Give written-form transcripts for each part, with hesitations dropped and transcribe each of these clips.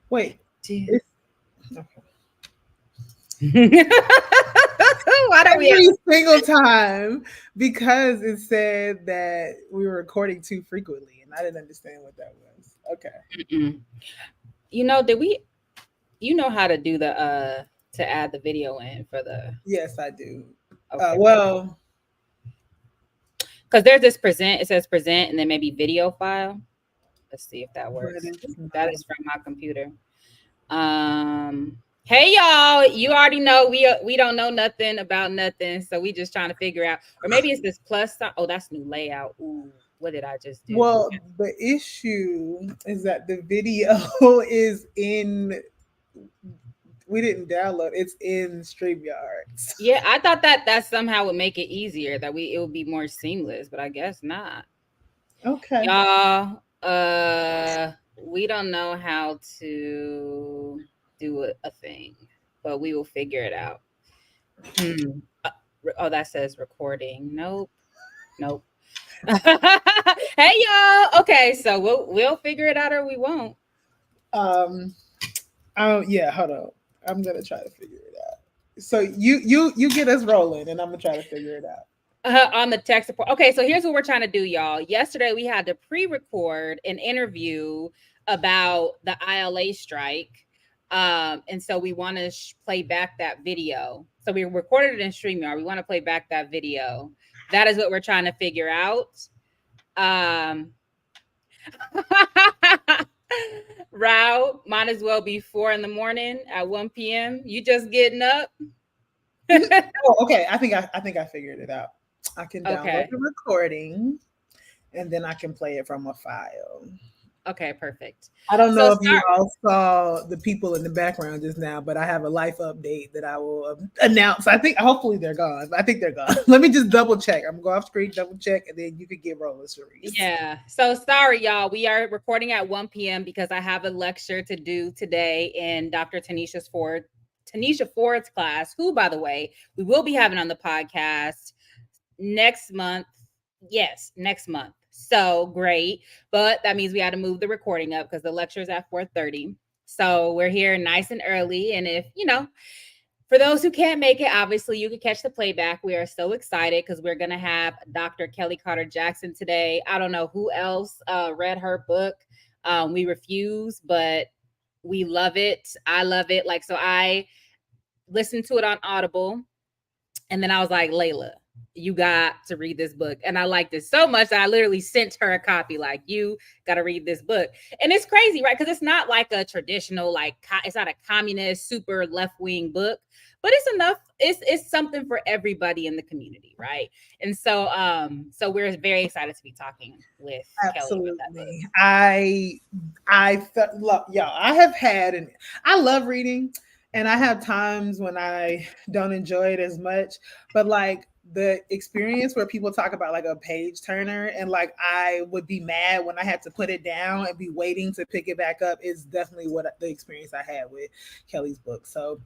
Wait. Dude. It's, okay. Why don't we have Every single time because it said that we were recording too frequently, and I didn't understand what that was. Okay. mm-mm. Did we you know how to do the to add the video in for the Yes, I do. okay, perfect. Well, Because there's this present, it says present and then maybe video file. Let's see if that but works. it's That not. is from my computer. Hey y'all, you already know we don't know nothing about nothing, so we just trying to figure out, or maybe it's this plus sign. Oh, that's new layout. Ooh, what did I just do? Well, the issue is that the video is in. We didn't download. It's in StreamYard. Yeah, I thought that somehow would make it easier, that it would be more seamless, but I guess not. Okay. Y'all, we don't know how to do a thing, but we will figure it out. Hmm. Oh, that says recording. Nope. Nope. Hey y'all. Okay, so we'll figure it out or we won't. Um. Oh yeah. Hold on. I'm gonna try to figure it out. So you get us rolling, and I'm gonna try to figure it out. On the tech support. Okay, so here's what we're trying to do, y'all. Yesterday we had to pre-record an interview about the ILA strike. And so we want to play back that video. So we recorded it in StreamYard. We want to play back that video. That is what we're trying to figure out. Um Route might as well be 4 in the morning at 1 p.m. You just getting up. Oh, okay. I think I figured it out. I can download Okay. the recording, and then I can play it from a file. Okay, perfect. I don't So know if you start. all saw the people in the background just now, but I have a life update that I will announce. I think hopefully they're gone. I think they're gone. Let me just double check. I'm going to go off screen, double check, and then you can get rolling, Cerise. Yeah. So sorry, y'all. We are recording at 1 p.m. because I have a lecture to do today in Dr. Tanisha Ford's class, who, by the way, we will be having on the podcast next month. Yes, next month. So great. But that means we had to move the recording up because the lecture is at 4:30. So we're here nice and early. And if, for those who can't make it, obviously you can catch the playback. We are so excited because we're gonna have Dr. Kelly Carter Jackson today. I don't know who else read her book. We refuse, but we love it. I love it. Like, so I listened to it on Audible, and then I was like, Layla, you got to read this book. And I liked it so much that I literally sent her a copy, like, you got to read this book. And it's crazy, right? Because it's not like a traditional, like, it's not a communist, super left wing book, but it's enough. It's something for everybody in the community, right? And so we're very excited to be talking with Kelly about that book. Absolutely. I felt look, y'all. I have had and I love reading, and I have times when I don't enjoy it as much. But like the experience where people talk about like a page turner, and like I would be mad when I had to put it down and be waiting to pick it back up, is definitely what the experience I had with Kelly's book. So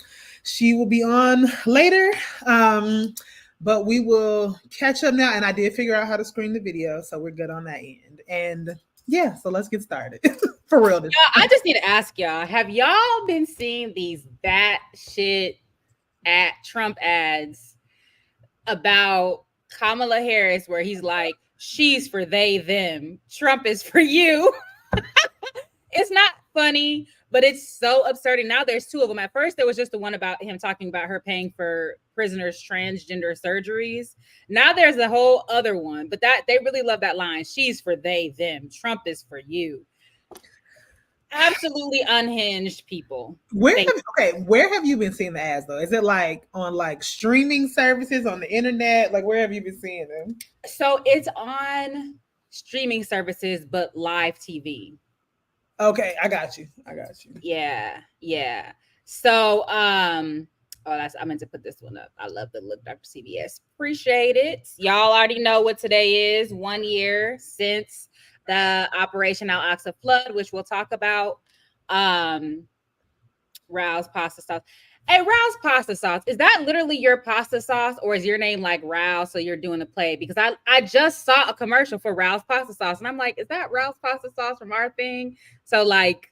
she will be on later. Um, but we will catch up now. And I did figure out how to screen the video, so we're good on that end. And yeah, so let's get started for real. This I just need to ask y'all, have y'all been seeing these batshit at Trump ads about Kamala Harris where he's like, she's for they, them. Trump is for you. It's not funny, but it's so absurd. And now there's two of them. At first, there was just the one about him talking about her paying for prisoners' transgender surgeries. Now there's a whole other one, but that they really love that line. She's for they, them. Trump is for you. Absolutely unhinged people. Thank where have you been seeing the ads though? Is it like on like streaming services on the internet? Like where have you been seeing them? So it's on streaming services, but live TV. Okay, I got you. I got you. Yeah, yeah. So, oh, I meant to put this one up. I love the look, Dr. CBS. Appreciate it. Y'all already know what today is. 1 year since the Operation Al Aqsa flood, which we'll talk about. Um, Rouse pasta sauce. Hey, Rao's pasta sauce. Is that literally your pasta sauce, or is your name like Rao? So you're doing a play? Because I just saw a commercial for Rao's pasta sauce, and I'm like, is that Rao's pasta sauce from our thing? So like,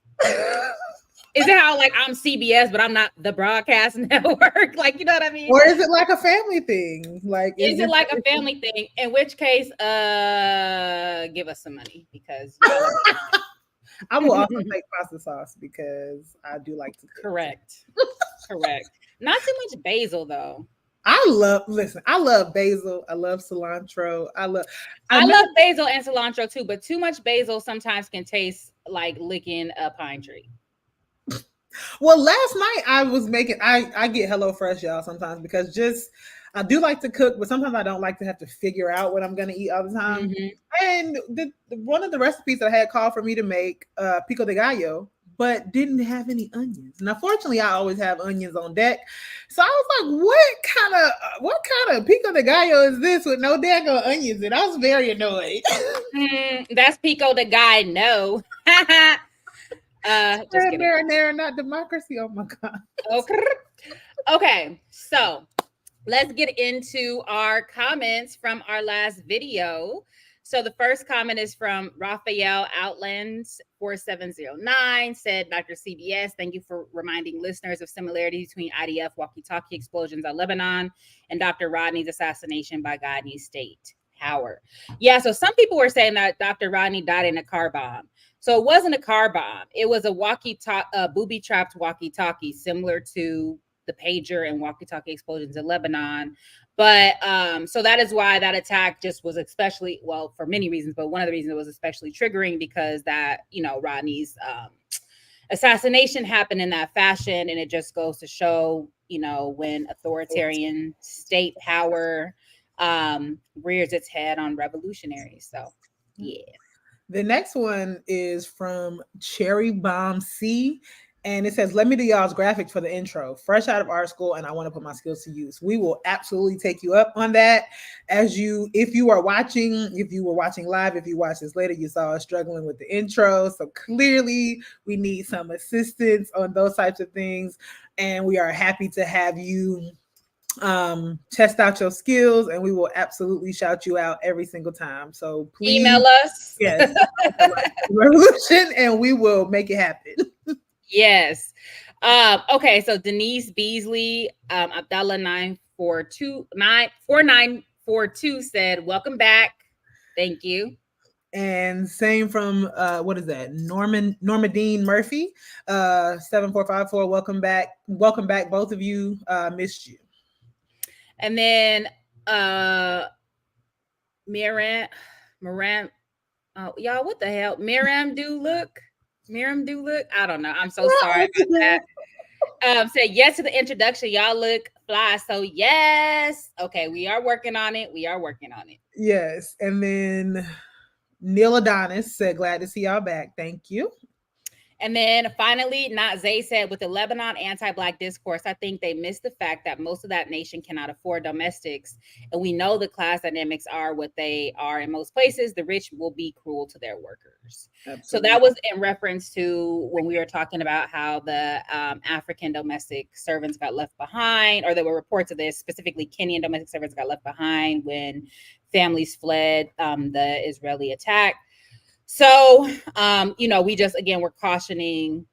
is it how like I'm CBS, but I'm not the broadcast network? Like, you know what I mean? Or is it like a family thing? Like, Is it like a family thing? In which case, give us some money because I will also take pasta sauce because I do like to cook. Correct. Not too much basil though. I love basil. I love cilantro. I love basil and cilantro too, but too much basil sometimes can taste like licking a pine tree. Well, last night I get HelloFresh, y'all, sometimes because I do like to cook, but sometimes I don't like to have to figure out what I'm going to eat all the time. Mm-hmm. And one of the recipes that I had called for me to make pico de gallo, but didn't have any onions. Now, fortunately, I always have onions on deck. So I was like, what kind of pico de gallo is this with no daggone onions? And I was very annoyed. That's pico de gallo. No. Just kidding. Not democracy. Oh my God. Okay. So let's get into our comments from our last video. So the first comment is from Raphael Outlands 4709, said, Dr. CBS, thank you for reminding listeners of similarities between IDF walkie-talkie explosions at Lebanon and Dr. Rodney's assassination by Ghazni State Power. Yeah, so some people were saying that Dr. Rodney died in a car bomb. So it wasn't a car bomb. It was a booby-trapped walkie-talkie, similar to the pager and walkie-talkie explosions in Lebanon. But so that is why that attack just was especially, well, for many reasons, but one of the reasons it was especially triggering because that, Rodney's assassination happened in that fashion. And it just goes to show, when authoritarian state power rears its head on revolutionaries. So, yeah. The next one is from Cherry Bomb C. And it says, let me do y'all's graphics for the intro. Fresh out of art school, and I want to put my skills to use. We will absolutely take you up on that. If you were watching live, if you watch this later, you saw us struggling with the intro. So clearly we need some assistance on those types of things. And we are happy to have you test out your skills, and we will absolutely shout you out every single time. So please email us. Yes. Revolution, and we will make it happen. Yes. Okay. So Denise Beasley, Abdallah 4942 said, welcome back. Thank you. And same from what is that? Normadine Murphy, 7454. Welcome back. Welcome back, both of you. Missed you. And then Miram, y'all, what the hell? Miram do look. I don't know. I'm so sorry about that. Said yes to the introduction. Y'all look fly. So yes. Okay, we are working on it. Yes. And then Neil Adonis said, glad to see y'all back. Thank you. And then finally, Not Zay said, with the Lebanon anti-Black discourse, I think they missed the fact that most of that nation cannot afford domestics. And we know the class dynamics are what they are in most places. The rich will be cruel to their workers. Absolutely. So that was in reference to when we were talking about how the African domestic servants got left behind, or there were reports of this, specifically Kenyan domestic servants got left behind when families fled the Israeli attack. So, we just, again, we're cautioning,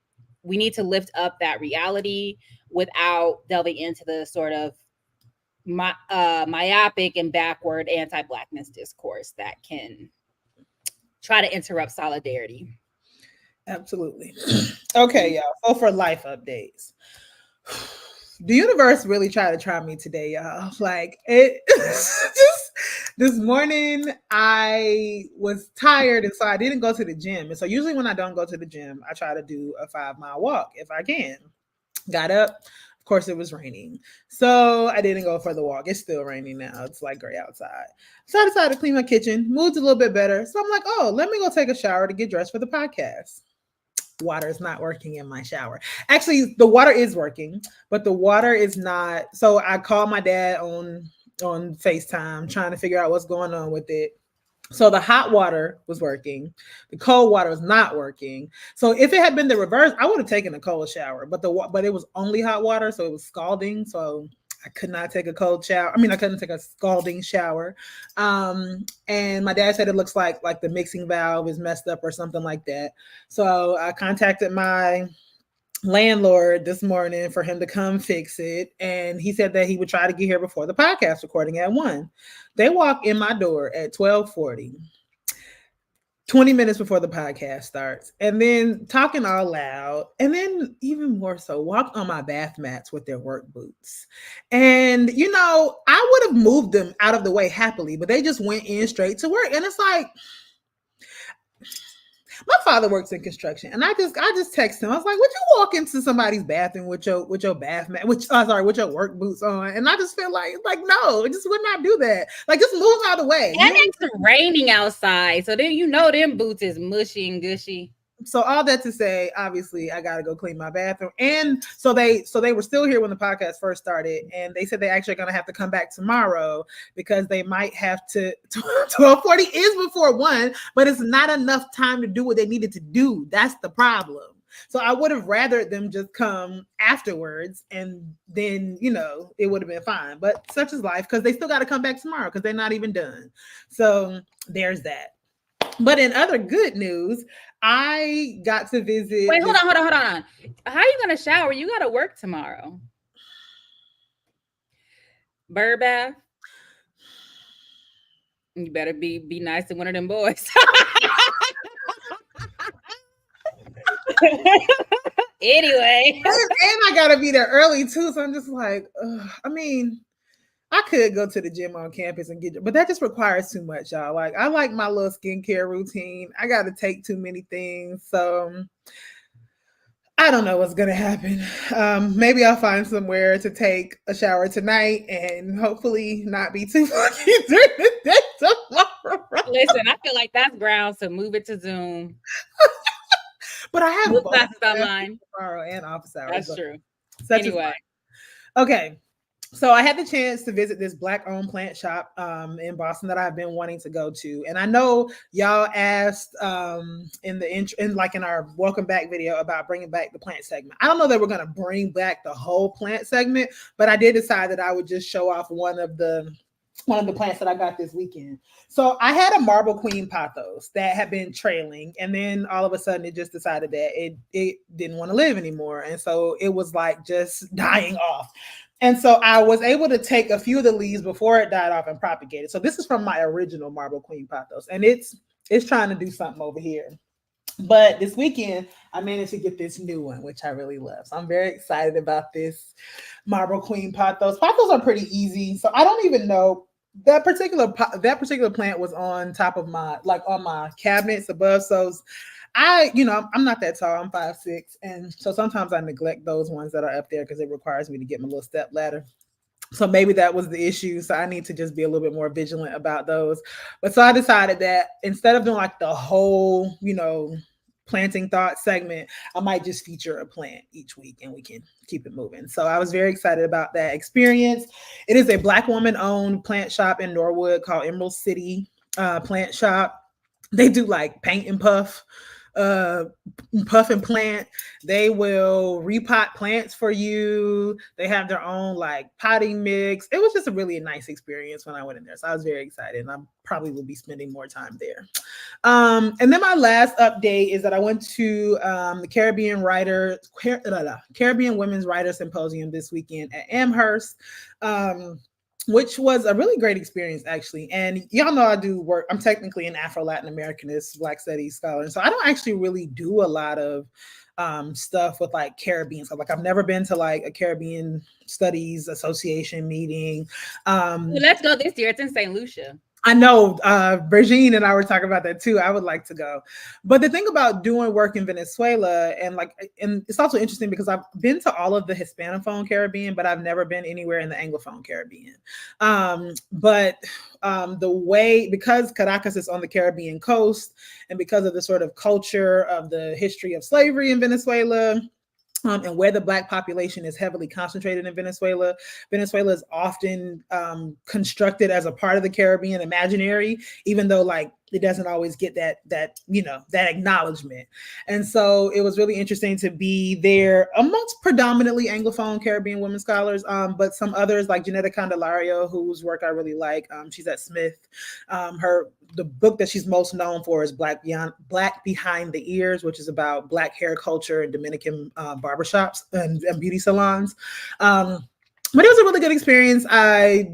we need to lift up that reality without delving into the sort of myopic and backward anti-Blackness discourse that can try to interrupt solidarity. Absolutely. Okay, y'all. So for life updates. The universe really tried to try me today, y'all. Like, it just this morning I was tired, and so I didn't go to the gym. And so usually when I don't go to the gym, I try to do a 5-mile walk if I can. Got up. Of course, it was raining. So I didn't go for the walk. It's still raining now. It's like gray outside. So I decided to clean my kitchen. Mood's a little bit better. So I'm like, oh, let me go take a shower to get dressed for the podcast. Water is not working in my shower. Actually, the water is working, but the water is not. So I called my dad on FaceTime trying to figure out what's going on with it. So the hot water was working, the cold water was not working. So if it had been the reverse, I would have taken a cold shower. But it was only hot water, so it was scalding. So I could not take a cold shower. I mean, I couldn't take a scalding shower. And my dad said it looks like the mixing valve is messed up or something like that. So I contacted my landlord this morning for him to come fix it, and he said that he would try to get here before the podcast recording at 1. They walk in my door at 12:40, 20 minutes before the podcast starts, and then talking all loud, and then even more so walk on my bath mats with their work boots. And I would have moved them out of the way happily, but they just went in straight to work. And it's like, my father works in construction, and I just texted him. I was like, "Would you walk into somebody's bathroom with your bath mat, with your work boots on?" And I just feel like no, just would not do that. Like, just move out of the way. And it's raining outside, so then them boots is mushy and gushy. So all that to say, obviously, I got to go clean my bathroom. And so they were still here when the podcast first started, and they said they actually going to have to come back tomorrow because they might have to. 12:40 is before 1, but it's not enough time to do what they needed to do. That's the problem. So I would have rather them just come afterwards, and then it would have been fine. But such is life, because they still got to come back tomorrow because they're not even done. So there's that. But in other good news, I got to visit. Wait, hold on. How are you going to shower? You got to work tomorrow. Bird bath. You better be nice to one of them boys. Anyway. And I got to be there early too. So I'm just like, I mean, I could go to the gym on campus and get it, but that just requires too much, y'all. Like, I like my little skincare routine. I got to take too many things. So I don't know what's going to happen. Maybe I'll find somewhere to take a shower tonight and hopefully not be too funky during the day tomorrow. Listen, I feel like that's grounds to move it to Zoom. But I have classes online tomorrow and office hours. That's true. Anyway. Okay. So I had the chance to visit this Black-owned plant shop in Boston that I've been wanting to go to, and I know y'all asked in our welcome back video about bringing back the plant segment. I don't know that we're going to bring back the whole plant segment, but I did decide that I would just show off one of the plants that I got this weekend. So I had a marble queen pothos that had been trailing, and then all of a sudden it just decided that it didn't want to live anymore, and so it was like just dying off. And so I was able to take a few of the leaves before it died off and propagate it. So this is from my original marble queen pothos, and it's trying to do something over here. But this weekend, I managed to get this new one, which I really love. So I'm very excited about this marble queen pothos. Pothos are pretty easy. So I don't even know that particular plant was on top of on my cabinets above. So I'm not that tall. I'm 5'6", and so sometimes I neglect those ones that are up there because it requires me to get my little step ladder. So maybe that was the issue. So I need to just be a little bit more vigilant about those. But so I decided that instead of doing like the whole, planting thought segment, I might just feature a plant each week and we can keep it moving. So I was very excited about that experience. It is a Black woman-owned plant shop in Norwood called Emerald City Plant Shop. They do like paint and puff and plant. They will repot plants for you. They have their own like potting mix. It was just a really nice experience when I went in there. So I was very excited, and I probably will be spending more time there. And then my last update is that I went to the Caribbean Women's Writer Symposium this weekend at Amherst. Which was a really great experience, actually. And y'all know I do work. I'm technically an Afro-Latin Americanist, Black Studies scholar. And so I don't actually really do a lot of stuff with like Caribbean stuff. Like, I've never been to like a Caribbean Studies Association meeting. Let's go this year. It's in St. Lucia. I know Virginie and I were talking about that too. I would like to go. But the thing about doing work in Venezuela, and it's also interesting because I've been to all of the Hispanophone Caribbean, but I've never been anywhere in the Anglophone Caribbean. But the way, because Caracas is on the Caribbean coast, and because of the sort of culture of the history of slavery in Venezuela, and where the Black population is heavily concentrated in Venezuela. Venezuela is often constructed as a part of the Caribbean imaginary, even though like it doesn't always get that that acknowledgement. And so it was really interesting to be there amongst predominantly Anglophone Caribbean women scholars, but some others like Janetta Candelario, whose work I really like. She's at Smith. The book that she's most known for is Black Behind the Ears, which is about Black hair culture and Dominican barbershops and beauty salons. But it was a really good experience. I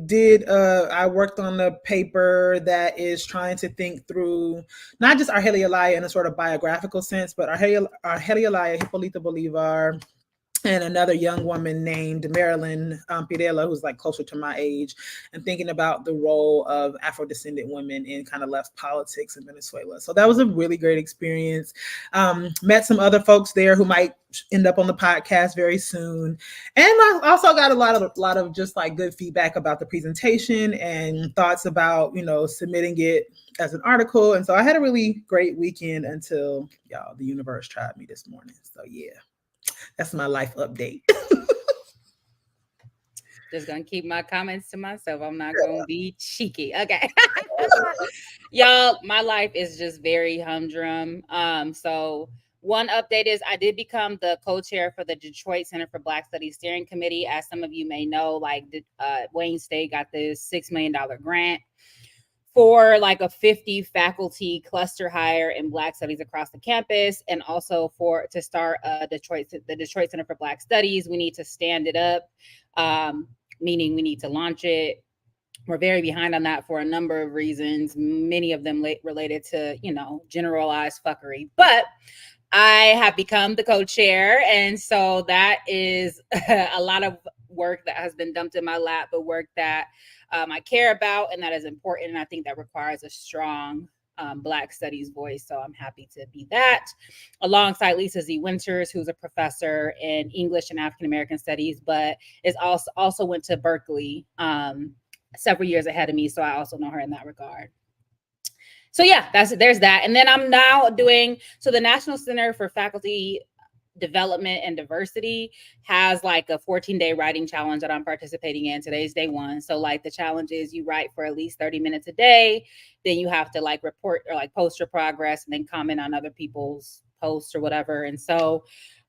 worked on a paper that is trying to think through not just Argelia Laya in a sort of biographical sense, but Argelia Laya, Hipólita Bolívar, and another young woman named Marilyn Pirela, who's like closer to my age, and thinking about the role of Afro-descendant women in kind of left politics in Venezuela. So that was a really great experience. Met some other folks there who might end up on the podcast very soon. And I also got a lot of just like good feedback about the presentation and thoughts about, submitting it as an article. And so I had a really great weekend until the universe tried me this morning. So yeah. That's my life update. Just gonna keep my comments to myself. I'm not gonna be cheeky. Okay. Y'all, my life is just very humdrum. So one update is I did become the co-chair for the Detroit Center for Black Studies Steering Committee. As some of you may know, like Wayne State got this $6 million grant for like a 50 faculty cluster hire in Black studies across the campus, and also to start the Detroit Center for Black Studies. We need to stand it up, meaning we need to launch it. We're very behind on that for a number of reasons, many of them related to, generalized fuckery. But I have become the co-chair, and so that is a lot of work that has been dumped in my lap, but work that I care about, and that is important. And I think that requires a strong Black studies voice. So I'm happy to be that, alongside Lisa Z. Winters, who's a professor in English and African American studies, but is also went to Berkeley several years ahead of me. So I also know her in that regard. So yeah, there's that. And then I'm now doing, so the National Center for Faculty Development and Diversity has like a 14-day writing challenge that I'm participating in. Today's day one. So like the challenge is you write for at least 30 minutes a day. Then you have to like report or like post your progress and then comment on other people's posts or whatever. And so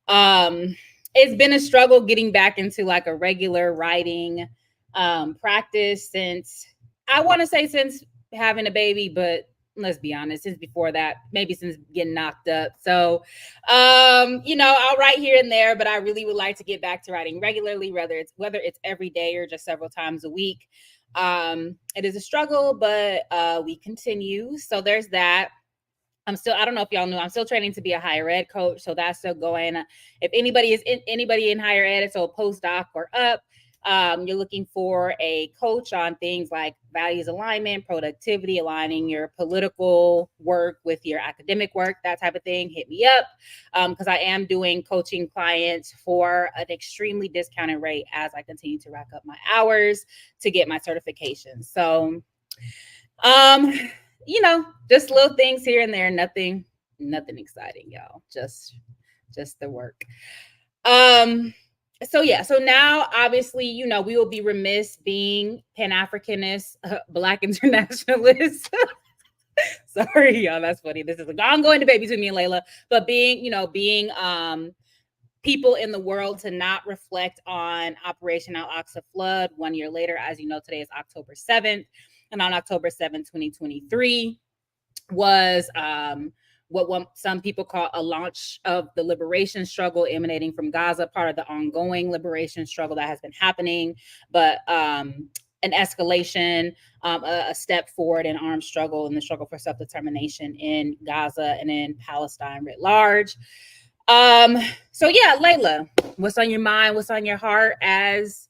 it's been a struggle getting back into like a regular writing practice since having a baby, but let's be honest, since before that, maybe since getting knocked up. So, I'll write here and there, but I really would like to get back to writing regularly, whether it's every day or just several times a week. It is a struggle, but we continue. So there's that. I don't know if y'all know, I'm still training to be a higher ed coach. So that's still going. If anybody in higher ed, so postdoc or up, you're looking for a coach on things like values alignment, productivity, aligning your political work with your academic work, that type of thing, hit me up. Because I am doing coaching clients for an extremely discounted rate as I continue to rack up my hours to get my certification. So, just little things here and there, nothing exciting, y'all. Just the work. So now obviously, we will be remiss being Pan-Africanists, Black internationalists. Sorry, y'all, that's funny. This is an ongoing debate between me and Layla, but being people in the world to not reflect on Operation Al-Aqsa flood 1 year later. As you know, today is October 7th. And on October 7th, 2023 was what some people call a launch of the liberation struggle emanating from Gaza, part of the ongoing liberation struggle that has been happening, but an escalation, a step forward in armed struggle and the struggle for self-determination in Gaza and in Palestine writ large. Layla, what's on your mind? What's on your heart as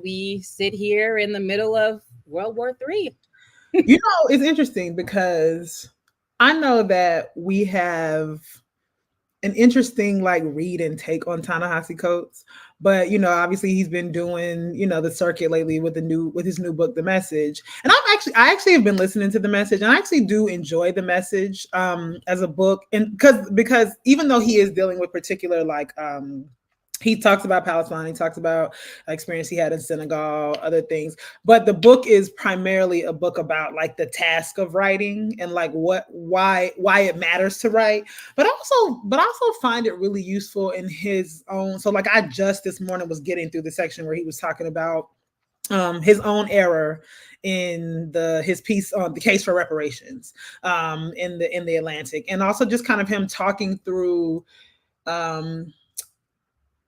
we sit here in the middle of World War III? It's interesting because I know that we have an interesting read and take on Ta-Nehisi Coates, but obviously he's been doing the circuit lately with his new book, The Message. And I actually have been listening to The Message, and I actually do enjoy The Message as a book, and because even though he is dealing with particular he talks about Palestine. He talks about experience he had in Senegal, other things. But the book is primarily a book about like the task of writing and like why it matters to write. But also find it really useful in his own. So like I just this morning was getting through the section where he was talking about his own error in his piece on the case for reparations in the Atlantic, and also just kind of him talking through um,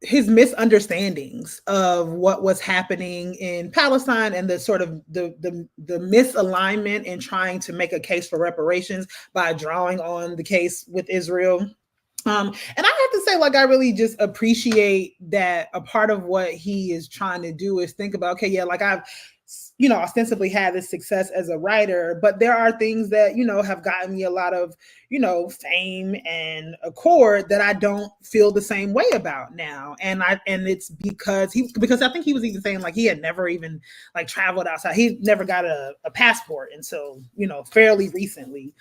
his misunderstandings of what was happening in Palestine and the sort of the misalignment in trying to make a case for reparations by drawing on the case with Israel. And I have to say, like, I really just appreciate that a part of what he is trying to do is think about, okay, yeah, like I've ostensibly had this success as a writer, but there are things that, have gotten me a lot of, fame and accord that I don't feel the same way about now. And it's because I think he was even saying like he had never even like traveled outside. He never got a passport until, fairly recently.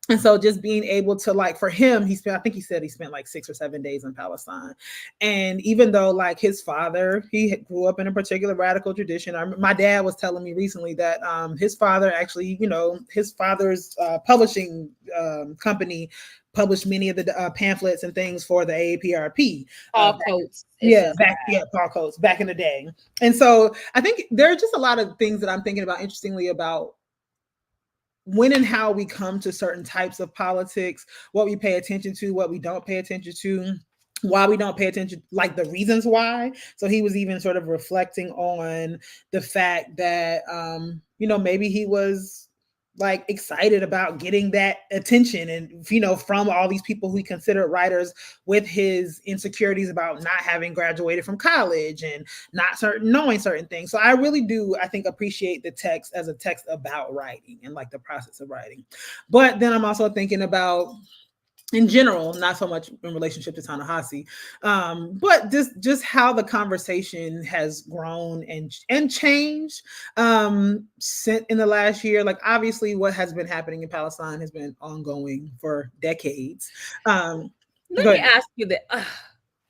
And so just being able to like for him, I think he said he spent like 6 or 7 days in Palestine. And even though like his father, he grew up in a particular radical tradition. My dad was telling me recently that his father actually, his father's publishing company published many of the pamphlets and things for the AAPRP. Paul Coates. Paul Coates back in the day. And so I think there are just a lot of things that I'm thinking about interestingly about when and how we come to certain types of politics, what we pay attention to, what we don't pay attention to, why we don't pay attention, like the reasons why. So he was even sort of reflecting on the fact that, maybe he was like excited about getting that attention and, from all these people who he considered writers with his insecurities about not having graduated from college and not knowing certain things. So I really do, I think, appreciate the text as a text about writing and like the process of writing. But then I'm also thinking about, in general, not so much in relationship to Ta-Nehisi, but just how the conversation has grown and changed in the last year. Like obviously, what has been happening in Palestine has been ongoing for decades. Let me ask you that.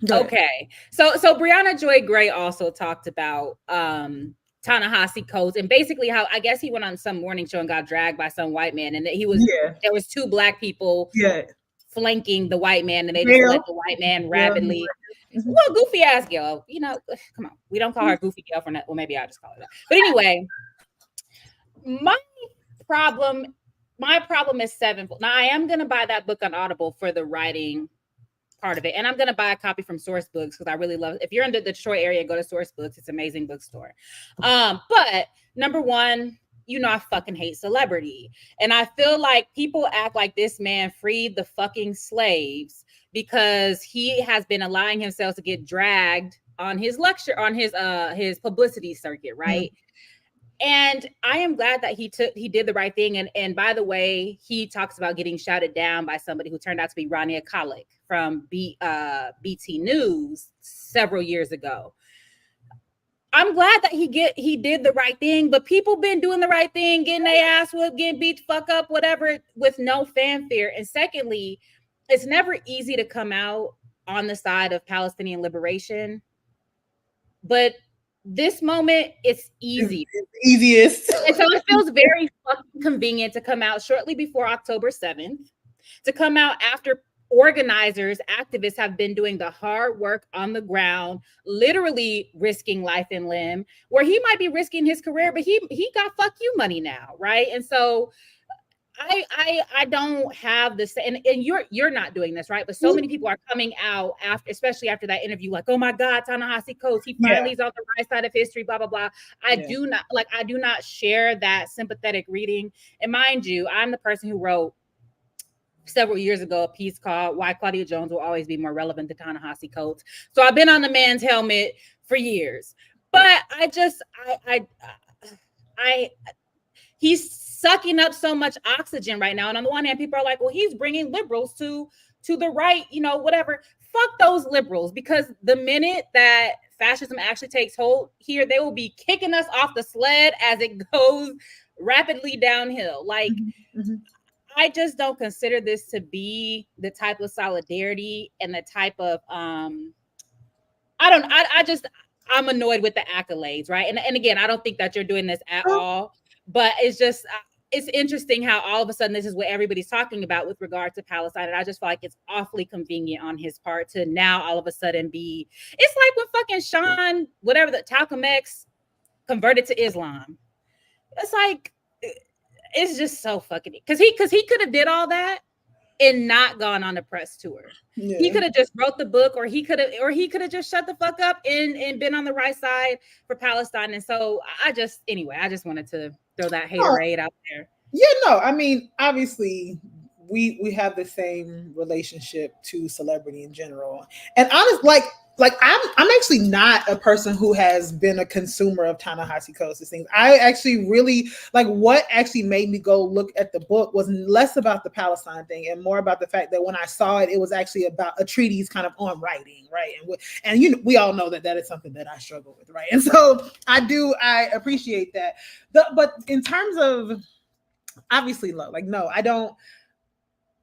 Okay, so Brianna Joy Gray also talked about Ta-Nehisi Coates and basically how I guess he went on some morning show and got dragged by some white man, and that there was 2 Black people. Flanking the white man, and they just let the white man rapidly. Well, goofy ass girl, come on. We don't call her goofy girl for that. Well, maybe I'll just call her that. But anyway, my problem is sevenfold. Now, I am gonna buy that book on Audible for the writing part of it, and I'm gonna buy a copy from Source Books because I really love it. If you're in the Detroit area, go to Source Books. It's an amazing bookstore. But number one, I fucking hate celebrity. And I feel like people act like this man freed the fucking slaves because he has been allowing himself to get dragged on his lecture, on his publicity circuit, right? And I am glad that he did the right thing. And by the way, he talks about getting shouted down by somebody who turned out to be Rania Khalek from BT News several years ago. I'm glad that he did the right thing, but people been doing the right thing, getting their ass whooped, getting beat the fuck up, whatever, with no fanfare. And secondly, it's never easy to come out on the side of Palestinian liberation, but this moment it's easy. It's easiest. And so it feels very fucking convenient to come out shortly before October 7th, to come out after organizers, activists have been doing the hard work on the ground, literally risking life and limb, where he might be risking his career, but he got fuck you money now, right? And so I don't have this, and you're not doing this, right? But so many people are coming out especially after that interview, like, oh my God, Ta-Nehisi Coates, he finally is on the right side of history, blah blah blah. I do not share that sympathetic reading. And mind you, I'm the person who wrote several years ago a piece called Why Claudia Jones Will Always Be More Relevant Than Ta-Nehisi Coates. So I've been on the man's helmet for years, but he's sucking up so much oxygen right now. And on the one hand, people are like, well, he's bringing liberals to the right, whatever. Fuck those liberals, because the minute that fascism actually takes hold here, they will be kicking us off the sled as it goes rapidly downhill. Like, I just don't consider this to be the type of solidarity and the type of I'm annoyed with the accolades, right? And again, I don't think that you're doing this at all, but it's just it's interesting how all of a sudden this is what everybody's talking about with regard to Palestine, and I just feel like it's awfully convenient on his part to now all of a sudden be. It's like when fucking Sean, whatever, the Malcolm X converted to Islam. It's like it's just so fucking because he could have did all that and not gone on a press tour. Yeah. He could have just wrote the book, or he could have just shut the fuck up and been on the right side for Palestine. And so I just wanted to throw that haterade out there. Yeah, no, I mean, obviously we have the same relationship to celebrity in general. And honestly, like I'm actually not a person who has been a consumer of Ta-Nehisi Coates' things. I actually really like what actually made me go look at the book was less about the Palestine thing and more about the fact that when I saw it, it was actually about a treatise kind of on writing, right? And you know, we all know that is something that I struggle with, right? And so I appreciate that. But in terms of obviously, no, I don't.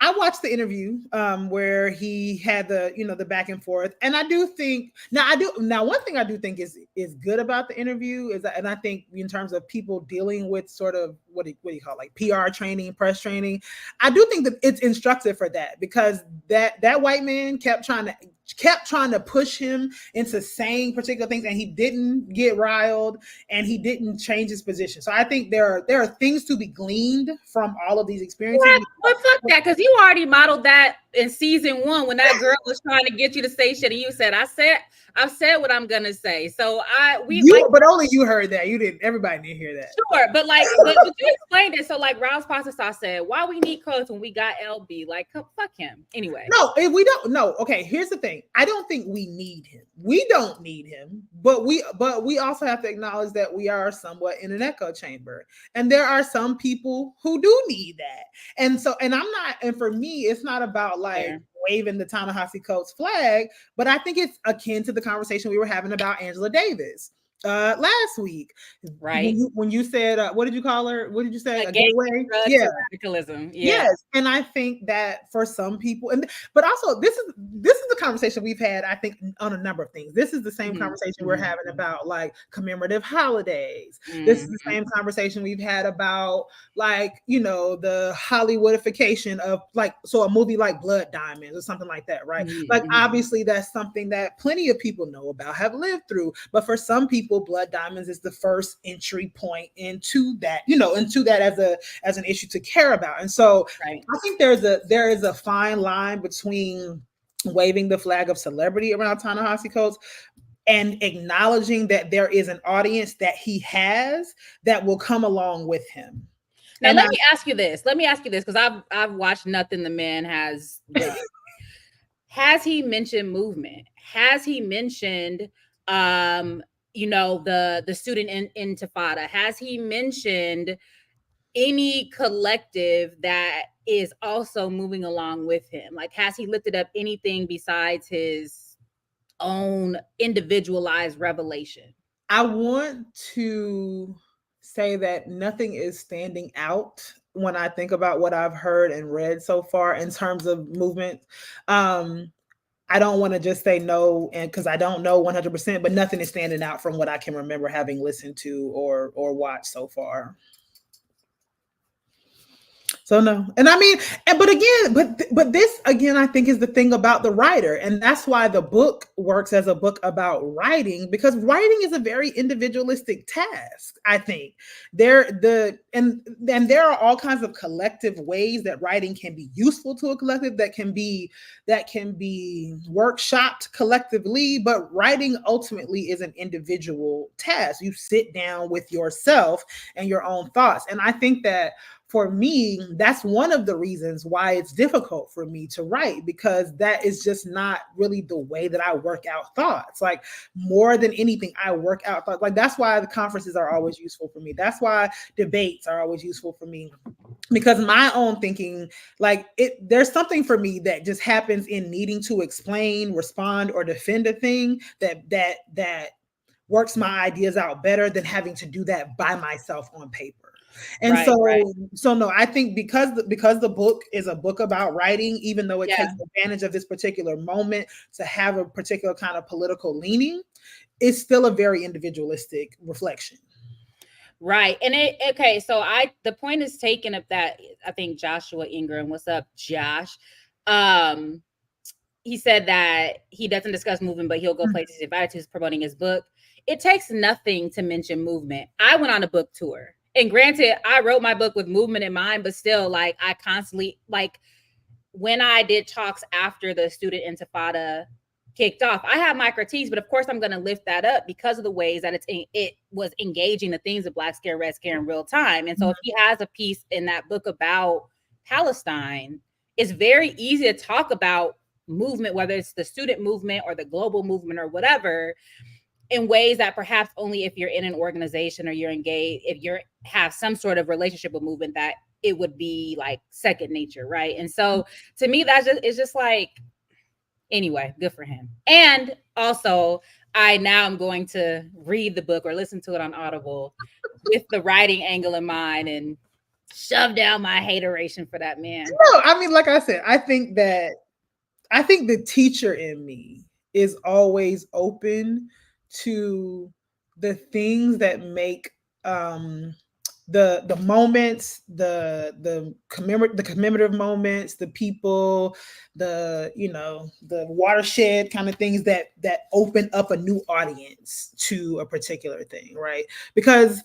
I watched the interview where he had the back and forth, and I do think one thing I do think is good about the interview is, and I think in terms of people dealing with sort of what do you call it, like PR training, press training, I do think that it's instructive for that because that white man kept trying to push him into saying particular things, and he didn't get riled and he didn't change his position. So I think there are things to be gleaned from all of these experiences. Yeah, but fuck that, because you already modeled that in season 1 when that girl was trying to get you to say shit and you said, I've said what I'm gonna say. So but only you heard that. You didn't. Everybody didn't hear that. Sure, but you explained it. So like Rouse Pasta said, why we need Coates when we got LB? Like, fuck him. Anyway. No, if we don't. No. Okay. Here's the thing. I don't think we need him. We don't need him. But we also have to acknowledge that we are somewhat in an echo chamber, and there are some people who do need that. And for me, it's not about like waving the Ta-Nehisi Coates flag, but I think it's akin to the conversation we were having about Angela Davis last week, right? When you said what did you call her? What did you say? A gateway? Yeah, radicalism. Yeah. Yes, and I think that for some people, but also this is the conversation we've had. I think on a number of things. This is the same conversation we're having about like commemorative holidays. This is the same conversation we've had about like the Hollywoodification of a movie like Blood Diamonds or something like that, right? Like obviously that's something that plenty of people know about, have lived through, but for some people, Blood Diamonds is the first entry point into that, as an issue to care about. And so I think there is a fine line between waving the flag of celebrity around Ta-Nehisi Coates and acknowledging that there is an audience that he has that will come along with him. Now, let me ask you this, because I've watched nothing the man has done. Has he mentioned movement? Has he mentioned the student intifada? Has he mentioned any collective that is also moving along with him? Like, has he lifted up anything besides his own individualized revelation? I want to say that nothing is standing out when I think about what I've heard and read so far in terms of movement. I don't want to just say no, and because I don't know 100%, but nothing is standing out from what I can remember having listened to or watched so far. So no, and I mean, but this again, I think is the thing about the writer, and that's why the book works as a book about writing, because writing is a very individualistic task. I think there are all kinds of collective ways that writing can be useful to a collective, that can be workshopped collectively, but writing ultimately is an individual task. You sit down with yourself and your own thoughts, and I think that for me, that's one of the reasons why it's difficult for me to write, because that is just not really the way that I work out thoughts. Like, more than anything, I work out thoughts. Like, that's why the conferences are always useful for me. That's why debates are always useful for me, because my own thinking, there's something for me that just happens in needing to explain, respond, or defend a thing that works my ideas out better than having to do that by myself on paper. And so no, I think because the book is a book about writing, even though it takes advantage of this particular moment to have a particular kind of political leaning, it's still a very individualistic reflection. Right. And so the point is taken of that. I think Joshua Ingram, what's up, Josh? He said that he doesn't discuss movement, but he'll go places if attitudes promoting his book. It takes nothing to mention movement. I went on a book tour, and granted, I wrote my book with movement in mind, but still, like, I constantly, like, when I did talks after the student intifada kicked off, I have my critiques, but of course I'm going to lift that up because of the ways that it was engaging the things of Black Scare, Red Scare in real time. And so if he has a piece in that book about Palestine, it's very easy to talk about movement, whether it's the student movement or the global movement or whatever, in ways that perhaps only if you're in an organization or you're engaged, if you have some sort of relationship with movement, that it would be like second nature, right? And so to me, it's just like, anyway, good for him. And also, I'm going to read the book or listen to it on Audible with the writing angle in mind and shove down my hateration for that man. No, I mean, like I said, I think the teacher in me is always open to the things that make the moments, the commemorative moments, the people, the watershed kind of things that open up a new audience to a particular thing, right? Because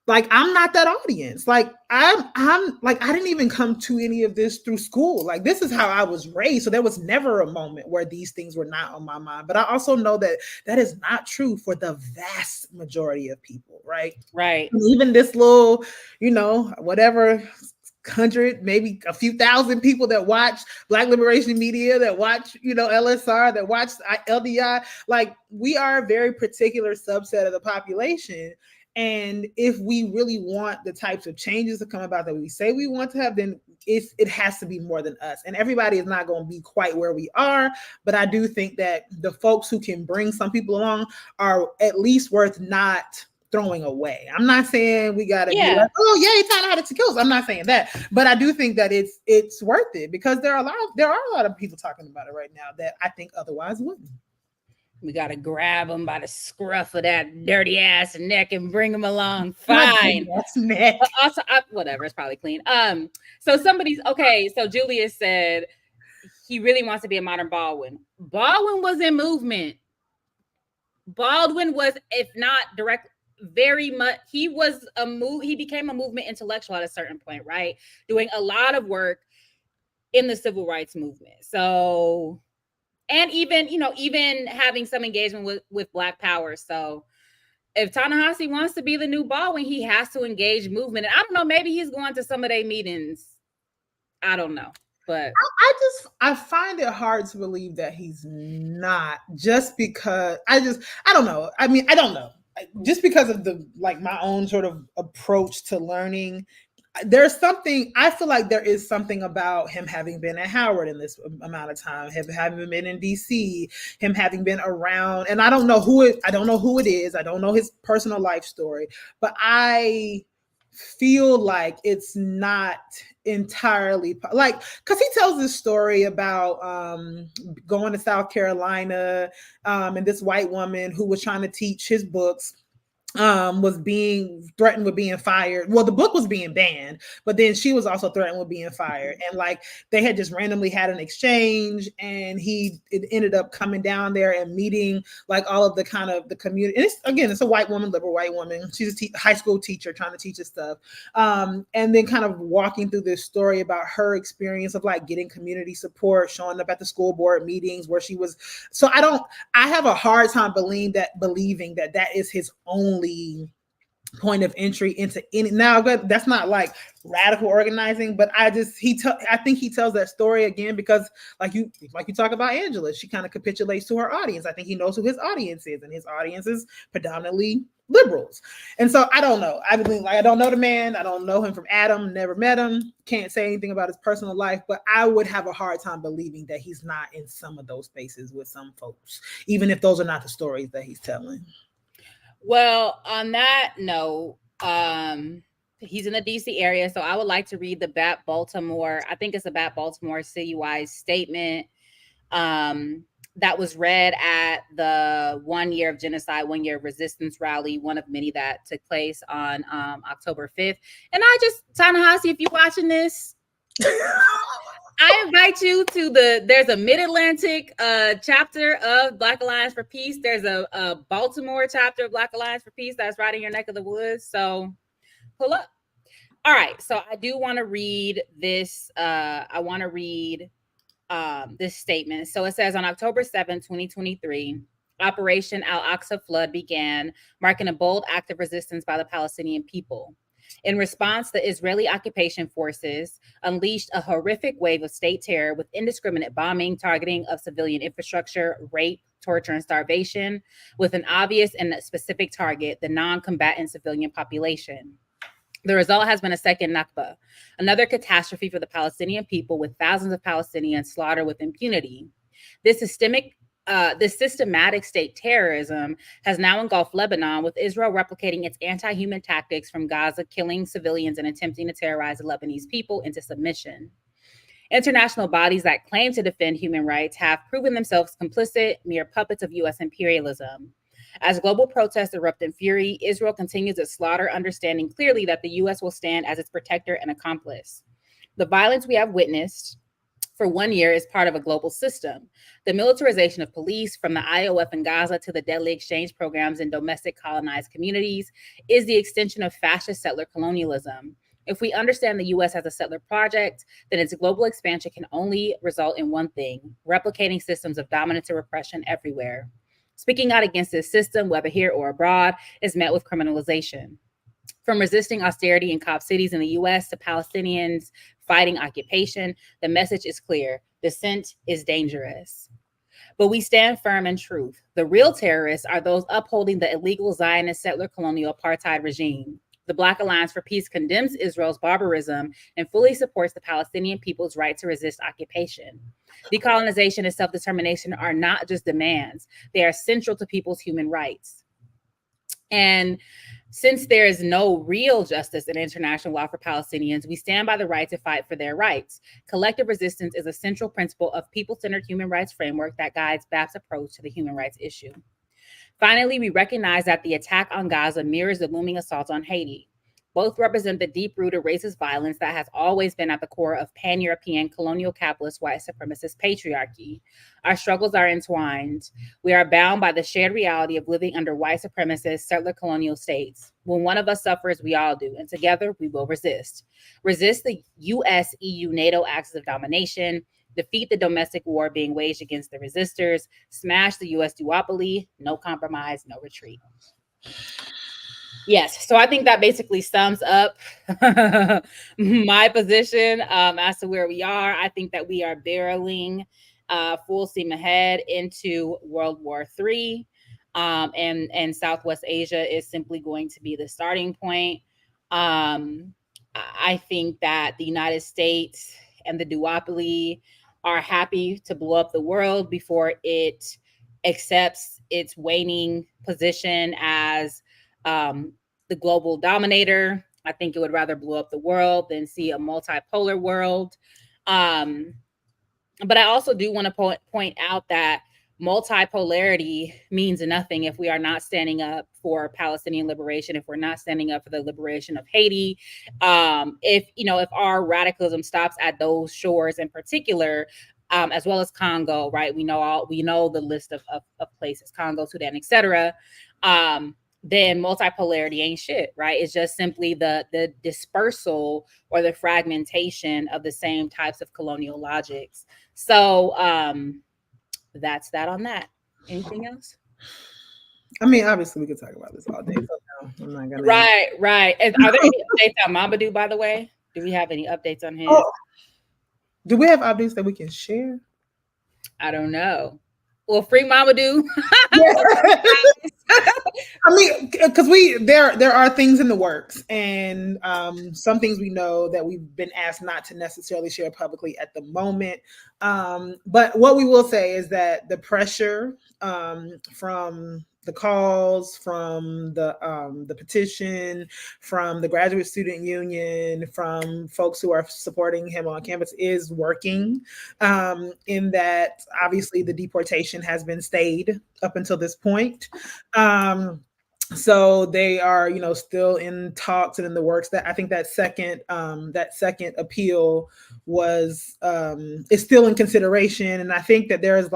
like, I'm not that audience. Like, I'm like, I didn't even come to any of this through school. Like, this is how I was raised. So there was never a moment where these things were not on my mind. But I also know that that is not true for the vast majority of people, right? Right. And even this little, whatever 100, maybe a few thousand people that watch Black Liberation Media, that watch, LSR, that watch LDI, like, we are a very particular subset of the population. And if we really want the types of changes to come about that we say we want to have, then it has to be more than us. And everybody is not going to be quite where we are. But I do think that the folks who can bring some people along are at least worth not throwing away. I'm not saying we got to be like, oh yeah, it's not how to kill us. I'm not saying that, but I do think that it's worth it, because there are a lot of people talking about it right now that I think otherwise wouldn't. We got to grab him by the scruff of that dirty ass neck and bring him along. Fine. Neck. Also, whatever. It's probably clean. So Julius said he really wants to be a modern Baldwin. Baldwin was in movement. Baldwin was, if not direct, very much. He became a movement intellectual at a certain point, right? Doing a lot of work in the civil rights movement. So, and even having some engagement with Black Power. So if Ta-Nehisi wants to be the new Baldwin, he has to engage movement. And I don't know, maybe he's going to some of their meetings. I don't know. But I find it hard to believe that he's not, just because I don't know. I mean, I don't know. Just because of my own sort of approach to learning. I feel like there is something about him having been at Howard in this amount of time, him having been in DC, him having been around, and I don't know who it is. I don't know his personal life story, but I feel like it's not entirely because he tells this story about going to South Carolina, and this white woman who was trying to teach his books was being threatened with being fired. Well, the book was being banned, but then she was also threatened with being fired. And they had just randomly had an exchange, and it ended up coming down there and meeting all of the kind of the community. And it's a white woman, liberal white woman. She's a high school teacher trying to teach us stuff. And then kind of walking through this story about her experience of getting community support, showing up at the school board meetings where she was. So I have a hard time believing that is his only point of entry into any. Now that's not radical organizing, but I think he tells that story again because like you talk about Angela, she kind of capitulates to her audience. I think he knows who his audience is, and his audience is predominantly liberals. And so I don't know. I don't know the man. I don't know him from Adam, never met him, can't say anything about his personal life, but I would have a hard time believing that he's not in some of those spaces with some folks, even if those are not the stories that he's telling. Well, on that note, He's in the DC area. So I would like to read the BAT Baltimore. I think it's a BAT Baltimore citywide statement that was read at the 1 year of genocide, 1 year of resistance rally, one of many that took place on October 5th. And I just, Ta-Nehisi, if you're watching this, I invite you to there's a Mid-Atlantic chapter of Black Alliance for Peace. There's a Baltimore chapter of Black Alliance for Peace that's right in your neck of the woods. So pull up. All right. So I do want to read this. I want to read this statement. So it says, on October 7, 2023, Operation Al-Aqsa Flood began, marking a bold act of resistance by the Palestinian people. In response, the Israeli occupation forces unleashed a horrific wave of state terror with indiscriminate bombing, targeting of civilian infrastructure, rape, torture, and starvation, with an obvious and specific target, the non-combatant civilian population. The result has been a second Nakba, another catastrophe for the Palestinian people, with thousands of Palestinians slaughtered with impunity. This systematic state terrorism has now engulfed Lebanon, with Israel replicating its anti-human tactics from Gaza, killing civilians and attempting to terrorize the Lebanese people into submission. International bodies that claim to defend human rights have proven themselves complicit, mere puppets of U.S. imperialism. As global protests erupt in fury, Israel continues its slaughter, understanding clearly that the U.S. will stand as its protector and accomplice. The violence we have witnessed for 1 year is part of a global system. The militarization of police, from the IOF in Gaza to the deadly exchange programs in domestic colonized communities, is the extension of fascist settler colonialism. If we understand the U.S. as a settler project, then its global expansion can only result in one thing: replicating systems of dominance and repression everywhere. Speaking out against this system, whether here or abroad, is met with criminalization. From resisting austerity in COP cities in the U.S. to Palestinians fighting occupation, the message is clear: dissent is dangerous. But we stand firm in truth. The real terrorists are those upholding the illegal Zionist settler colonial apartheid regime. The Black Alliance for Peace condemns Israel's barbarism and fully supports the Palestinian people's right to resist occupation. Decolonization and self-determination are not just demands. They are central to people's human rights. And since there is no real justice and international law for Palestinians, we stand by the right to fight for their rights. Collective resistance is a central principle of people-centered human rights framework that guides BAP's approach to the human rights issue. Finally, we recognize that the attack on Gaza mirrors the looming assault on Haiti. Both represent the deep-rooted racist violence that has always been at the core of pan-European colonial capitalist white supremacist patriarchy. Our struggles are entwined. We are bound by the shared reality of living under white supremacist settler colonial states. When one of us suffers, we all do, and together we will resist. Resist the US, EU, NATO axis of domination, defeat the domestic war being waged against the resistors, smash the US duopoly, no compromise, no retreat. Yes, so I think that basically sums up my position as to where we are. I think that we are barreling full steam ahead into World War III, and Southwest Asia is simply going to be the starting point. I think that the United States and the duopoly are happy to blow up the world before it accepts its waning position as the global dominator. I think it would rather blow up the world than see a multipolar world. But I also do want to point out that multipolarity means nothing if we are not standing up for Palestinian liberation, if we're not standing up for the liberation of Haiti, if our radicalism stops at those shores in particular, as well as Congo, right? We know the list of places: Congo, Sudan, etc. Then multipolarity ain't shit, right? It's just simply the dispersal or the fragmentation of the same types of colonial logics. So that's that on that. Anything else? I mean, obviously we could talk about this all day. So no, I'm not gonna. Right. Are there any updates on Mamadou, by the way? Do we have any updates on him? Oh, do we have updates that we can share? I don't know. Well, free Mamadou. I mean, because there are things in the works, and some things we know that we've been asked not to necessarily share publicly at the moment. But what we will say is that the pressure from the calls, from the petition, from the graduate student union, from folks who are supporting him on campus is working. In that, obviously, the deportation has been stayed up until this point. So they are, still in talks and in the works. That I think that second appeal is still in consideration, and I think that there's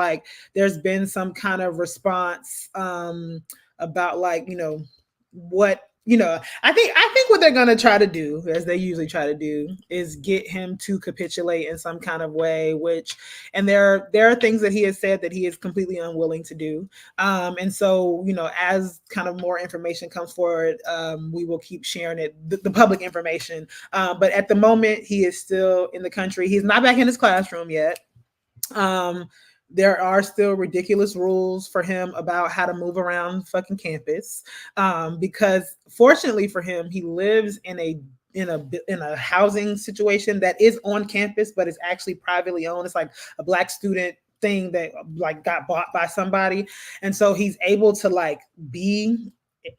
been some kind of response about what I think what they're gonna try to do, as they usually try to do, is get him to capitulate in some kind of way. And there are things that he has said that he is completely unwilling to do. And so, as kind of more information comes forward, we will keep sharing it, the public information. But at the moment, he is still in the country. He's not back in his classroom yet. There are still ridiculous rules for him about how to move around fucking campus, because fortunately for him, he lives in a housing situation that is on campus, but it's actually privately owned. It's like a Black student thing that got bought by somebody, and so he's able to be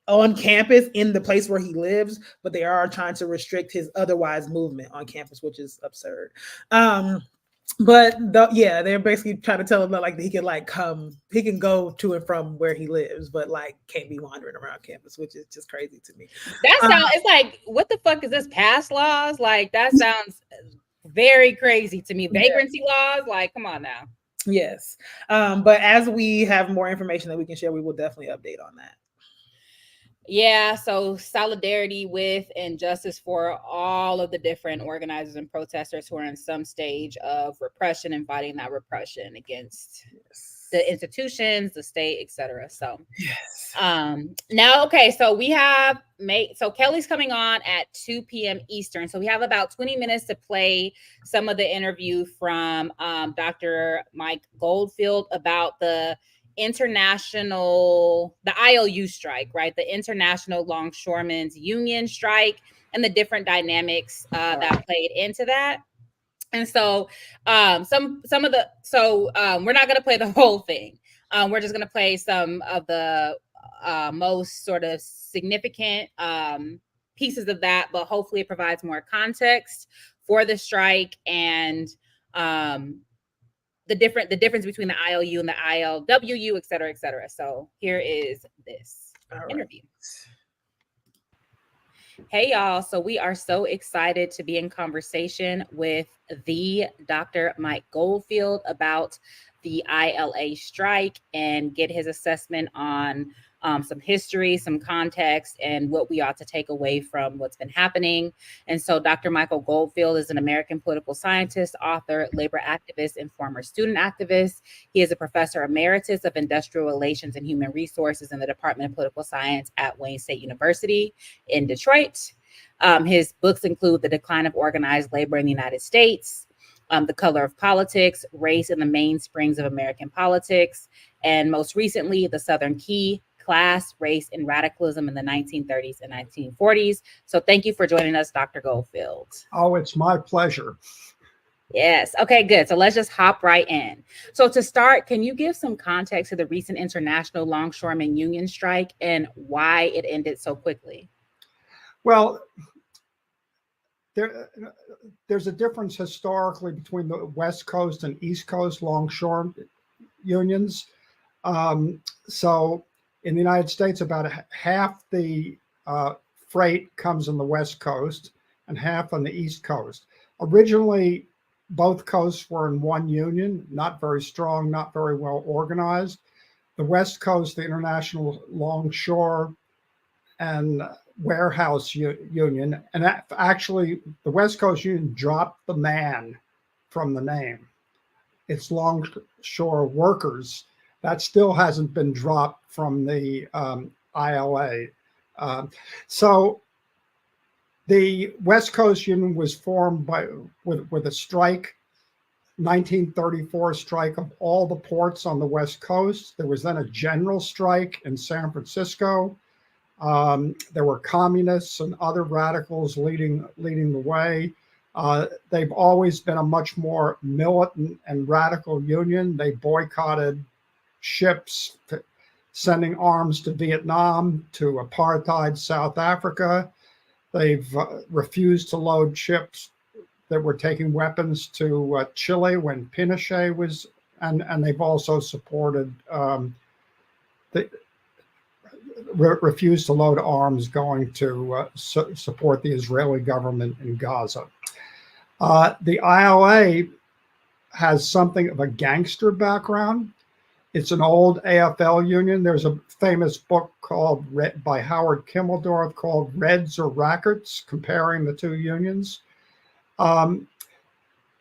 on campus in the place where he lives, but they are trying to restrict his otherwise movement on campus, which is absurd. But they're basically trying to tell him that he can go to and from where he lives, but can't be wandering around campus, which is just crazy to me. That sounds it's like, what the fuck is this, past laws? That sounds very crazy to me. Vagrancy laws, come on now. Yes. But as we have more information that we can share, we will definitely update on that. Yeah, so solidarity with and justice for all of the different organizers and protesters who are in some stage of repression and fighting that repression against the institutions, the state, etc. So yes. Now, okay, so we have Kelly's coming on at 2 p.m. Eastern. So we have about 20 minutes to play some of the interview from Dr. Mike Goldfield about the ILU strike, right? The International Longshoremen's Union strike, and the different dynamics that played into that. And so we're not going to play the whole thing. We're just going to play some of the most sort of significant pieces of that, but hopefully it provides more context for the strike and the difference between the ILU and the ILWU, et cetera, et cetera. So here is this interview. Hey, y'all. So we are so excited to be in conversation with the Dr. Mike Goldfield about the ILA strike and get his assessment on some history, some context, and what we ought to take away from what's been happening. And so Dr. Michael Goldfield is an American political scientist, author, labor activist, and former student activist. He is a professor emeritus of industrial relations and human resources in the Department of Political Science at Wayne State University in Detroit. His books include The Decline of Organized Labor in the United States, The Color of Politics, Race and the Mainsprings of American Politics, and most recently, The Southern Key, Class, Race, and Radicalism in the 1930s and 1940s. So thank you for joining us, Dr. Goldfield. Oh, it's my pleasure. Yes. Okay, good. So let's just hop right in. So to start, can you give some context to the recent International Longshoremen Union strike and why it ended so quickly? Well, there's a difference historically between the West Coast and East Coast longshore unions. So in the United States, about half the freight comes on the West Coast and half on the East Coast. Originally, both coasts were in one union, not very strong, not very well organized. The West Coast, the International Longshore and Warehouse Union, and actually the West Coast Union dropped the man from the name. It's Longshore Workers. That still hasn't been dropped from the ILA. So the West Coast Union was formed with a strike, 1934 strike of all the ports on the West Coast. There was then a general strike in San Francisco. There were communists and other radicals leading the way. They've always been a much more militant and radical union. They boycotted ships, sending arms to Vietnam, to apartheid South Africa. They've refused to load ships that were taking weapons to Chile when Pinochet was, and they've also supported refused to load arms going to support the Israeli government in Gaza. The ILA has something of a gangster background. It's an old AFL union. There's a famous book by Howard Kimmeldorf called Reds or Rackets, comparing the two unions.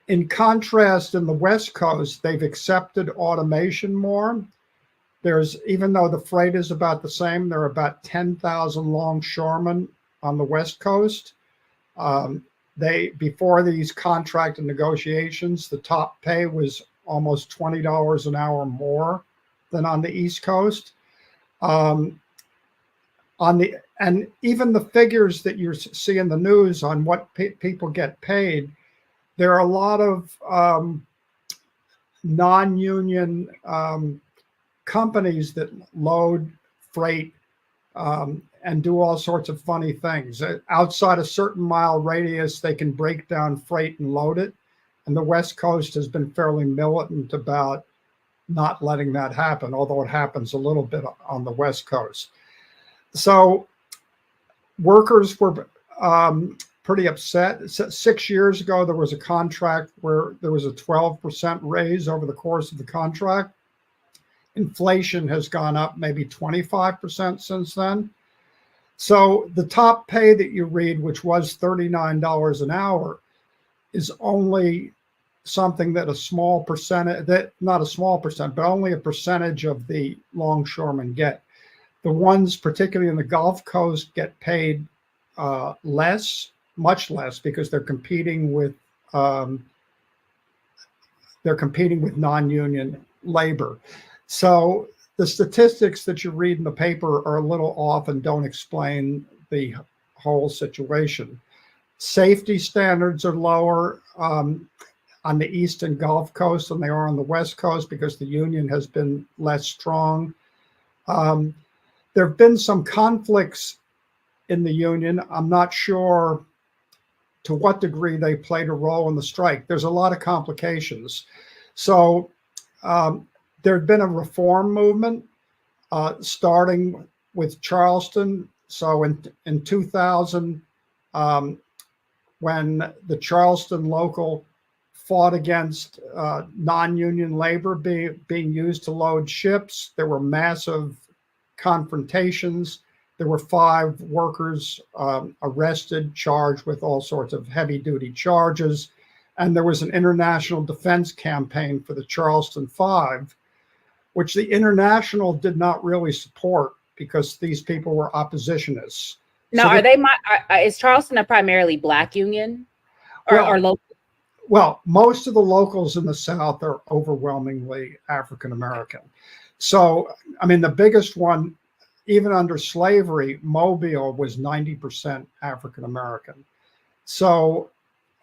In contrast, in the West Coast, they've accepted automation more. Even though the freight is about the same, there are about 10,000 longshoremen on the West Coast. Before these contract and negotiations, the top pay was almost $20 an hour more than on the East Coast. And even the figures that you see in the news on what people get paid, there are a lot of non-union companies that load freight and do all sorts of funny things. Outside a certain mile radius, they can break down freight and load it. And the West Coast has been fairly militant about not letting that happen, although it happens a little bit on the West Coast. So workers were pretty upset. 6 years ago, there was a contract where there was a 12% raise over the course of the contract. Inflation has gone up maybe 25% since then. So the top pay that you read, which was $39 an hour, is only something that a small percentage, not a small percent, but only a percentage of the longshoremen get. The ones, particularly in the Gulf Coast, get paid less, much less, because they're competing with non-union labor. So the statistics that you read in the paper are a little off and don't explain the whole situation. Safety standards are lower on the East and Gulf Coast than they are on the West Coast because the union has been less strong. There have been some conflicts in the union. I'm not sure to what degree they played a role in the strike. There's a lot of complications. So there had been a reform movement starting with Charleston. So in 2000, when the Charleston local fought against non-union labor being used to load ships, there were massive confrontations. There were 5 workers arrested, charged with all sorts of heavy-duty charges. And there was an international defense campaign for the Charleston Five, which the International did not really support because these people were oppositionists. Now, so is Charleston a primarily Black union or local? Well, most of the locals in the South are overwhelmingly African-American. So, I mean, the biggest one, even under slavery, Mobile was 90% African-American. So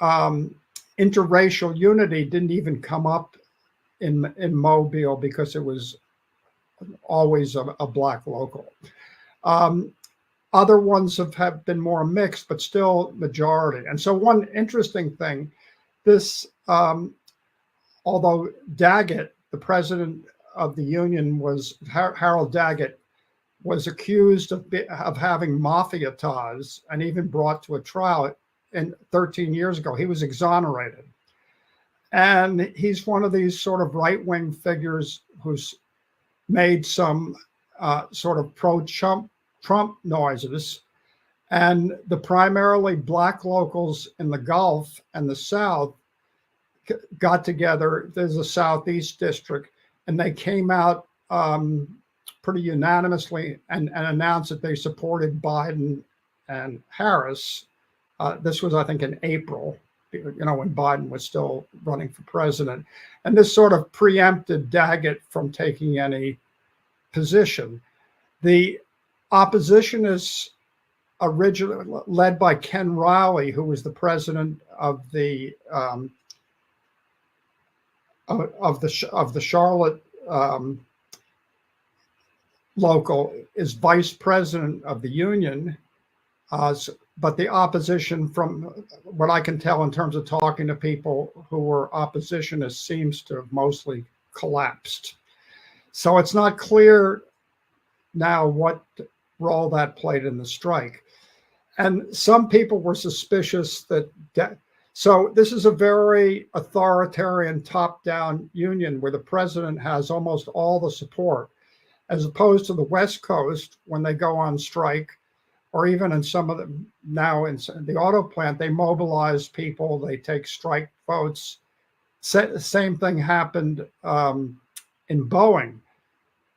interracial unity didn't even come up in Mobile because it was always a Black local. Other ones have been more mixed, but still majority. And so one interesting thing, this, although Daggett, the president of the union, was Harold Daggett, was accused of having mafia ties and even brought to a trial 13 years ago. He was exonerated. And he's one of these sort of right-wing figures who's made some sort of pro-Trump noises. And the primarily Black locals in the Gulf and the South got together. There's a Southeast district, and they came out pretty unanimously and announced that they supported Biden and Harris. This was, I think, in April, when Biden was still running for president. And this sort of preempted Daggett from taking any position. The oppositionists, originally led by Ken Riley, who was the president of the Charlotte local, is vice president of the union. But the opposition, from what I can tell in terms of talking to people who were oppositionists, seems to have mostly collapsed. So it's not clear now what role that played in the strike. And some people were suspicious that, so this is a very authoritarian top-down union where the president has almost all the support, as opposed to the West Coast when they go on strike, or even in some of them now in the auto plant, they mobilize people, they take strike votes. Same thing happened in Boeing.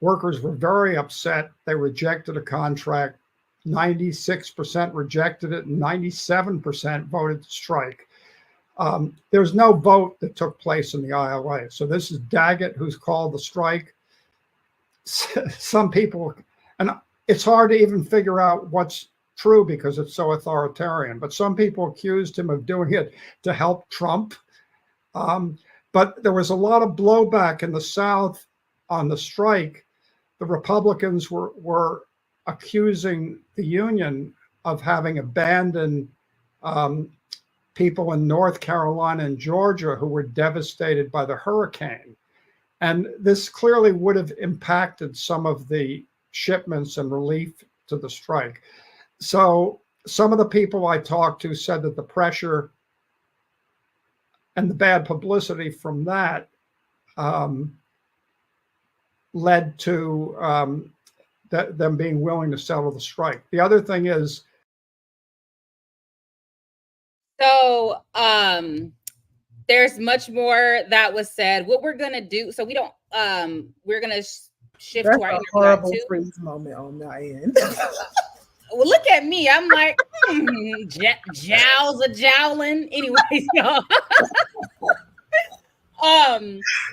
Workers were very upset. They rejected a contract. 96% rejected it, and 97% voted to strike. There's no vote that took place in the ILA. So this is Daggett who's called the strike. Some people, and it's hard to even figure out what's true because it's so authoritarian, but some people accused him of doing it to help Trump. But there was a lot of blowback in the South on the strike. The Republicans were accusing the union of having abandoned people in North Carolina and Georgia who were devastated by the hurricane. And this clearly would have impacted some of the shipments and relief to the strike. So some of the people I talked to said that the pressure and the bad publicity from that led to them being willing to settle the strike. The other thing is, so there's much more that was said. What we're gonna do, so we don't we're gonna shift That's to our a interview horrible too. freeze moment on my end. Well, look at me. I'm like, jowls a jowling. Anyways, y'all.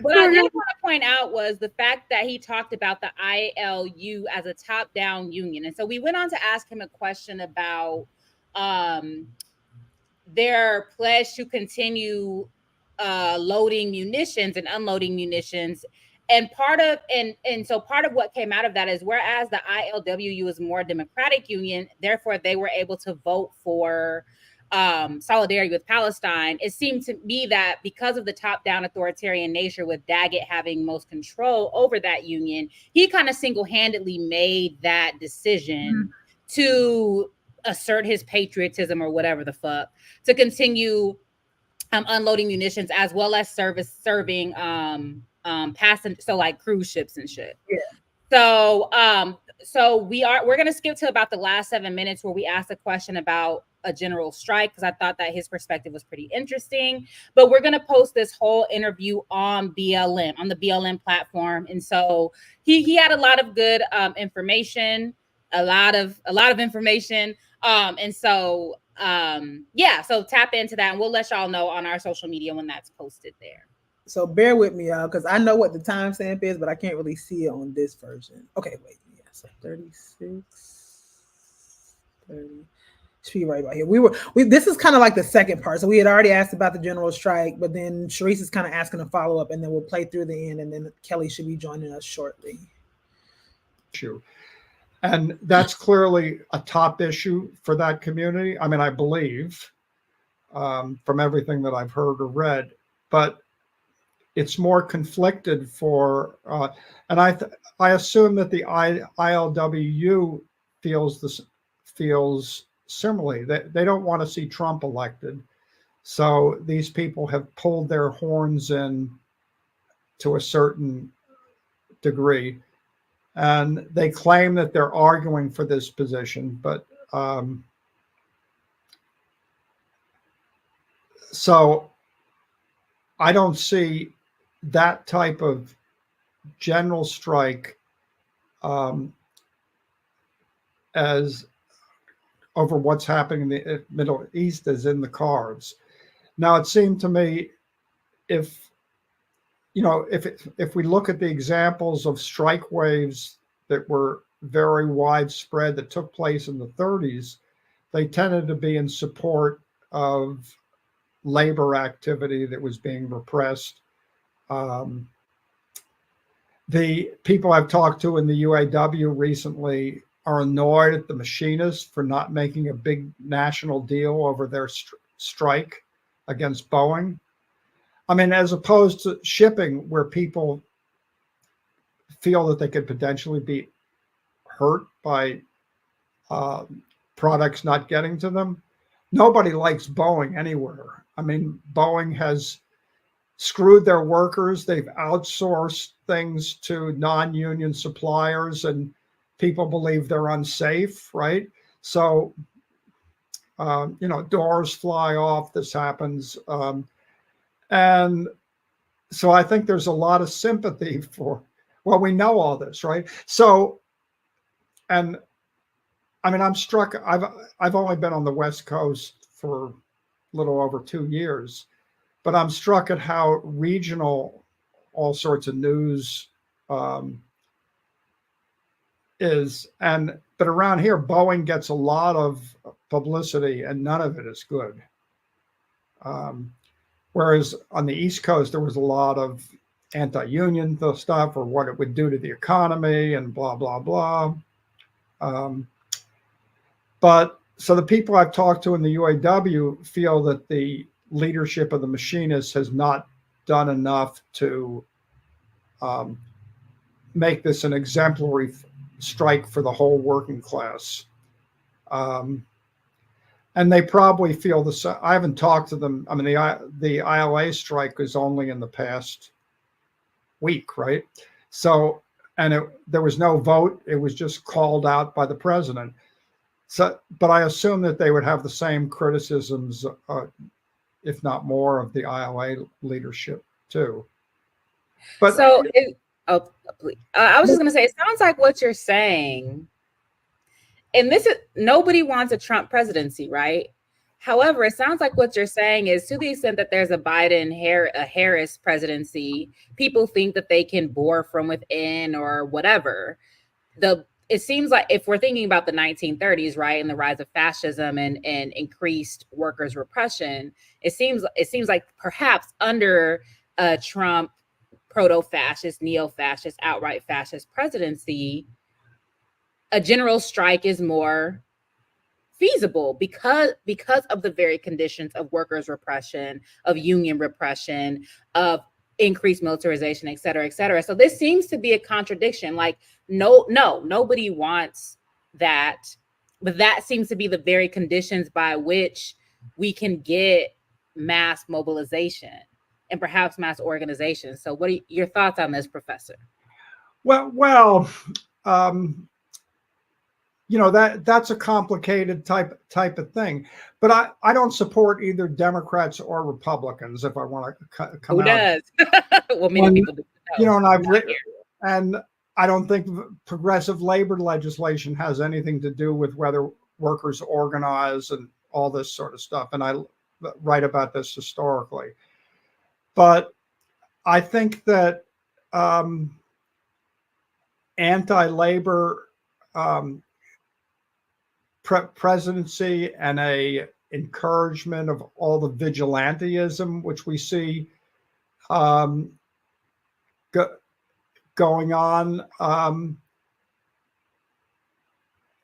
What I did want to point out was the fact that he talked about the ILU as a top-down union. And so we went on to ask him a question about their pledge to continue loading munitions and unloading munitions. And part of what came out of that is, whereas the ILWU is more democratic union, therefore they were able to vote for solidarity with Palestine. It seemed to me that because of the top-down authoritarian nature, with Daggett having most control over that union, he kind of single-handedly made that decision to assert his patriotism or whatever the fuck, to continue unloading munitions as well as serving passenger, so like cruise ships and shit. Yeah. So we're gonna skip to about the last 7 minutes where we asked a question about a general strike, because I thought that his perspective was pretty interesting. But we're gonna post this whole interview on BLM, on the BLM platform. And so he had a lot of good information, a lot of information. And so yeah, so tap into that, and we'll let y'all know on our social media when that's posted there. So bear with me, y'all, because I know what the timestamp is, but I can't really see it on this version. Okay, wait. Yeah, so 36, 30. Should be right about here. This is kind of like the second part. So we had already asked about the general strike, but then Sharice is kind of asking a follow-up, and then we'll play through the end, and then Kelly should be joining us shortly. Sure. And that's clearly a top issue for that community. I mean, I believe from everything that I've heard or read, but it's more conflicted for, and I assume that the ILWU feels similarly. They don't want to see Trump elected, so these people have pulled their horns in to a certain degree, and they claim that they're arguing for this position, but so I don't see that type of general strike as over what's happening in the Middle East is in the cards. Now, it seemed to me, if we look at the examples of strike waves that were very widespread that took place in the 30s, they tended to be in support of labor activity that was being repressed. The people I've talked to in the UAW recently are annoyed at the machinists for not making a big national deal over their strike against Boeing. I mean, as opposed to shipping, where people feel that they could potentially be hurt by products not getting to them. Nobody likes Boeing anywhere. I mean, Boeing has screwed their workers. They've outsourced things to non-union suppliers, and people believe they're unsafe, right? So, doors fly off. This happens. And so I think there's a lot of sympathy for, well, we know all this, right? So, and I mean, I'm struck. I've only been on the West Coast for a little over 2 years, but I'm struck at how regional all sorts of news is. But around here, Boeing gets a lot of publicity, and none of it is good. Whereas on the East Coast, there was a lot of anti-union stuff, or what it would do to the economy, and blah blah blah. But so the people I've talked to in the UAW feel that the leadership of the machinists has not done enough to make this an exemplary strike for the whole working class. And they probably feel the same. I haven't talked to them. I mean, the ILA strike was only in the past week, right? So, and there was no vote. It was just called out by the president. So, but I assume that they would have the same criticisms, if not more, of the ILA leadership too. But so, I was just going to say, it sounds like what you're saying, and this is, nobody wants a Trump presidency, right? However, it sounds like what you're saying is, to the extent that there's a Harris presidency, people think that they can bore from within or whatever. It seems like, if we're thinking about the 1930s, right, and the rise of fascism and increased workers' repression, it seems like perhaps under a Trump proto-fascist, neo-fascist, outright fascist presidency, a general strike is more feasible because of the very conditions of workers' repression, of union repression, of increased militarization, et cetera, et cetera. So this seems to be a contradiction. Like, nobody wants that, but that seems to be the very conditions by which we can get mass mobilization and perhaps mass organization. So what are your thoughts on this, Professor? Well, that's a complicated type of thing. But I don't support either Democrats or Republicans, if I want to come Who out. Does? Well, many people do. And I don't think progressive labor legislation has anything to do with whether workers organize and all this sort of stuff. And I write about this historically. But I think that anti-labor presidency and a encouragement of all the vigilantism which we see going on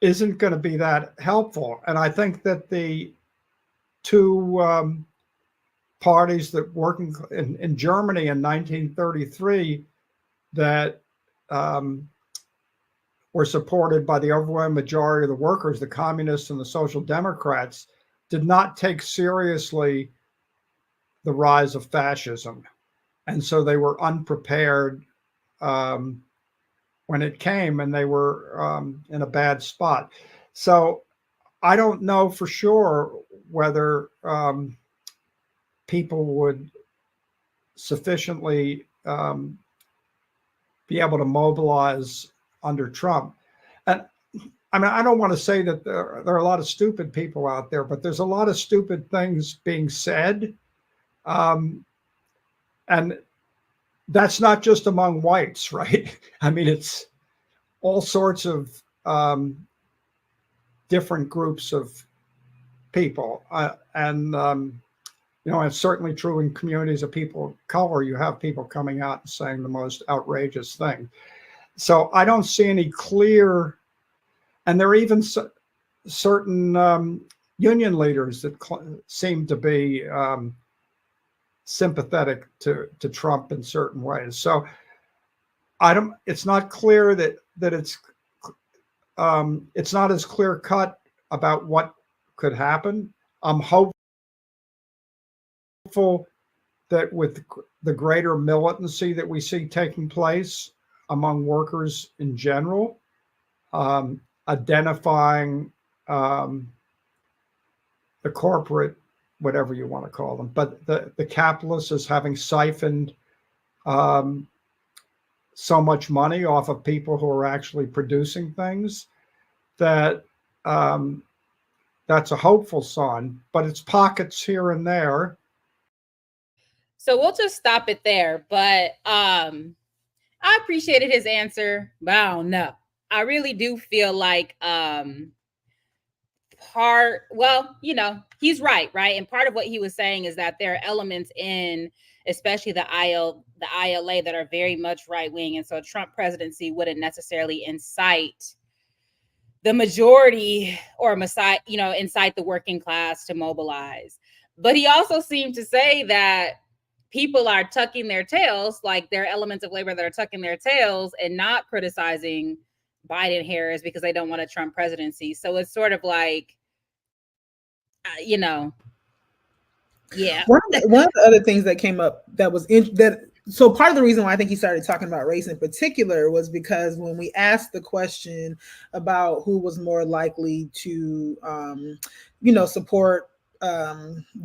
isn't going to be that helpful. And I think that the two parties that working in Germany in 1933 that were supported by the overwhelming majority of the workers, the communists and the social democrats, did not take seriously the rise of fascism. And so they were unprepared when it came, and they were in a bad spot. So I don't know for sure whether people would sufficiently be able to mobilize under Trump. And I mean, I don't want to say that there are a lot of stupid people out there, but there's a lot of stupid things being said. And that's not just among whites, right? I mean, it's all sorts of different groups of people. it's certainly true in communities of people of color. You have people coming out and saying the most outrageous thing. So I don't see any clear, and there are even certain union leaders that seem to be sympathetic to Trump in certain ways. So it's not clear that it's not as clear cut about what could happen. I'm hopeful that with the greater militancy that we see taking place among workers in general, identifying the corporate, whatever you want to call them, but the capitalists as having siphoned so much money off of people who are actually producing things, that that's a hopeful sign, but it's pockets here and there. So we'll just stop it there. But I appreciated his answer, but I don't know. I really do feel like he's right? And part of what he was saying is that there are elements in, especially the ILA, that are very much right-wing. And so Trump presidency wouldn't necessarily incite the majority or incite the working class to mobilize. But he also seemed to say that people are tucking their tails, like there are elements of labor that are tucking their tails and not criticizing Biden Harris because they don't want a Trump presidency. So it's sort of like, yeah. One of the other things that came up so part of the reason why I think he started talking about race in particular was because when we asked the question about who was more likely to, support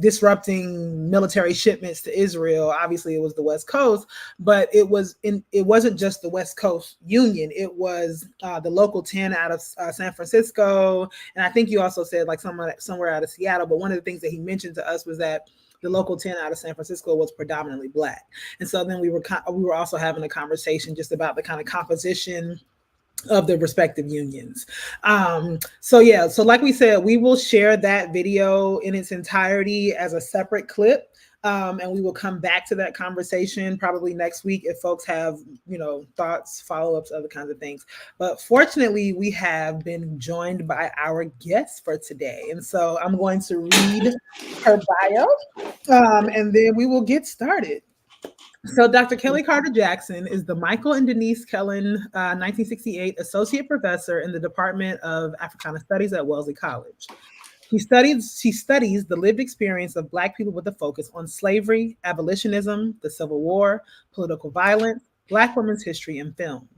disrupting military shipments to Israel, obviously it was the West Coast, but it wasn't just the West Coast Union. It was the local 10 out of San Francisco, and I think you also said like somewhere out of Seattle. But one of the things that he mentioned to us was that the local 10 out of San Francisco was predominantly Black, and so then we were also having a conversation just about the kind of composition of the respective unions. So like we said, we will share that video in its entirety as a separate clip. And we will come back to that conversation probably next week if folks have, thoughts, follow-ups, other kinds of things. But fortunately, we have been joined by our guest for today. And so I'm going to read her bio, and then we will get started. So Dr. Kelly Carter Jackson is the Michael and Denise Kellen 1968 Associate Professor in the Department of Africana Studies at Wellesley College. She studies the lived experience of Black people with a focus on slavery, abolitionism, the Civil War, political violence, Black women's history, and film.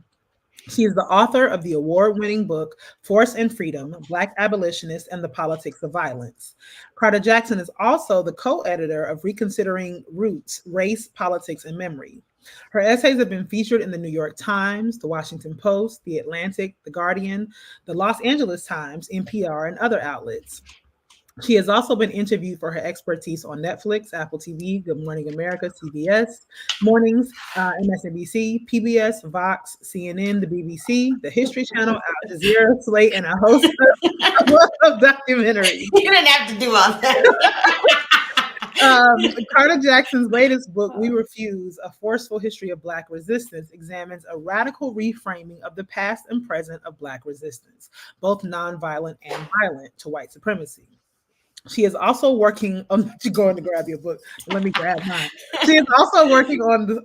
She is the author of the award-winning book, Force and Freedom, Black Abolitionists and the Politics of Violence. Carter Jackson is also the co-editor of Reconsidering Roots, Race, Politics, and Memory. Her essays have been featured in the New York Times, the Washington Post, the Atlantic, the Guardian, the Los Angeles Times, NPR, and other outlets. She has also been interviewed for her expertise on Netflix, Apple TV, Good Morning America, CBS Mornings, MSNBC, PBS, Vox, CNN, the BBC, the History Channel, Al Jazeera, Slate, and a host of documentaries. You didn't have to do all that. Carter Jackson's latest book, We Refuse, A Forceful History of Black Resistance, examines a radical reframing of the past and present of Black resistance, both nonviolent and violent, to white supremacy. She is also working on, you're going to grab your book. Let me grab mine. She is also working on the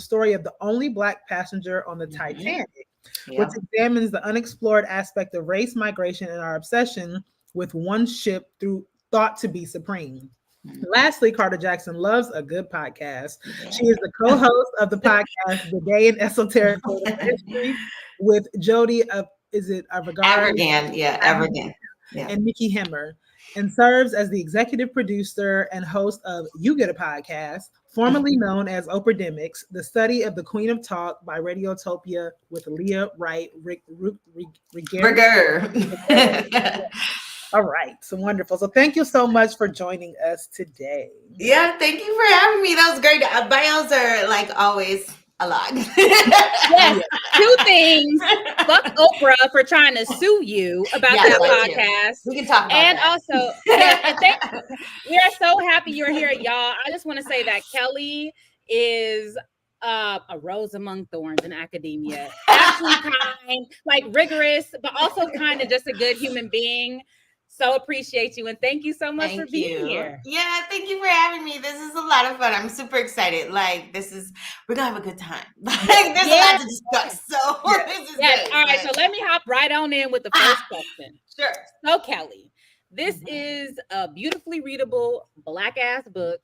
story of the only Black passenger on the Titanic, which examines the unexplored aspect of race, migration, and our obsession with one ship thought to be supreme. Lastly, Carter Jackson loves a good podcast. She is the co-host of the podcast, The Day in Esoteric History, with Jody Avirgan, and Nikki Hemmer, and serves as the executive producer and host of You Get a Podcast, formerly known as Oprah-demics, the study of the Queen of Talk by Radiotopia with Leah Wright Rigueur. All right, so wonderful. So thank you so much for joining us today. Yeah, thank you for having me. That was great. Bios are like always a lot. Yes, 2 things. Fuck Oprah for trying to sue you about that podcast. We can talk about and that. Also, yes, and we are so happy you're here, y'all. I just want to say that Kelly is a rose among thorns in academia. Absolutely kind, like rigorous, but also kind of just a good human being. So appreciate you, and thank you so much for being here. Yeah, thank you for having me. This is a lot of fun. I'm super excited. Like, we're gonna have a good time. Like, there's a lot to discuss. So this is good. All right, so let me hop right on in with the first question. Sure. So Kelly, this is a beautifully readable Black ass book.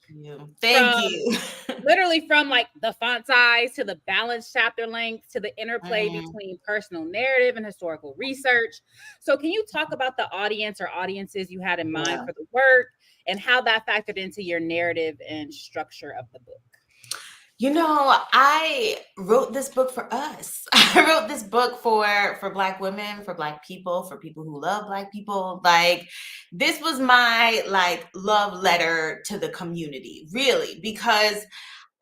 Thank you. Literally from like the font size to the balanced chapter length to the interplay between personal narrative and historical research. So can you talk about the audience or audiences you had in mind for the work and how that factored into your narrative and structure of the book? You know, I wrote this book for us. I wrote this book for Black women, for Black people, for people who love Black people. Like, this was my like love letter to the community, really, because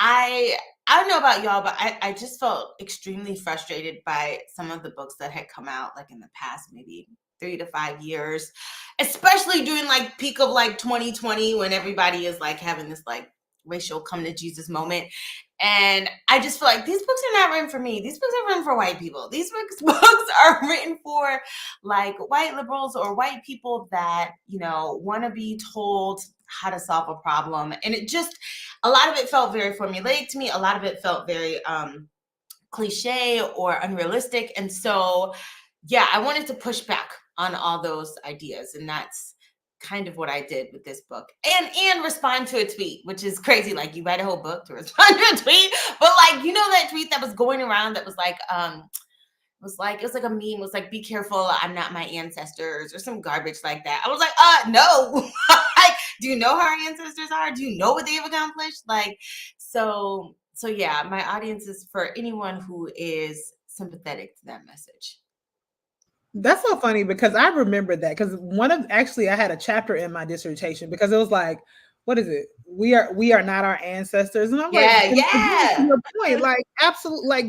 I don't know about y'all, but I just felt extremely frustrated by some of the books that had come out like in the past maybe 3 to 5 years, especially during like peak of like 2020 when everybody is like having this like racial come to Jesus moment. And I just feel like these books are not written for me. These books are written for white people. These books are written for like white liberals or white people that, you know, want to be told how to solve a problem. And it just, a lot of it felt very formulaic to me. A lot of it felt very cliche or unrealistic. And so, yeah, I wanted to push back on all those ideas. And that's kind of what I did with this book, and respond to a tweet, which is crazy. Like, you write a whole book to respond to a tweet, but like, you know, that tweet that was going around that was like, it was like a meme. It was like, be careful, I'm not my ancestors, or some garbage like that. I was like, no. Like, do you know who our ancestors are? Do you know what they've accomplished? Like, so yeah, my audience is for anyone who is sympathetic to that message. That's so funny because I remember that because I had a chapter in my dissertation because it was like, what is it? We are not our ancestors. And I'm like, your point, like, absolutely, like,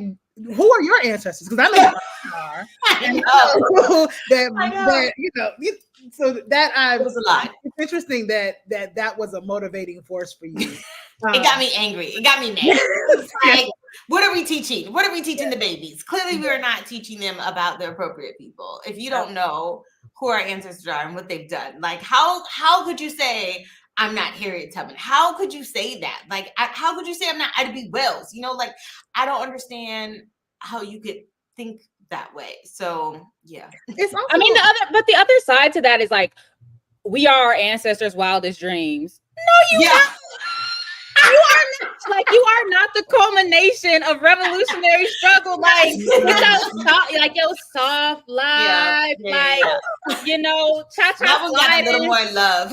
who are your ancestors? Because I know you are. I know. that you know, so that it was a lot. It's interesting that was a motivating force for you. It got me angry. It got me mad. Like, what are we teaching? What are we teaching the babies? Clearly, we are not teaching them about the appropriate people. If you don't know who our ancestors are and what they've done, like, how could you say I'm not Harriet Tubman? How could you say that? Like, how could you say I'm not Ida B. Wells? You know, like, I don't understand how you could think that way. So yeah, the other side to that is like, we are our ancestors' wildest dreams. No, you not. You are not the culmination of revolutionary struggle. Like, your soft life, you know, cha-cha. That was got a little more love.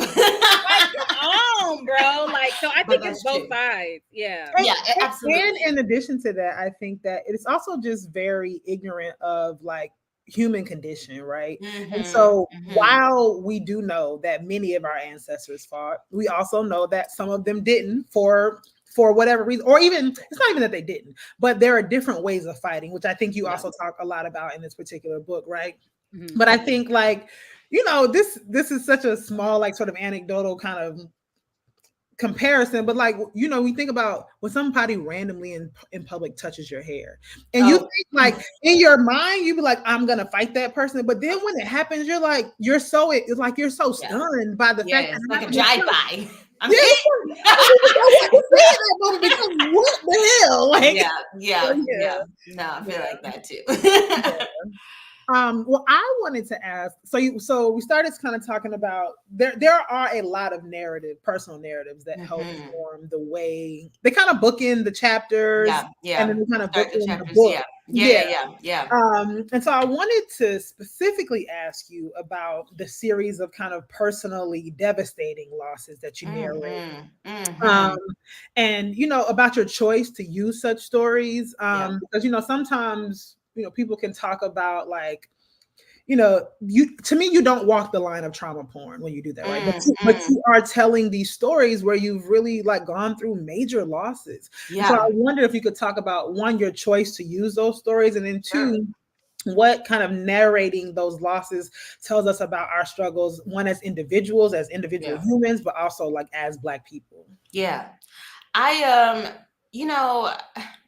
Bro. Like, so I think it's both sides. Yeah. Yeah, absolutely. And in addition to that, I think that it's also just very ignorant of like human condition, right? And so while we do know that many of our ancestors fought, we also know that some of them didn't for whatever reason, or even it's not even that they didn't, but there are different ways of fighting, which I think you also talk a lot about in this particular book, right? But I think, like, you know, this is such a small, like, sort of anecdotal kind of comparison, but like, you know, we think about when somebody randomly in public touches your hair and you think, like, in your mind you be like, I'm gonna fight that person, but then when it happens you're so stunned by the fact that it's like a drive-by. What the hell? Like, no, I feel like that too. Well, I wanted to ask, so we started kind of talking about there are a lot of personal narratives that help form the way they kind of bookend the chapters, and then they kind of bookend the book. And so I wanted to specifically ask you about the series of kind of personally devastating losses that you narrate, and you know, about your choice to use such stories, because you know, sometimes, you know, people can talk about, like, you know, to me, you don't walk the line of trauma porn when you do that, right? But you are telling these stories where you've really like gone through major losses. Yeah. So I wonder if you could talk about, one, your choice to use those stories, and then two, what kind of narrating those losses tells us about our struggles, one as individuals, as individual humans, but also like as Black people. Yeah. You know,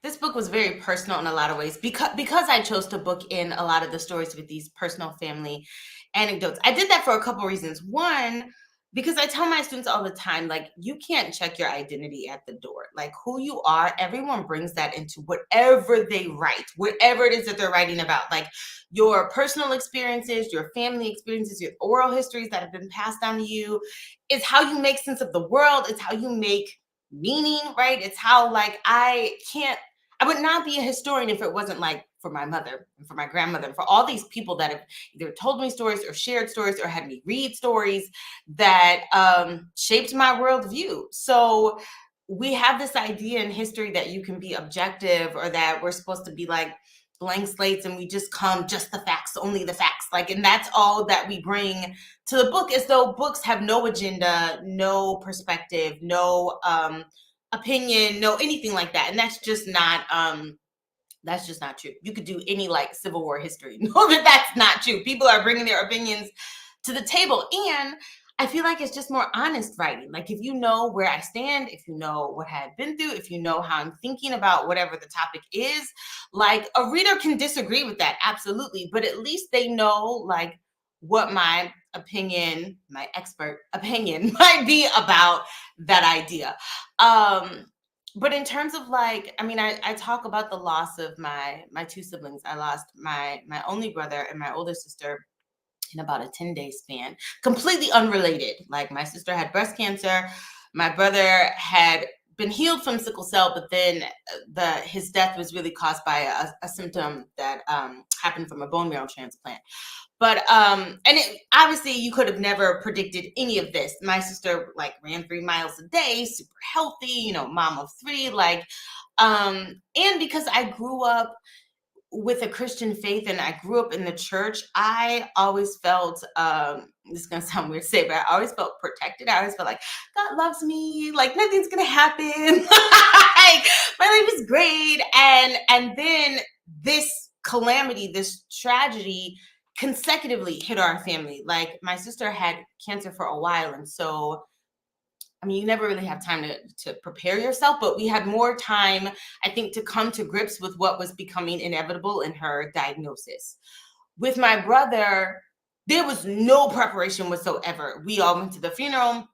this book was very personal in a lot of ways because I chose to book in a lot of the stories with these personal family anecdotes. I did that for a couple reasons. One, because I tell my students all the time, like, you can't check your identity at the door. Like, who you are, everyone brings that into whatever they write, whatever it is that they're writing about. Like, your personal experiences, your family experiences, your oral histories that have been passed down to you, is how you make sense of the world. It's how you make meaning, right? It's how, like, I would not be a historian if it wasn't like for my mother and for my grandmother and for all these people that have either told me stories or shared stories or had me read stories that shaped my worldview. So we have this idea in history that you can be objective, or that we're supposed to be like blank slates and we just come just the facts, only the facts. Like, and that's all that we bring to the book, as though books have no agenda, no perspective, no opinion, no anything like that. And that's just not true. You could do any like Civil War history. Know that that's not true. People are bringing their opinions to the table. And I feel like it's just more honest writing. Like, if you know where I stand, if you know what I've been through, if you know how I'm thinking about whatever the topic is, like, a reader can disagree with that, absolutely. But at least they know like what my opinion, my expert opinion might be about that idea. But in terms of like, I mean, I talk about the loss of my two siblings. I lost my only brother and my older sister in about a 10-day span, completely unrelated. Like, my sister had breast cancer. My brother had been healed from sickle cell, but then his death was really caused by a symptom that happened from a bone marrow transplant. But and it, obviously you could have never predicted any of this. My sister like ran 3 miles a day, super healthy, you know, mom of 3, like, and because I grew up with a Christian faith and I grew up in the church, I always felt, this is gonna sound weird to say, but I always felt protected. I always felt like God loves me, like nothing's gonna happen. Like, my life is great. And then this calamity, this tragedy consecutively hit our family. Like, my sister had cancer for a while. And so, I mean, you never really have time to prepare yourself, but we had more time, I think, to come to grips with what was becoming inevitable in her diagnosis. With my brother, there was no preparation whatsoever. We all went to the funeral.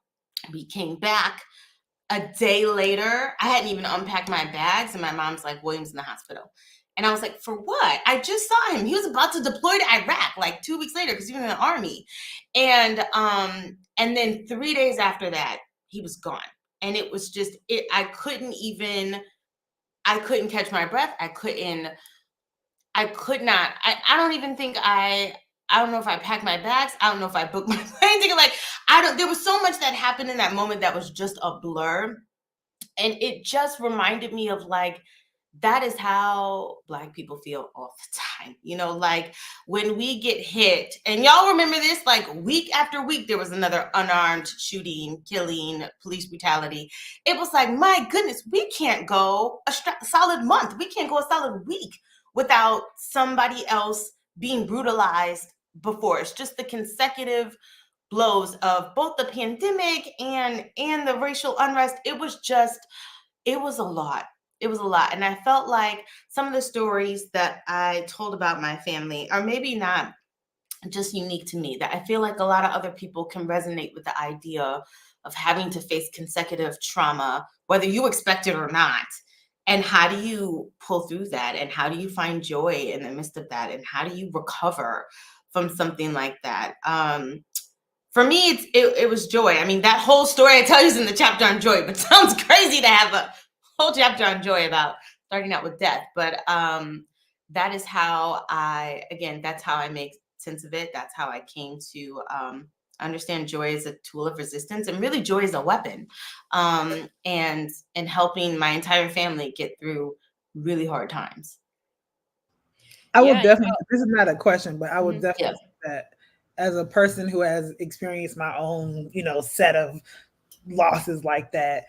We came back. A day later, I hadn't even unpacked my bags, and my mom's like, William's in the hospital. And I was like, for what? I just saw him. He was about to deploy to Iraq like 2 weeks later because he was in the army. And then 3 days after that, he was gone. And it was just, I couldn't catch my breath. I don't even think I don't know if I packed my bags. I don't know if I booked my plane ticket. Like, there was so much that happened in that moment that was just a blur. And it just reminded me of like, that is how Black people feel all the time. You know, like, when we get hit, and y'all remember this, like, week after week, there was another unarmed shooting, killing, police brutality. It was like, my goodness, we can't go a solid month. We can't go a solid week without somebody else being brutalized before. It's just the consecutive blows of both the pandemic and the racial unrest. It was a lot. It was a lot. And I felt like some of the stories that I told about my family are maybe not just unique to me, that I feel like a lot of other people can resonate with the idea of having to face consecutive trauma, whether you expect it or not. And how do you pull through that? And how do you find joy in the midst of that? And how do you recover from something like that? For me, it was joy. I mean, that whole story I tell you is in the chapter on joy, but it sounds crazy to have a whole chapter on joy about starting out with death. But that is how that's how I make sense of it. That's how I came to understand joy as a tool of resistance, and really joy as a weapon, and helping my entire family get through really hard times. I will definitely, this is not a question, but I would definitely that as a person who has experienced my own, set of losses like that,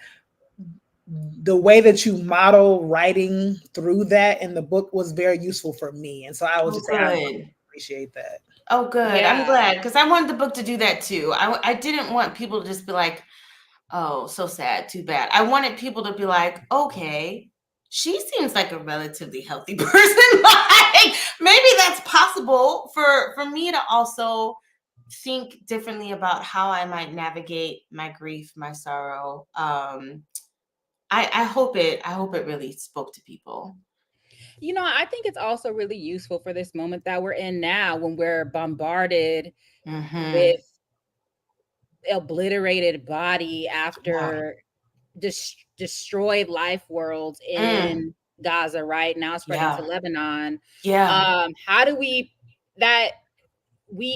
the way that you model writing through that in the book was very useful for me. And so I would Oh, just say I good. appreciate that. Oh, good. Yeah. I'm glad, because I wanted the book to do that too. I didn't want people to just be like, oh, so sad, too bad. I wanted people to be like, okay, she seems like a relatively healthy person. Like, maybe that's possible for me to also think differently about how I might navigate my grief, my sorrow. I hope it really spoke to people. I think it's also really useful for this moment that we're in now, when we're bombarded Mm-hmm. with obliterated body after destroyed life worlds in Gaza, right now spreading to Yeah. Lebanon. Yeah. How do we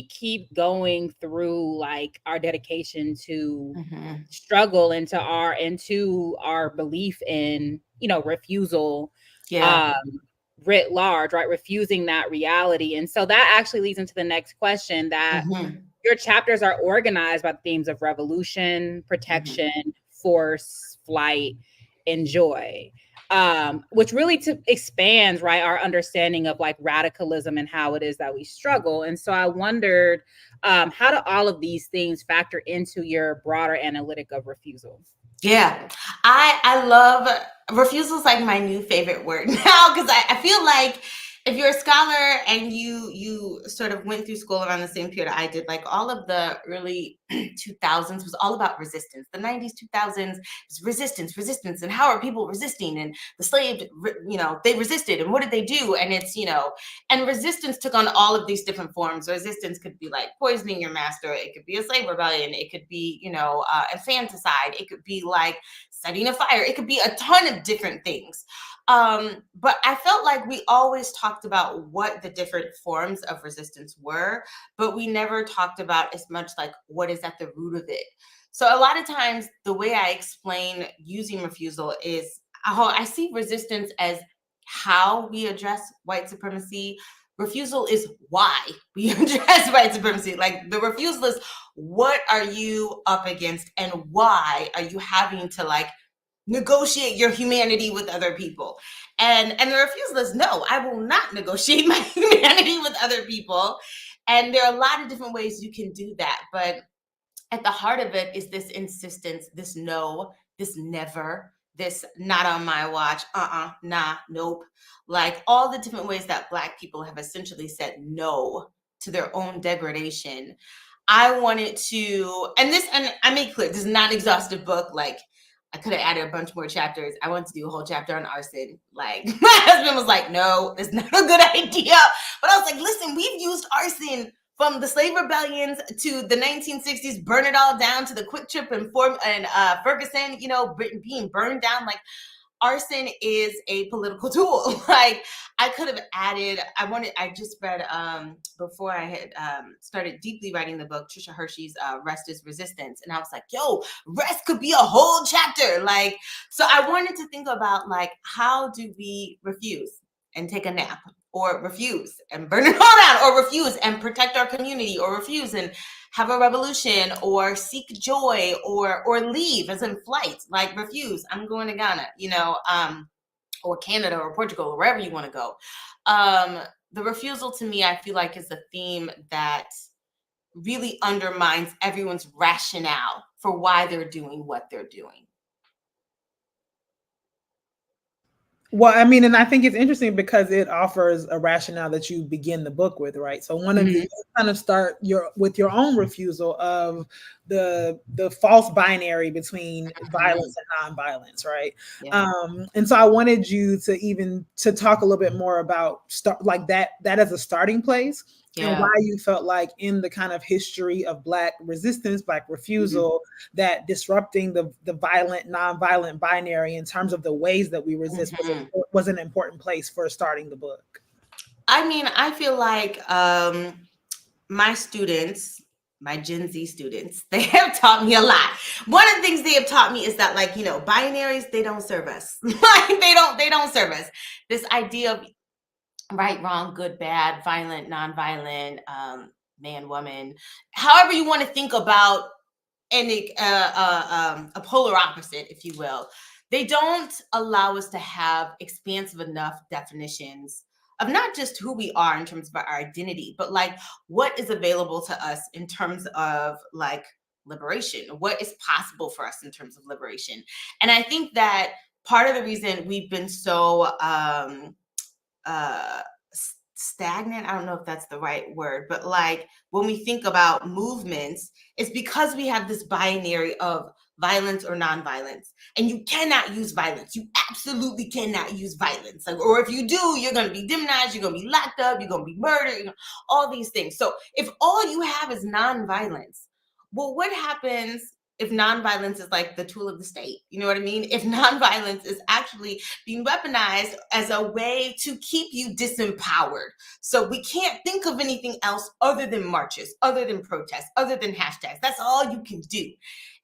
keep going through, like, our dedication to Mm-hmm. struggle into our belief in, refusal, Yeah. writ large, right? Refusing that reality. And so that actually leads into the next question, that Mm-hmm. your chapters are organized by themes of revolution, protection, force, flight, and joy, which really expands, right, our understanding of, like, radicalism and how it is that we struggle. And so I wondered, how do all of these things factor into your broader analytic of refusal? Yeah, I love refusal is like my new favorite word now, because I feel like if you're a scholar and you sort of went through school around the same period I did, like all of the early 2000s was all about resistance. The 90s, 2000s was resistance, and how are people resisting? And the slaves, they resisted, and what did they do? And it's, and resistance took on all of these different forms. Resistance could be like poisoning your master. It could be a slave rebellion. It could be, infanticide. It could be like setting a fire. It could be a ton of different things. But I felt like we always talked about what the different forms of resistance were, but we never talked about as much like what is at the root of it. So a lot of times the way I explain using refusal is how I see resistance as how we address white supremacy. Refusal is why we address white supremacy. Like, the refusal is, what are you up against and why are you having to, like, negotiate your humanity with other people? And the refusal is, no, I will not negotiate my humanity with other people. And there are a lot of different ways you can do that, but at the heart of it is this insistence, this no, this never, this not on my watch, nah, nope. Like, all the different ways that Black people have essentially said no to their own degradation. I wanted to, and I made clear, this is not an exhaustive book. Like, I could have added a bunch more chapters. I wanted to do a whole chapter on arson. Like, my husband was like, no, it's not a good idea. But I was like, listen, we've used arson from the slave rebellions to the 1960s, burn it all down, to the Quick Trip and Ferguson, being burned down. Like, arson is a political tool. Like, I could have added, I just read, before I had started deeply writing the book, Trisha Hershey's Rest is Resistance. And I was like, yo, rest could be a whole chapter. Like, so I wanted to think about, like, how do we refuse and take a nap, or refuse and burn it all down, or refuse and protect our community, or refuse and have a revolution, or seek joy, or leave, as in flight, like refuse, I'm going to Ghana, or Canada or Portugal or wherever you want to go. The refusal, to me, I feel like, is a theme that really undermines everyone's rationale for why they're doing what they're doing. Well, I mean, and I think it's interesting because it offers a rationale that you begin the book with, right? So one of you kind of start with your own refusal of the false binary between violence and nonviolence, right? Yeah. And so I wanted you to talk a little bit more about that as a starting place. Yeah. And why you felt like in the kind of history of Black resistance, Black refusal, that disrupting the violent, nonviolent binary in terms of the ways that we resist was an important place for starting the book. I mean, I feel like my students, my Gen Z students, they have taught me a lot. One of the things they have taught me is that, like, binaries, they don't serve us. Like, they don't serve us. This idea of right, wrong, good, bad, violent, nonviolent, man, woman, however you want to think about any a polar opposite, if you will. They don't allow us to have expansive enough definitions of not just who we are in terms of our identity, but like what is available to us in terms of like liberation, what is possible for us in terms of liberation. And I think that part of the reason we've been so stagnant, I don't know if that's the right word, but like when we think about movements, it's because we have this binary of violence or nonviolence, and you cannot use violence. You absolutely cannot use violence. Like, or if you do, you're going to be demonized, you're going to be locked up, you're going to be murdered, all these things. So if all you have is nonviolence, well, what happens if nonviolence is like the tool of the state? You know what I mean? If nonviolence is actually being weaponized as a way to keep you disempowered. So we can't think of anything else other than marches, other than protests, other than hashtags. That's all you can do.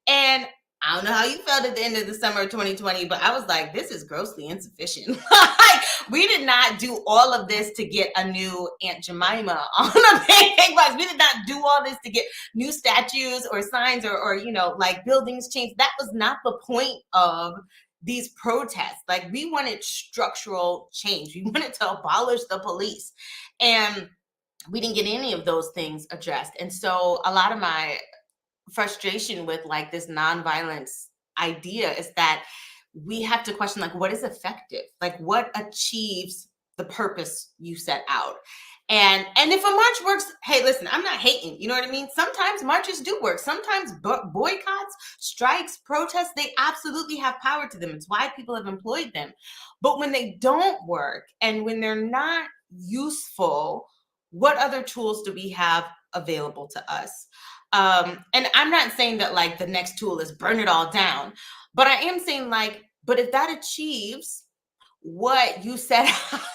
And I don't know how you felt at the end of the summer of 2020, but I was like, this is grossly insufficient. Like, we did not do all of this to get a new Aunt Jemima on a pancake box. We did not do all this to get new statues or signs or you know, like buildings changed. That was not the point of these protests. Like, we wanted structural change. We wanted to abolish the police. And we didn't get any of those things addressed. And so a lot of my frustration with like this nonviolence idea is that we have to question like what is effective, like what achieves the purpose you set out. And if a march works, hey, listen, I'm not hating, you know what I mean? Sometimes marches do work. Sometimes boycotts, strikes, protests, they absolutely have power to them. It's why people have employed them. But when they don't work and when they're not useful, what other tools do we have available to us? And I'm not saying that like the next tool is burn it all down, but I am saying like, but if that achieves what you set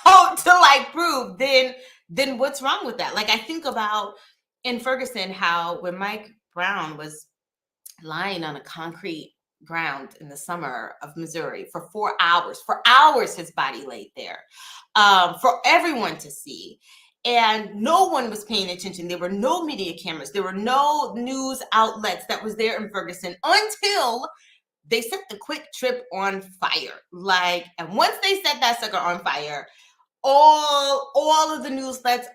out to like prove, then what's wrong with that? Like, I think about in Ferguson, how when Mike Brown was lying on a concrete ground in the summer of Missouri for 4 hours, his body laid there, for everyone to see. And no one was paying attention. There were no media cameras. There were no news outlets that was there in Ferguson until they set the Quick Trip on fire. Like, and once they set that sucker on fire, all of the newsletters,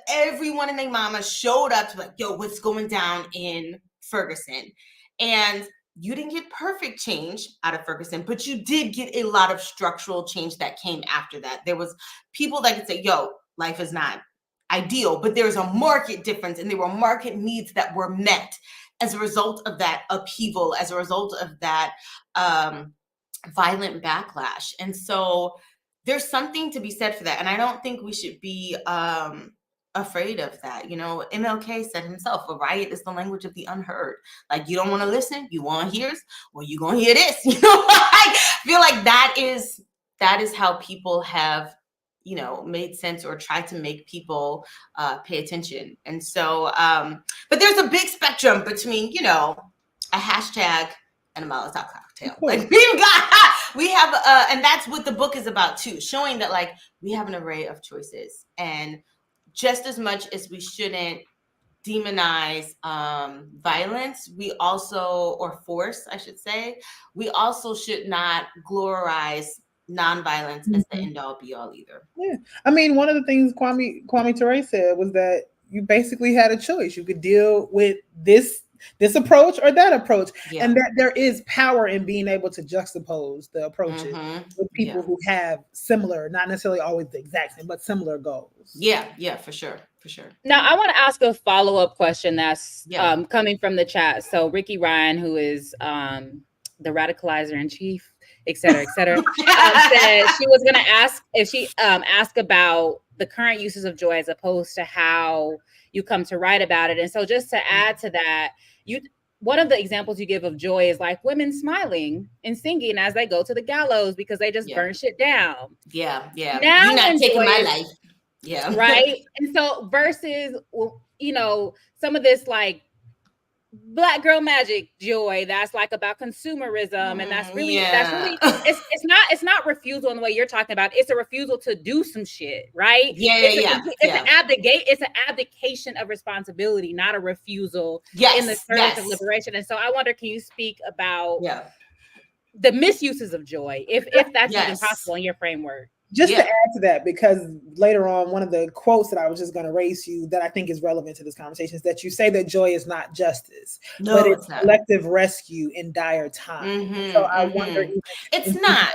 everyone and their mama showed up to like, yo, what's going down in Ferguson? And you didn't get perfect change out of Ferguson, but you did get a lot of structural change that came after that. There was people that could say, yo, life is not ideal, but there's a market difference, and there were market needs that were met as a result of that upheaval, as a result of that violent backlash. And so there's something to be said for that. And I don't think we should be afraid of that. You know, MLK said himself, a riot is the language of the unheard. Like, you don't want to listen, you want to hear, well, you're going to hear this. You know, I feel like that is how people have, you know, made sense or tried to make people pay attention. And so, but there's a big spectrum between, you know, a hashtag and a Molotov cocktail. Like, we have, and that's what the book is about too, showing that like we have an array of choices. And just as much as we shouldn't demonize violence, we also, or force, I should say, we also should not glorize nonviolence as the end all be all either. Yeah. I mean, one of the things Kwame Ture said was that you basically had a choice. You could deal with this approach or that approach. Yeah. And that there is power in being able to juxtapose the approaches with people who have similar, not necessarily always the exact same, but similar goals. Yeah, for sure. Now, I want to ask a follow-up question that's coming from the chat. So Ricky Ryan, who is the radicalizer in chief, et cetera, said she was going to ask if she asked about the current uses of joy as opposed to how you come to write about it. And so just to add to that, one of the examples you give of joy is like women smiling and singing as they go to the gallows because they just burn shit down. Yeah. Now you're not taking my life. Yeah. Right. And so versus, you know, some of this like Black girl magic, Joy, that's like about consumerism, and that's really it's not refusal in the way you're talking about. It's a refusal to do some shit, right? It's an abdication of responsibility, not a refusal in the service of liberation. And so I wonder, can you speak about the misuses of joy, if that's even possible in your framework? Just to add to that, because later on, one of the quotes that I was just going to raise to you that I think is relevant to this conversation is that you say that joy is not justice, but it's collective rescue in dire time. So I wonder, it's not.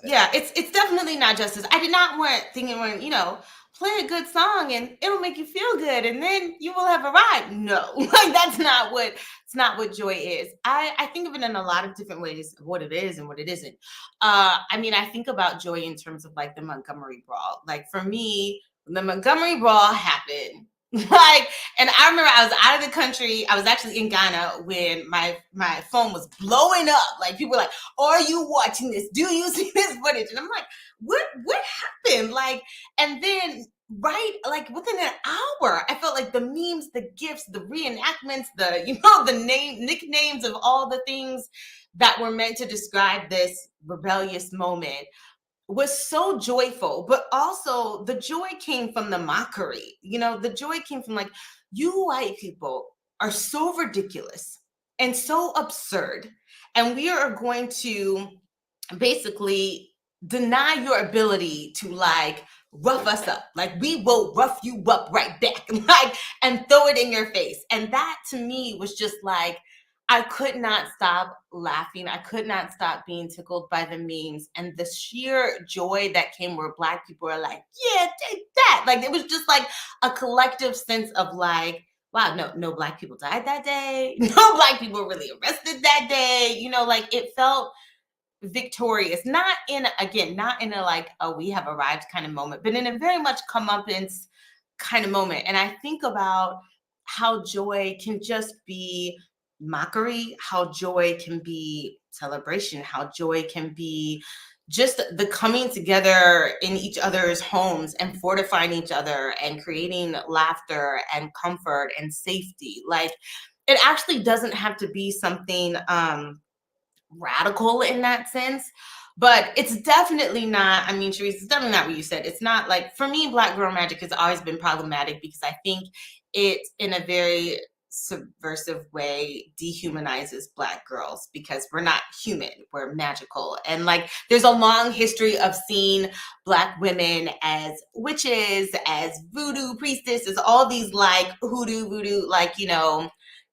Yeah, it's definitely not justice. I did not want thinking when, play a good song and it'll make you feel good and then you will have arrived. No, like that's not what joy is. I think of it in a lot of different ways of what it is and what it isn't. I think about joy in terms of like the Montgomery Brawl. Like for me, the Montgomery Brawl happened. And I remember I was out of the country. I was actually in Ghana when my phone was blowing up. Like people were like, "Are you watching this? Do you see this footage?" And I'm like, "What happened?" And then within an hour, I felt like the memes, the gifts, the reenactments, the nicknames of all the things that were meant to describe this rebellious moment was so joyful, but also the joy came from the mockery. The joy came from like, you white people are so ridiculous and so absurd, and we are going to basically deny your ability to like rough us up. Like we will rough you up right back, and throw it in your face. And that to me was just like, I could not stop laughing. I could not stop being tickled by the memes and the sheer joy that came where Black people are like, yeah, take that. Like it was just like a collective sense of like, wow, no Black people died that day. No Black people were really arrested that day. It felt victorious, not in a like, oh, we have arrived kind of moment, but in a very much comeuppance kind of moment. And I think about how joy can just be mockery, how joy can be celebration, how joy can be just the coming together in each other's homes and fortifying each other and creating laughter and comfort and safety. Like it actually doesn't have to be something radical in that sense, but it's definitely not, Sharice, it's definitely not what you said. It's not like, for me, Black girl magic has always been problematic because I think it, in a very subversive way, dehumanizes Black girls because we're not human, we're magical. And like there's a long history of seeing Black women as witches, as voodoo priestesses, all these like voodoo, like,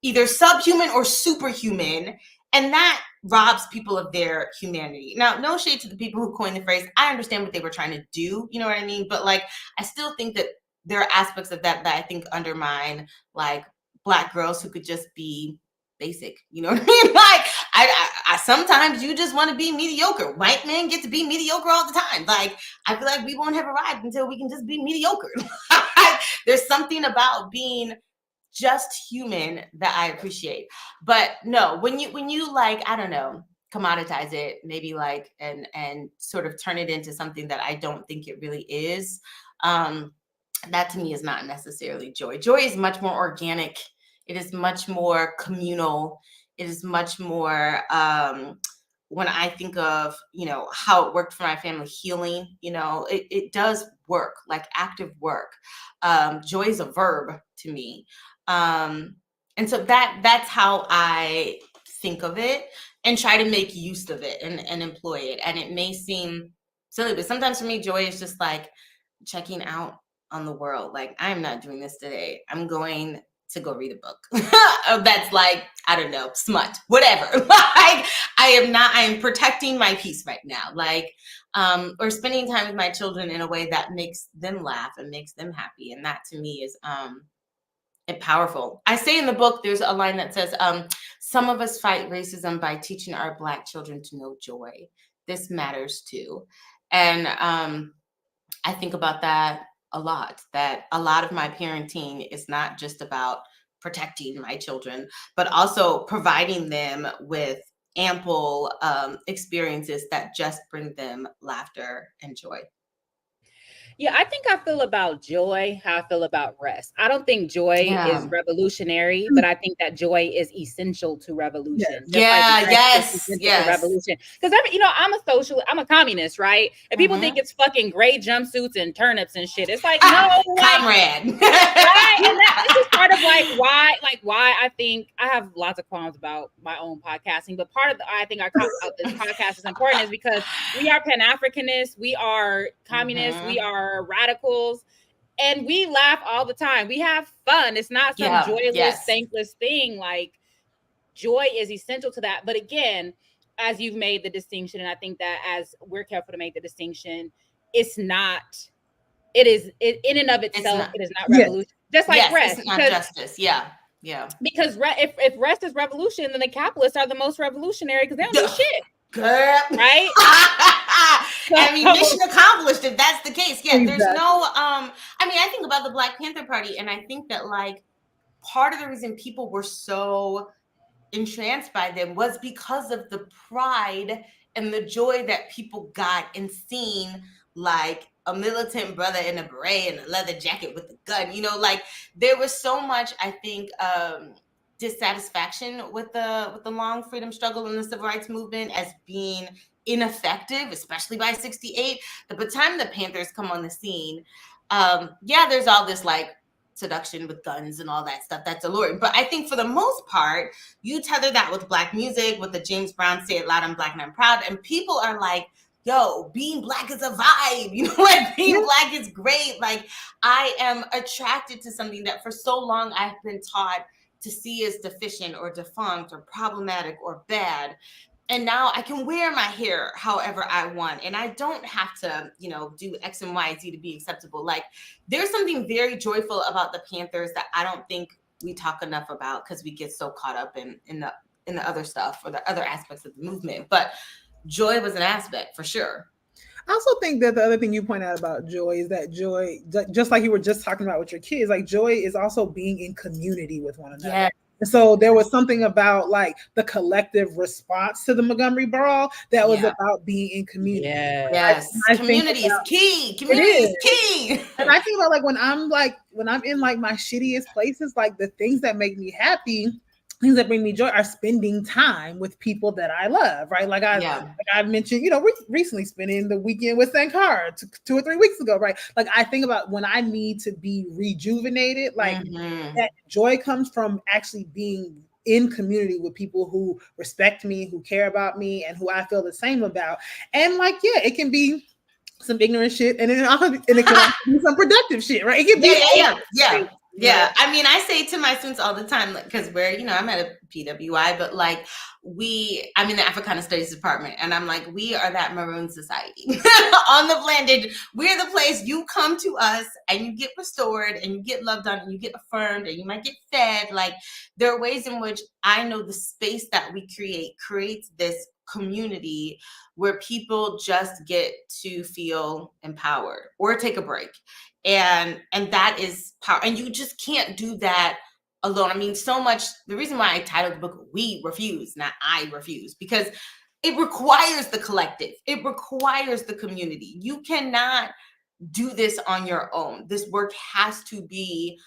either subhuman or superhuman. And that robs people of their humanity. Now, no shade to the people who coined the phrase. I understand what they were trying to do, you know what I mean? But like, I still think that there are aspects of that I think undermine like Black girls who could just be basic, you know what I mean? Like, I sometimes you just want to be mediocre. White men get to be mediocre all the time. Like, I feel like we won't have arrived until we can just be mediocre. There's something about being just human that I appreciate. But no, when you like, I don't know, commoditize it, maybe like, and sort of turn it into something that I don't think it really is, that to me is not necessarily joy. Joy is much more organic. It is much more communal. It is much more, when I think of, how it worked for my family, healing, it does work, like active work. Joy is a verb to me. And so that's how I think of it and try to make use of it and employ it. And it may seem silly, but sometimes for me, joy is just like checking out on the world. Like, I'm not doing this today. I'm going to go read a book. That's like, I don't know, smut, whatever. Like, I am protecting my peace right now. Like, or spending time with my children in a way that makes them laugh and makes them happy. And that to me is, powerful. I say in the book, there's a line that says, some of us fight racism by teaching our Black children to know joy. This matters too. And I think about that a lot, that a lot of my parenting is not just about protecting my children, but also providing them with ample experiences that just bring them laughter and joy. Yeah, I think I feel about joy how I feel about rest. I don't think joy is revolutionary, but I think that joy is essential to revolution. Just like rest is essential to revolution. Because I'm a communist, right? And people think it's fucking gray jumpsuits and turnips and shit. It's like, no, comrade. Right? And this is part of why I think I have lots of qualms about my own podcasting, but part of I think this podcast is important is because we are Pan-Africanists, we are communists, we are radicals, and we laugh all the time. We have fun. It's not some joyless, thankless thing. Like, joy is essential to that. But again, as you've made the distinction, and I think that as we're careful to make the distinction, it is in and of itself, it is not revolution. Just like rest. It's not justice. Yeah. Because if rest is revolution, then the capitalists are the most revolutionary because they don't do shit. Girl. Right? I mean, mission accomplished if that's the case. Yeah, there's no I think about the Black Panther Party, and I think that like part of the reason people were so entranced by them was because of the pride and the joy that people got in seeing like a militant brother in a beret and a leather jacket with a gun. You know, like there was so much, I think, dissatisfaction with the long freedom struggle and the civil rights movement as being ineffective, especially by 1968. But by the time the Panthers come on the scene, there's all this like seduction with guns and all that stuff that's alluring. But I think for the most part, you tether that with Black music, with the James Brown "Say It Loud, I'm Black and I'm Proud," and people are like, yo, being Black is a vibe, you know, like being Black is great. Like I am attracted to something that for so long I've been taught to see as deficient or defunct or problematic or bad. And now I can wear my hair however I want. And I don't have to, you know, do X and Y, Z to be acceptable. Like there's something very joyful about the Panthers that I don't think we talk enough about because we get so caught up in the other stuff or the other aspects of the movement. But joy was an aspect for sure. I also think that the other thing you point out about joy is that joy, just like you were just talking about with your kids, like joy is also being in community with one another. Yeah. And so there was something about like the collective response to the Montgomery Brawl that was about being in community. Yes. Community is key. Community is key. And I think about like when I'm in like my shittiest places, like the things that make me happy, things that bring me joy are spending time with people that I love, right? Like I mentioned, you know, recently spending the weekend with Sankara 2 or 3 weeks ago, right? Like I think about when I need to be rejuvenated, like that joy comes from actually being in community with people who respect me, who care about me, and who I feel the same about. And like, it can be some ignorant shit, and it can also be some productive shit, right? It can be Yeah. I mean, I say to my students all the time, like, because we're, you know, I'm at a PWI, but like I'm in the Africana Studies department, and I'm like, we are that Maroon Society on the planet. We're the place you come to us and you get restored and you get loved on and you get affirmed and you might get fed. Like there are ways in which I know the space that we creates this community where people just get to feel empowered or take a break. And that is power. And you just can't do that alone. I mean, so much, the reason why I titled the book, We Refuse, not I Refuse, because it requires the collective. It requires the community. You cannot do this on your own. This work has to be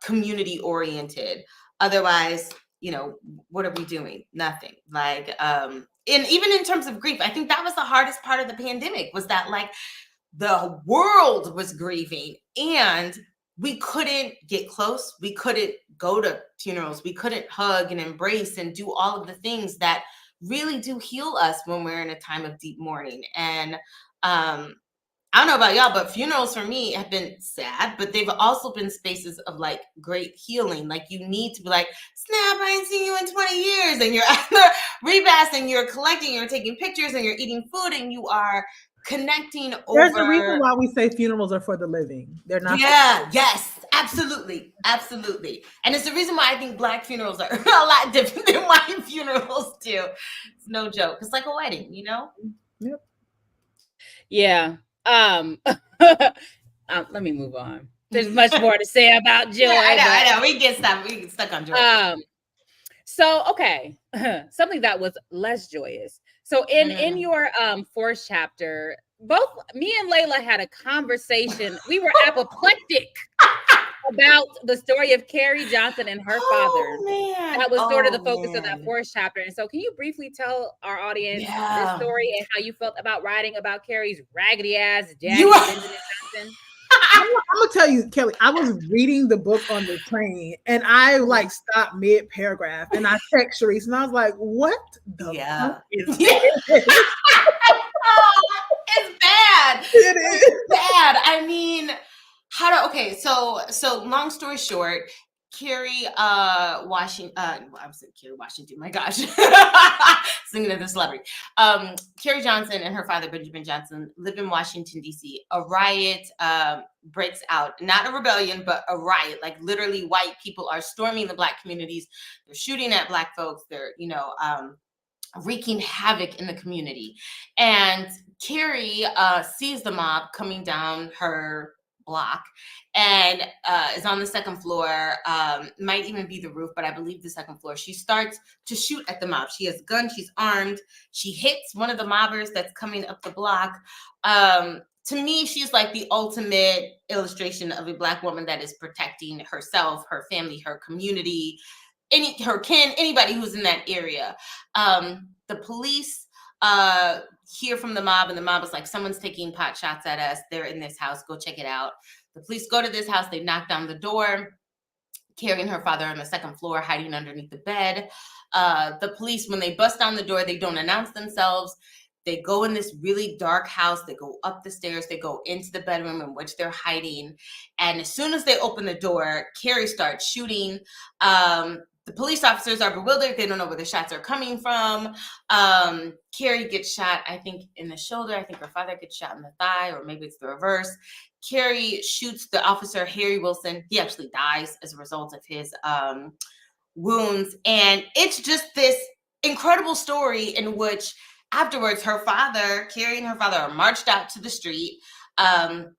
community oriented. Otherwise, you know, what are we doing? Nothing. Like, and even in terms of grief, I think that was the hardest part of the pandemic, was that like, the world was grieving and we couldn't get close. We couldn't go to funerals. We couldn't hug and embrace and do all of the things that really do heal us when we're in a time of deep mourning. And I don't know about y'all, but funerals for me have been sad, but they've also been spaces of like great healing. Like you need to be like, snap, I ain't seen you in 20 years. And you're either rebasting, you're collecting, you're taking pictures, and you're eating food, and you are connecting over. There's a reason why we say funerals are for the living. They're not. Yes, absolutely. And it's the reason why I think Black funerals are a lot different than white funerals too. It's no joke. It's like a wedding, you know? Yep. Yeah. Let me move on. There's much more to say about joy. I know. We get stuck on joy. So okay, something that was less joyous. So in your fourth chapter, both me and Layla had a conversation. We were apoplectic about the story of Carrie Johnson and her father. Man. That was sort of the focus of that fourth chapter. And so can you briefly tell our audience this story and how you felt about writing about Carrie's raggedy ass daddy, Benjamin Johnson? I'm gonna tell you, Kelly, I was reading the book on the train and I like stopped mid-paragraph and I text Sharice and I was like, what the fuck is this? It's bad. It is bad. I mean, so long story short, Kerry Washington, I'm saying Kerry Washington, my gosh, singing of the celebrity. Kerry Johnson and her father, Benjamin Johnson, live in Washington, D.C. A riot breaks out, not a rebellion, but a riot. Like literally white people are storming the Black communities. They're shooting at Black folks. They're, wreaking havoc in the community. And Carrie sees the mob coming down her block and is on the second floor, might even be the roof, but I believe the second floor. She starts to shoot at the mob. She has a gun, she's armed. She hits one of the mobbers that's coming up the block. To me, she's like the ultimate illustration of a Black woman that is protecting herself, her family, her community, her kin, anybody who's in that area. The police hear from the mob, and the mob is like, someone's taking pot shots at us. They're in this house. Go check it out. The police go to this house. They knock down the door. Carrie and her father on the second floor, hiding underneath the bed. The police, when they bust down the door, they don't announce themselves. They go in this really dark house. They go up the stairs. They go into the bedroom in which they're hiding. And as soon as they open the door, Carrie starts shooting. The police officers are bewildered. They don't know where the shots are coming from. Carrie gets shot, I think, in the shoulder. I think her father gets shot in the thigh, or maybe it's the reverse. Carrie shoots the officer, Harry Wilson. He actually dies as a result of his wounds. And it's just this incredible story in which afterwards, Carrie and her father are marched out to the street.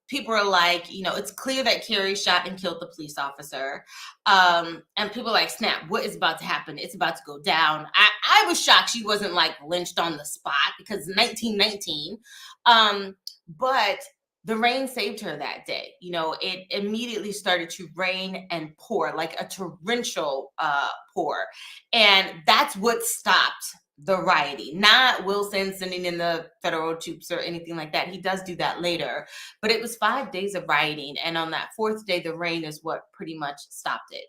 People are like, it's clear that Carrie shot and killed the police officer. And people are like, snap, what is about to happen? It's about to go down. I was shocked she wasn't like lynched on the spot because 1919. But the rain saved her that day. It immediately started to rain and pour, like a torrential pour. And that's what stopped the rioting, not Wilson sending in the federal troops or anything like that. He does do that later, but it was 5 days of rioting. And on that fourth day, the rain is what pretty much stopped it.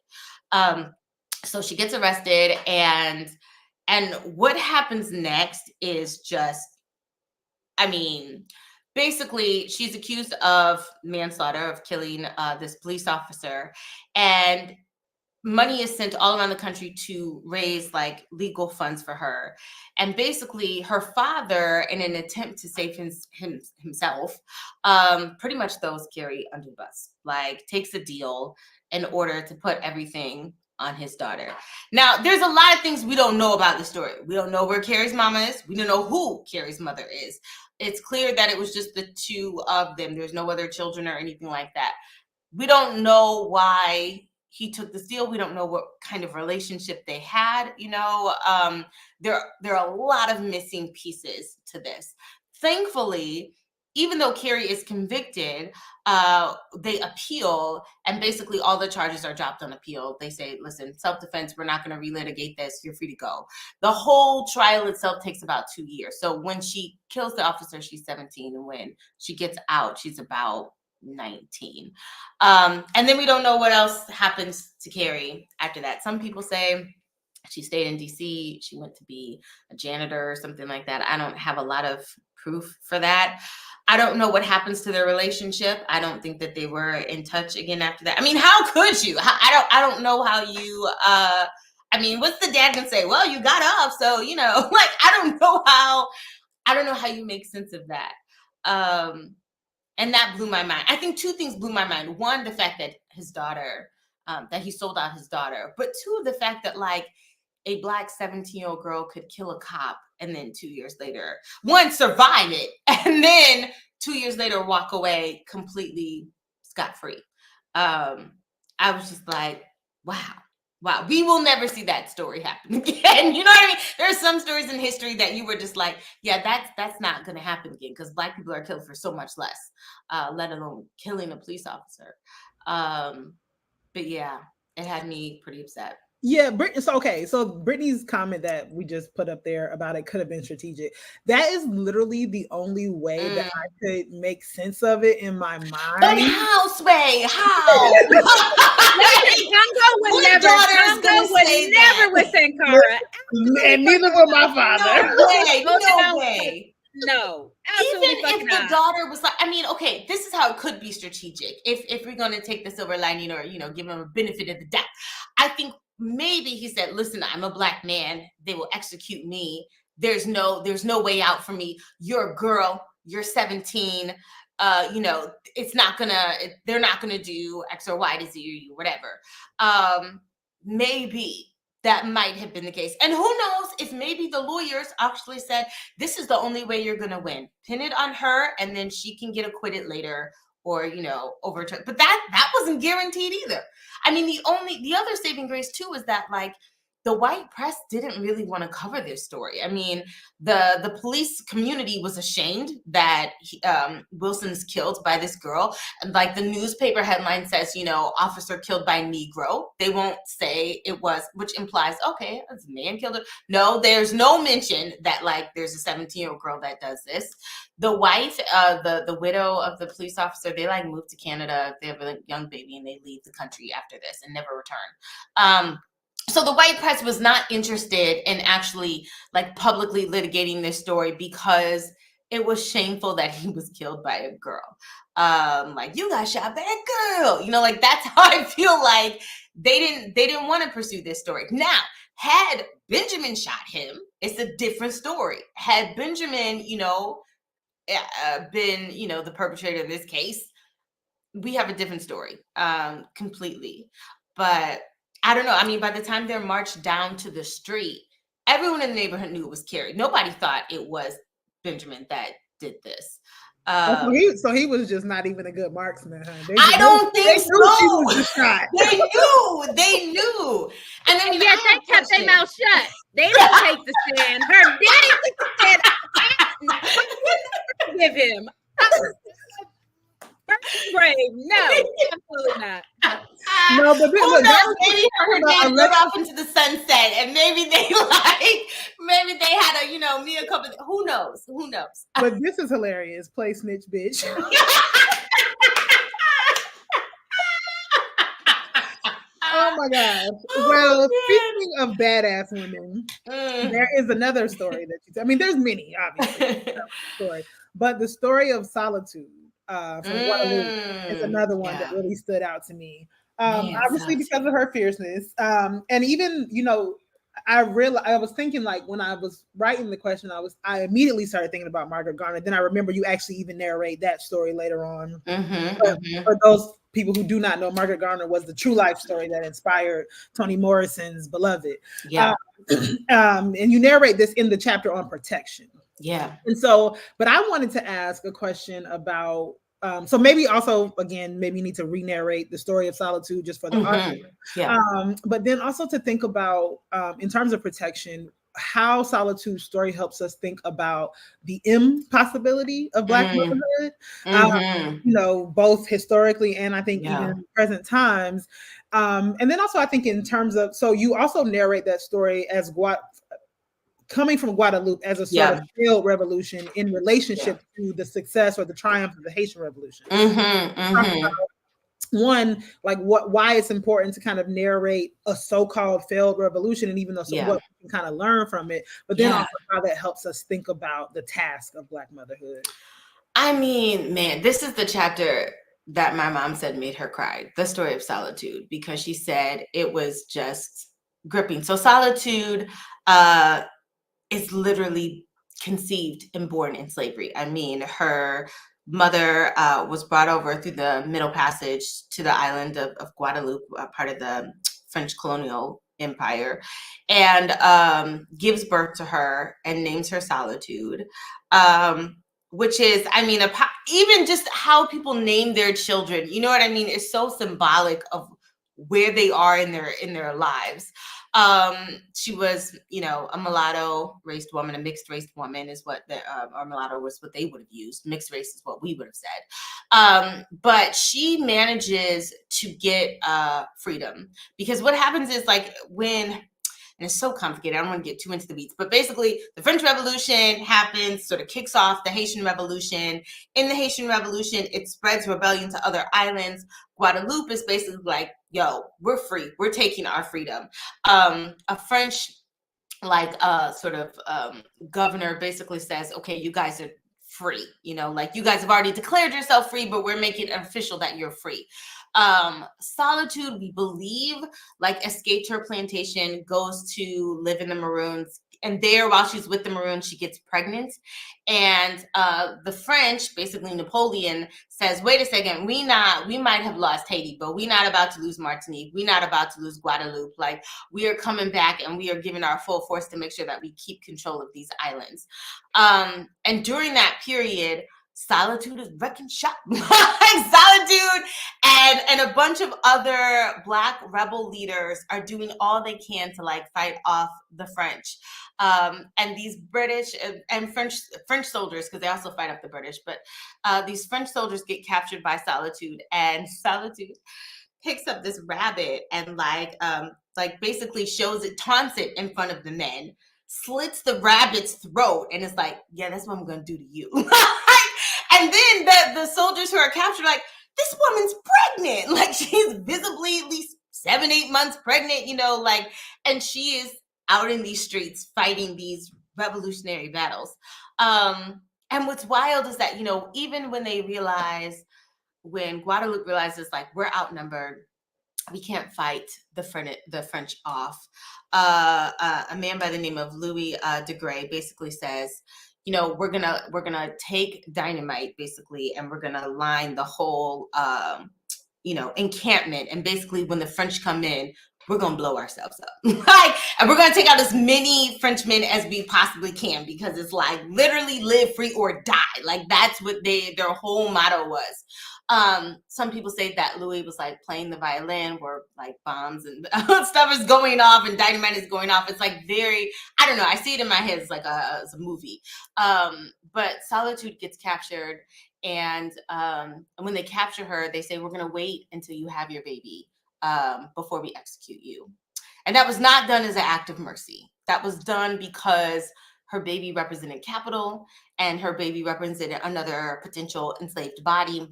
So she gets arrested, and what happens next is just, basically she's accused of manslaughter, of killing this police officer, and money is sent all around the country to raise like legal funds for her. And basically her father, in an attempt to save himself, pretty much throws Carrie under the bus, like takes a deal in order to put everything on his daughter. Now, there's a lot of things we don't know about the story. We don't know where Carrie's mama is. We don't know who Carrie's mother is. It's clear that it was just the two of them. There's no other children or anything like that. We don't know why he took this deal. We don't know what kind of relationship they had. There are a lot of missing pieces to this. Thankfully, even though Carrie is convicted, they appeal, and basically all the charges are dropped on appeal. They say, listen, self-defense, we're not going to relitigate this. You're free to go. The whole trial itself takes about 2 years. So when she kills the officer, she's 17. And when she gets out, she's about 19. And then we don't know what else happens to Carrie after that. Some people say she stayed in DC. She went to be a janitor or something like that. I don't have a lot of proof for that. I don't know what happens to their relationship. I don't think that they were in touch again after that. How could you? I don't know how you, what's the dad gonna say? Well, you got off. So, I don't know how you make sense of that. And that blew my mind. I think two things blew my mind. One, the fact that his daughter, that he sold out his daughter. But two, the fact that like a Black 17-year-old girl could kill a cop and then 2 years later, one, survive it, and then 2 years later walk away completely scot-free. I was just like, wow. Wow, we will never see that story happen again. You know what I mean? There are some stories in history that you were just like, yeah, that's not going to happen again because Black people are killed for so much less, let alone killing a police officer. But yeah, it had me pretty upset. Yeah, so okay, so Brittany's comment that we just put up there about it could have been strategic. That is literally the only way that I could make sense of it in my mind. But how, Sway? How? Congo would never withstand Cara. And neither would my father. No way. No, even if the daughter was like, I mean, okay, this is how it could be strategic. If we're going to take the silver lining or, give him a benefit of the doubt, I think maybe he said, listen, I'm a Black man. They will execute me. There's no way out for me. You're a girl. You're 17. It's not they're not gonna do X or Y to Z or you, whatever. Maybe that might have been the case. And who knows if maybe the lawyers actually said, this is the only way you're going to win. Pin it on her and then she can get acquitted later or, overturned. But that wasn't guaranteed either. I mean, the other saving grace too is that like the white press didn't really want to cover this story. I mean, the police community was ashamed that Wilson's killed by this girl. And like the newspaper headline says, officer killed by Negro. They won't say it was, which implies, okay, a man killed her. No, there's no mention that like there's a 17-year-old girl that does this. The wife, the widow of the police officer, they like moved to Canada. They have a young baby and they leave the country after this and never return. So the white press was not interested in actually like publicly litigating this story because it was shameful that he was killed by a girl. Like you got shot by a girl, like that's how I feel like they didn't want to pursue this story. Now, had Benjamin shot him, it's a different story. Had Benjamin, been, the perpetrator of this case, we have a different story, completely. But I don't know. I mean, by the time they're marched down to the street, everyone in the neighborhood knew it was Carrie. Nobody thought it was Benjamin that did this. So he was just not even a good marksman, huh? I don't think so. She was just shot. They knew. And then yet they kept their mouth shut. They didn't take the stand. Her daddy took the stand. Give him. Brave. No, absolutely not. No, but who knows? Maybe her name went off into the sunset, and maybe they had a Mia couple. Who knows? But this is hilarious. Play snitch, bitch. Oh my gosh. Well, speaking of badass women, there is another story that there's many, obviously, story, but the story of Solitude. From Guadalupe is another one that really stood out to me. Obviously because of her fierceness. And even, I was thinking like when I was writing the question, I immediately started thinking about Margaret Garner. Then I remember you actually even narrate that story later on. For those people who do not know, Margaret Garner was the true life story that inspired Toni Morrison's Beloved. Yeah. And you narrate this in the chapter on protection. Yeah. And so, but I wanted to ask a question about, so maybe also, again, maybe you need to re-narrate the story of Solitude just for the audience. Yeah. But then also to think about, in terms of protection, how Solitude's story helps us think about the impossibility of Black motherhood, both historically and I think even in present times. And then also I think in terms of, so you also narrate that story as coming from Guadalupe as a sort of failed revolution in relationship to the success or the triumph of the Haitian Revolution. One, like why it's important to kind of narrate a so-called failed revolution, and even though what we can kind of learn from it, but then also how that helps us think about the task of Black motherhood. I mean, man, this is the chapter that my mom said made her cry, the story of Solitude, because she said it was just gripping. So Solitude is literally conceived and born in slavery. I mean, her mother was brought over through the Middle Passage to the island of Guadeloupe, part of the French colonial empire, and gives birth to her and names her Solitude, which is, I mean, even just how people name their children, you know what I mean, is so symbolic of where they are in their lives. She was, a mulatto raced woman, a mixed race woman is what or mulatto was what they would have used. Mixed race is what we would have said. But she manages to get freedom, because what happens is, like, and it's so complicated, I don't want to get too into the weeds, but basically the French Revolution happens, sort of kicks off the Haitian Revolution. In the Haitian Revolution, it spreads rebellion to other islands. Guadeloupe is basically like, yo, we're free. We're taking our freedom. A French, governor basically says, okay, you guys are free. Like, you guys have already declared yourself free, but we're making it official that you're free. Solitude, we believe, like, escaped her plantation, goes to live in the Maroons, and there, while she's with the Maroons, she gets pregnant. And the French, basically Napoleon, says, wait a second, we might have lost Haiti, but we're not about to lose Martinique. We're not about to lose Guadeloupe. Like, we are coming back, and we are giving our full force to make sure that we keep control of these islands. And during that period, Solitude is wrecking shop. Solitude and a bunch of other Black rebel leaders are doing all they can to, like, fight off the French. And these British and French soldiers, because they also fight off the British, but these French soldiers get captured by Solitude, and Solitude picks up this rabbit and basically shows it, taunts it in front of the men, slits the rabbit's throat, and it's like, yeah, that's what I'm gonna do to you. And then the soldiers who are captured, like, this woman's pregnant. Like, she's visibly at least 7-8 months pregnant, and she is out in these streets fighting these revolutionary battles. And what's wild is that, even when Guadeloupe realizes, like, we're outnumbered, we can't fight the French off, a man by the name of Louis de Grey basically says, we're gonna take dynamite, basically, and we're gonna line the whole encampment, and basically when the French come in, we're gonna blow ourselves up. And we're gonna take out as many Frenchmen as we possibly can, because it's like, literally live free or die. Like, that's what their whole motto was. Some people say that Louis was, like, playing the violin where, like, bombs and stuff is going off and dynamite is going off. It's like very, I don't know, I see it in my head. It's like it's a movie. But Solitude gets captured, and when they capture her, they say, we're going to wait until you have your baby before we execute you. And that was not done as an act of mercy. That was done because her baby represented capital, and her baby represented another potential enslaved body.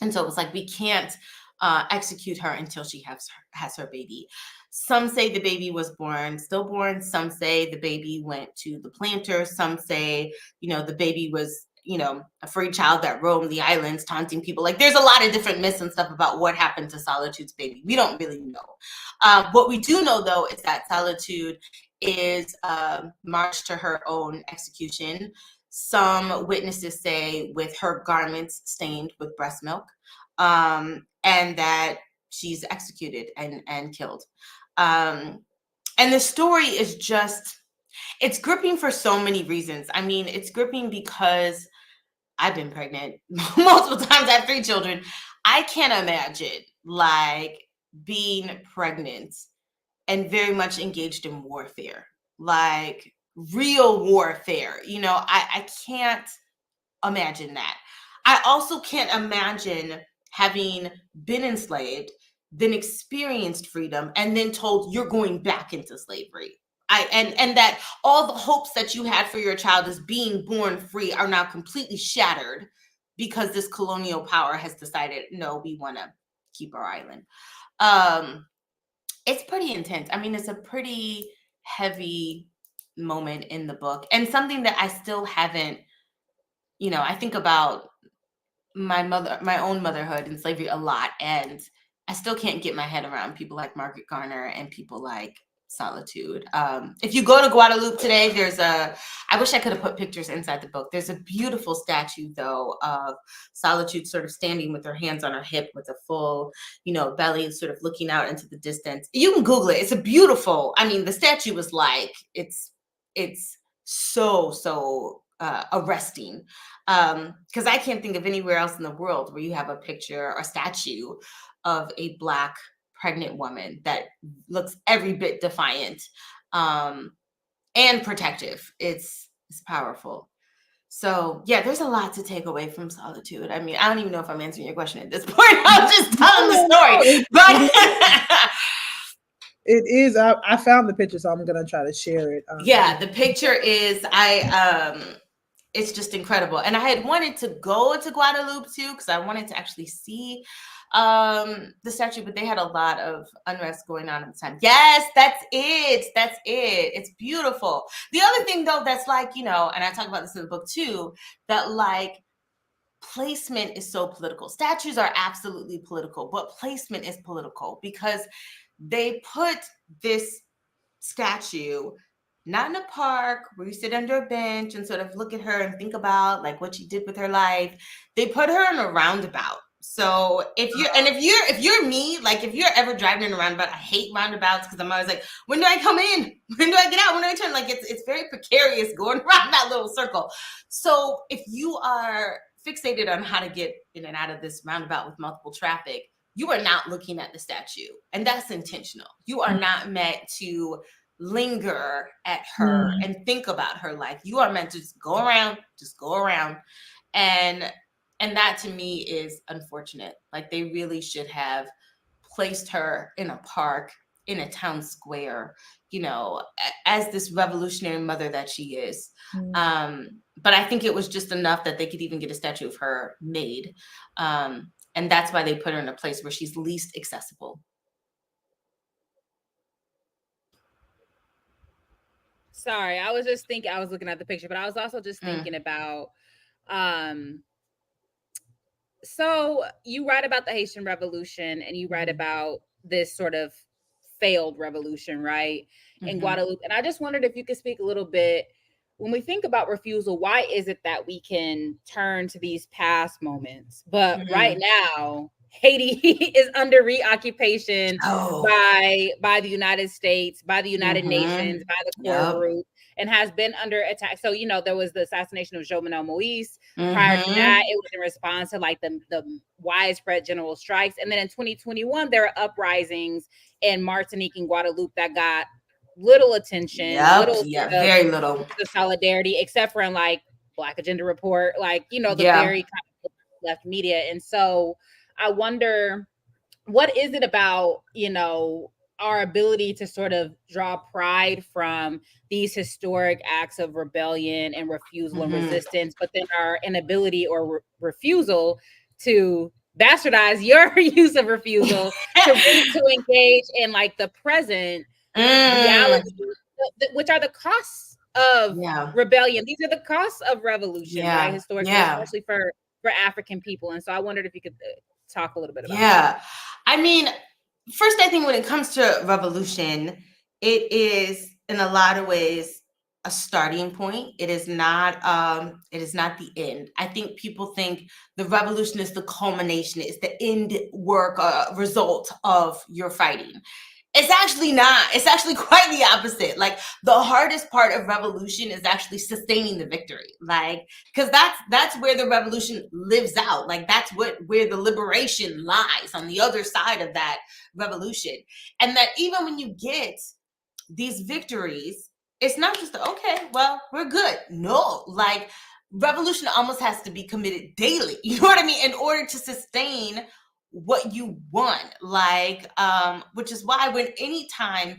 And so it was like, we can't execute her until she has her baby. Some say the baby was stillborn. Some say the baby went to the planters. Some say, the baby was, a free child that roamed the islands, taunting people. Like, there's a lot of different myths and stuff about what happened to Solitude's baby. We don't really know. What we do know, though, is that Solitude is marched to her own execution. Some witnesses say with her garments stained with breast milk, and that she's executed and killed. And the story is it's gripping for so many reasons. I mean, it's gripping because I've been pregnant multiple times. I have 3 children. I can't imagine, like, being pregnant and very much engaged in warfare, like real warfare. I can't imagine that. I also can't imagine having been enslaved, then experienced freedom, and then told you're going back into slavery. And that all the hopes that you had for your child as being born free are now completely shattered because this colonial power has decided, no, we want to keep our island. It's pretty intense. I mean, it's a pretty heavy moment in the book, and something that I still haven't, I think about my own motherhood and slavery a lot, and I still can't get my head around people like Margaret Garner and people like Solitude. If you go to Guadeloupe today, I wish I could have put pictures inside the book. There's a beautiful statue, though, of Solitude sort of standing with her hands on her hip with a full, belly, sort of looking out into the distance. You can Google it. It's a beautiful, the statue was like, it's so arresting. Because I can't think of anywhere else in the world where you have a picture or statue of a Black pregnant woman that looks every bit defiant and protective. It's powerful. So yeah, there's a lot to take away from Solitude. I mean, I don't even know if I'm answering your question at this point. I'm just telling the story. But it is. I found the picture, so I'm gonna try to share it. Yeah, the picture is it's just incredible. And I had wanted to go to Guadalupe too, because I wanted to actually see the statue, but they had a lot of unrest going on at the time. Yes, that's it. It's beautiful. The other thing though, that's like, and I talk about this in the book too, that like placement is so political. Statues are absolutely political, but placement is political because they put this statue not in a park where you sit under a bench and sort of look at her and think about like what she did with her life. They put her in a roundabout. So if you're me, like if you're ever driving in a roundabout, I hate roundabouts because I'm always like, when do I come in? When do I get out? When do I turn? Like it's very precarious going around that little circle. So if you are fixated on how to get in and out of this roundabout with multiple traffic, you are not looking at the statue, and that's intentional. You are not meant to linger at her and think about her life. You are meant to just go around. And that to me is unfortunate. Like they really should have placed her in a park, in a town square, as this revolutionary mother that she is. But I think it was just enough that they could even get a statue of her made. And that's why they put her in a place where she's least accessible. Sorry, I was just thinking, I was looking at the picture, but I was also just thinking about, so you write about the Haitian Revolution and you write about this sort of failed revolution, right? In Guadalupe. And I just wondered if you could speak a little bit, when we think about refusal, why is it that we can turn to these past moments? But right now, Haiti is under reoccupation by the United States, by the United Nations, by the core group, and has been under attack. So, there was the assassination of Jovenel Moïse. Prior to that, it was in response to like the widespread general strikes. And then in 2021, there are uprisings in Martinique and Guadeloupe that got little attention, very little the solidarity, except for in like Black Agenda Report, like the very kind of left media. And so I wonder, what is it about our ability to sort of draw pride from these historic acts of rebellion and refusal and resistance, but then our inability or refusal to bastardize your use of refusal to engage in like the present reality, which are the costs of rebellion. These are the costs of revolution, right? Historically, especially for African people. And so I wondered if you could talk a little bit about that. I mean, first, I think when it comes to revolution, it is in a lot of ways a starting point. It is not the end. I think people think the revolution is the culmination, it's the end work, result of your fighting. It's actually not. It's actually quite the opposite. Like the hardest part of revolution is actually sustaining the victory. Like, because that's where the revolution lives out. Like that's where the liberation lies, on the other side of that revolution. And that even when you get these victories, it's not just okay, well, we're good. No, like revolution almost has to be committed daily. You know what I mean? In order to sustain what you want, like, which is why when any time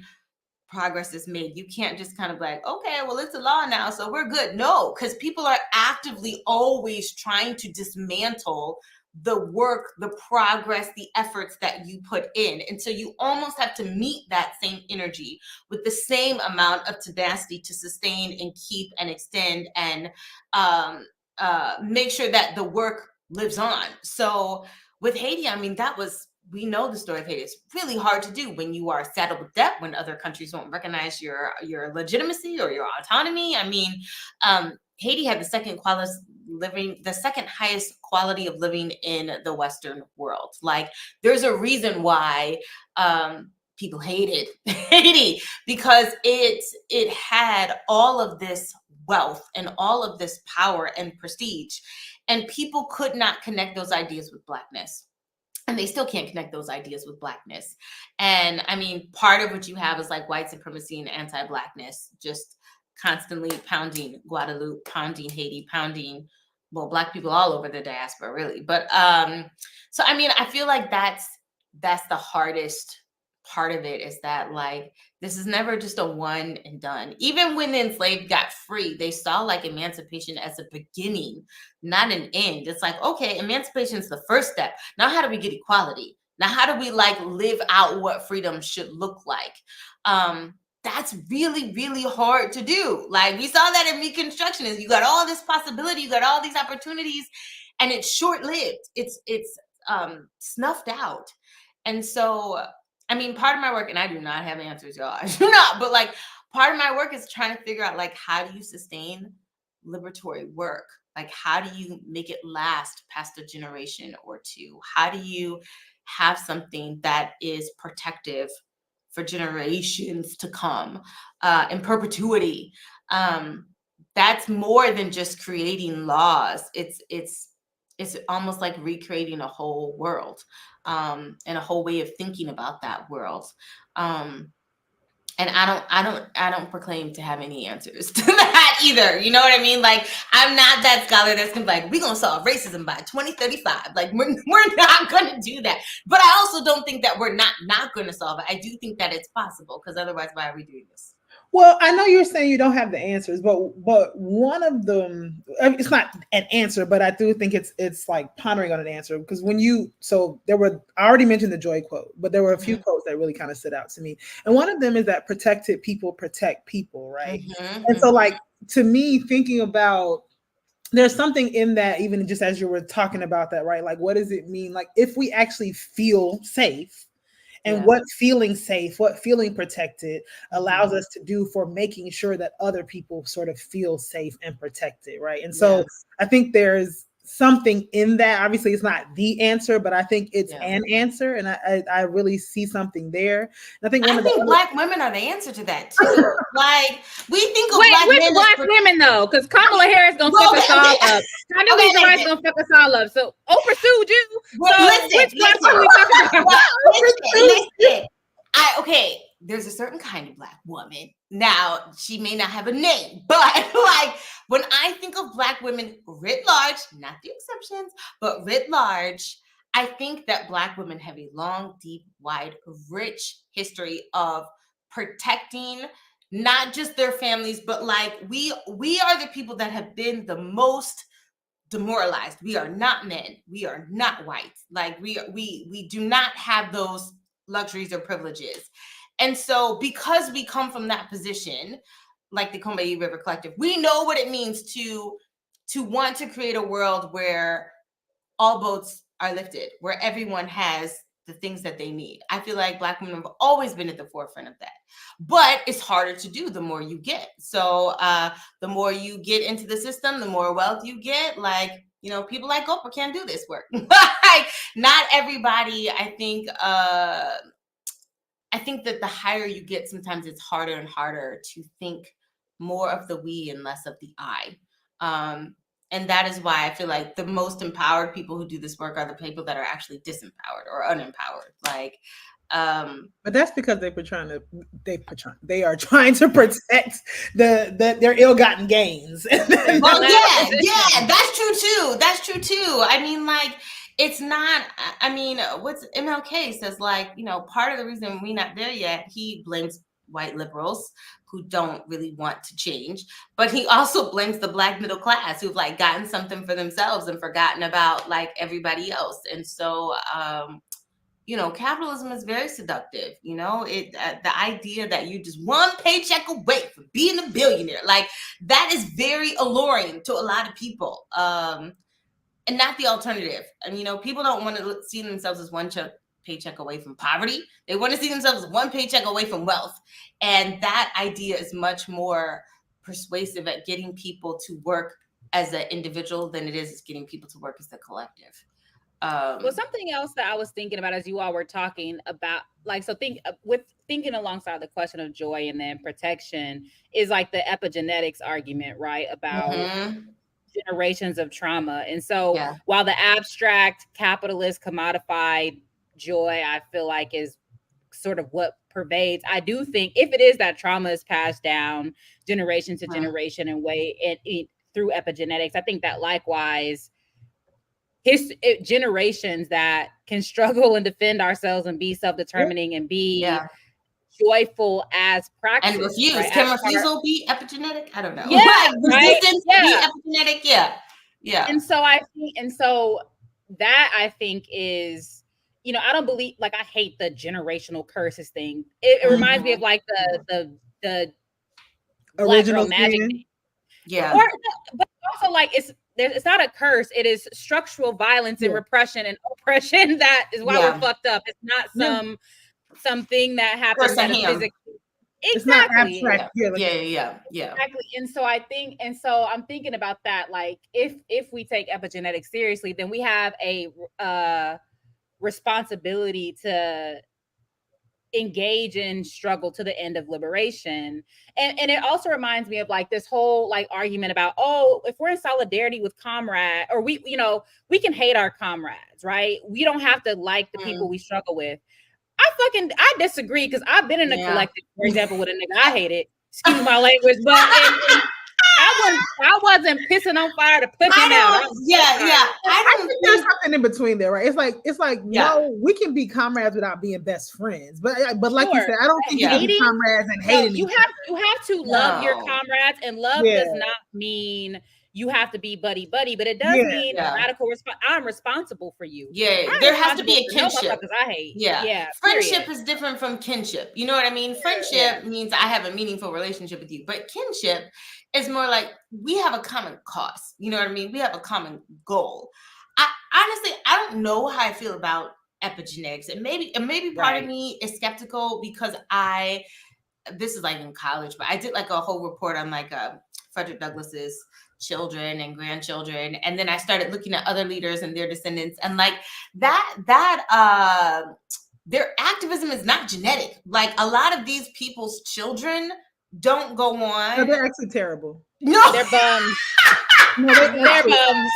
progress is made, you can't just kind of like, okay, well, it's a law now, so we're good. No, because people are actively always trying to dismantle the work, the progress, the efforts that you put in. And so you almost have to meet that same energy with the same amount of tenacity to sustain and keep and extend and make sure that the work lives on. So with Haiti, I mean, we know the story of Haiti. It's really hard to do when you are saddled with debt, when other countries won't recognize your legitimacy or your autonomy. I mean, Haiti had the second highest quality of living in the Western world. Like, there's a reason why people hated Haiti, because it had all of this wealth and all of this power and prestige, and people could not connect those ideas with Blackness. And they still can't connect those ideas with Blackness. And I mean, part of what you have is like white supremacy and anti-Blackness, just constantly pounding Guadeloupe, pounding Haiti, pounding, well, Black people all over the diaspora, really. But so I mean, I feel like that's the hardest part of it, is that like this is never just a one and done. Even when the enslaved got free, they saw like emancipation as a beginning, not an end. It's like, okay, emancipation is the first step. Now how do we get equality? Now how do we like live out what freedom should look like? That's really, really hard to do. Like we saw that in Reconstruction, is you got all this possibility, you got all these opportunities, and it's short-lived. It's snuffed out. And so, I mean, part of my work, and I do not have answers, y'all. I do not, but like part of my work is trying to figure out like, how do you sustain liberatory work? Like, how do you make it last past a generation or two? How do you have something that is protective for generations to come, in perpetuity? That's more than just creating laws. It's almost like recreating a whole world, and a whole way of thinking about that world. And I don't proclaim to have any answers to that either. You know what I mean? Like, I'm not that scholar that's gonna be like, we're gonna solve racism by 2035. Like, we're not gonna do that. But I also don't think that we're not gonna solve it. I do think that it's possible, because otherwise, why are we doing this? Well, I know you're saying you don't have the answers, but one of them, it's not an answer, but I do think it's like pondering on an answer, because I already mentioned the Joy quote, but there were a few quotes that really kind of stood out to me. And one of them is that protected people protect people, right? And so like, to me, thinking about, there's something in that, even just as you were talking about that, right? Like, what does it mean? Like, if we actually feel safe, and what feeling safe, what feeling protected allows us to do for making sure that other people sort of feel safe and protected, right? And so I think there's something in that. Obviously, it's not the answer, but I think it's an answer, and I really see something there. And I think Black women are the answer to that too. Like, we think of Black women though, because Kamala Harris gonna fuck us all up. Condoleezza Rice gonna fuck us all up. So Oprah sued you. Which Black women we talking about? Listen. There's a certain kind of Black woman. Now, she may not have a name, but like, when I think of Black women writ large, not the exceptions, but writ large, I think that Black women have a long, deep, wide, rich history of protecting not just their families, but like, we are the people that have been the most demoralized. We are not men. We are not white. Like, we do not have those luxuries or privileges. And so, because we come from that position, like the Combahee River Collective, we know what it means to want to create a world where all boats are lifted, where everyone has the things that they need. I feel like Black women have always been at the forefront of that, but it's harder to do the more you get. So the more you get into the system, the more wealth you get. Like, you know, people like Oprah can't do this work. Like, not everybody. I think that the higher you get, sometimes it's harder and harder to think more of the we and less of the I. And that is why I feel like the most empowered people who do this work are the people that are actually disempowered or unempowered. Like, but that's because they are trying to protect their ill-gotten gains. Well, yeah, that's true too. That's true too. I mean, like, it's not, I mean, what's MLK says, like, you know, part of the reason we're not there yet, he blames white liberals who don't really want to change, but he also blames the Black middle class who've like gotten something for themselves and forgotten about like everybody else. And so, you know, capitalism is very seductive. You know, the idea that you just one paycheck away from being a billionaire, like, that is very alluring to a lot of people. And not the alternative. And, you know, people don't want to see themselves as one paycheck away from poverty. They want to see themselves as one paycheck away from wealth. And that idea is much more persuasive at getting people to work as an individual than it is getting people to work as a collective. Well, something else that I was thinking about as you all were talking about, like, so thinking alongside the question of joy and then protection is like the epigenetics argument, right? About generations of trauma. And so Yeah. while the abstract capitalist commodified joy, I feel like is sort of what pervades, I do think if it is that trauma is passed down generation to generation and through epigenetics, I think that likewise generations that can struggle and defend ourselves and be self-determining and be joyful as practice. And refuse. Right? Can refusal be epigenetic? I don't know. Yeah, right? Resistance be epigenetic? Yeah. And so that I think is, I don't believe, like, I hate the generational curses thing. It reminds me of like the original magic. Yeah. But also like it's not a curse. It is structural violence and repression and oppression. That is why we're fucked up. It's not something that happens metaphysically. It's not abstract. Yeah. Exactly. And so I'm thinking about that. Like if we take epigenetics seriously, then we have a responsibility to engage in struggle to the end of liberation. And it also reminds me of like this whole like argument about, if we're in solidarity with comrade, or we can hate our comrades, right? We don't have to like the people we struggle with. I disagree, because I've been in a collective, for example, with a nigga I hated. Excuse my language, but I wasn't pissing on fire to put him out. I think there's something in between there, right? It's like no, we can be comrades without being best friends. But like you said, I don't think you can be comrades and hating. You have to love your comrades, and love does not mean you have to be buddy, but it does mean radical response. I'm responsible for you. There has to be a kinship. I hate. Friendship is different from kinship. You know what I mean? Friendship means I have a meaningful relationship with you, but kinship is more like we have a common cause. You know what I mean? We have a common goal. I don't know how I feel about epigenetics, and maybe part of me is skeptical because this is like in college, but I did like a whole report on like Frederick Douglass's children and grandchildren, and then I started looking at other leaders and their descendants, and like that their activism is not genetic. Like a lot of these people's children don't go on. No, they're actually terrible. No, they're bums. No, they're bums.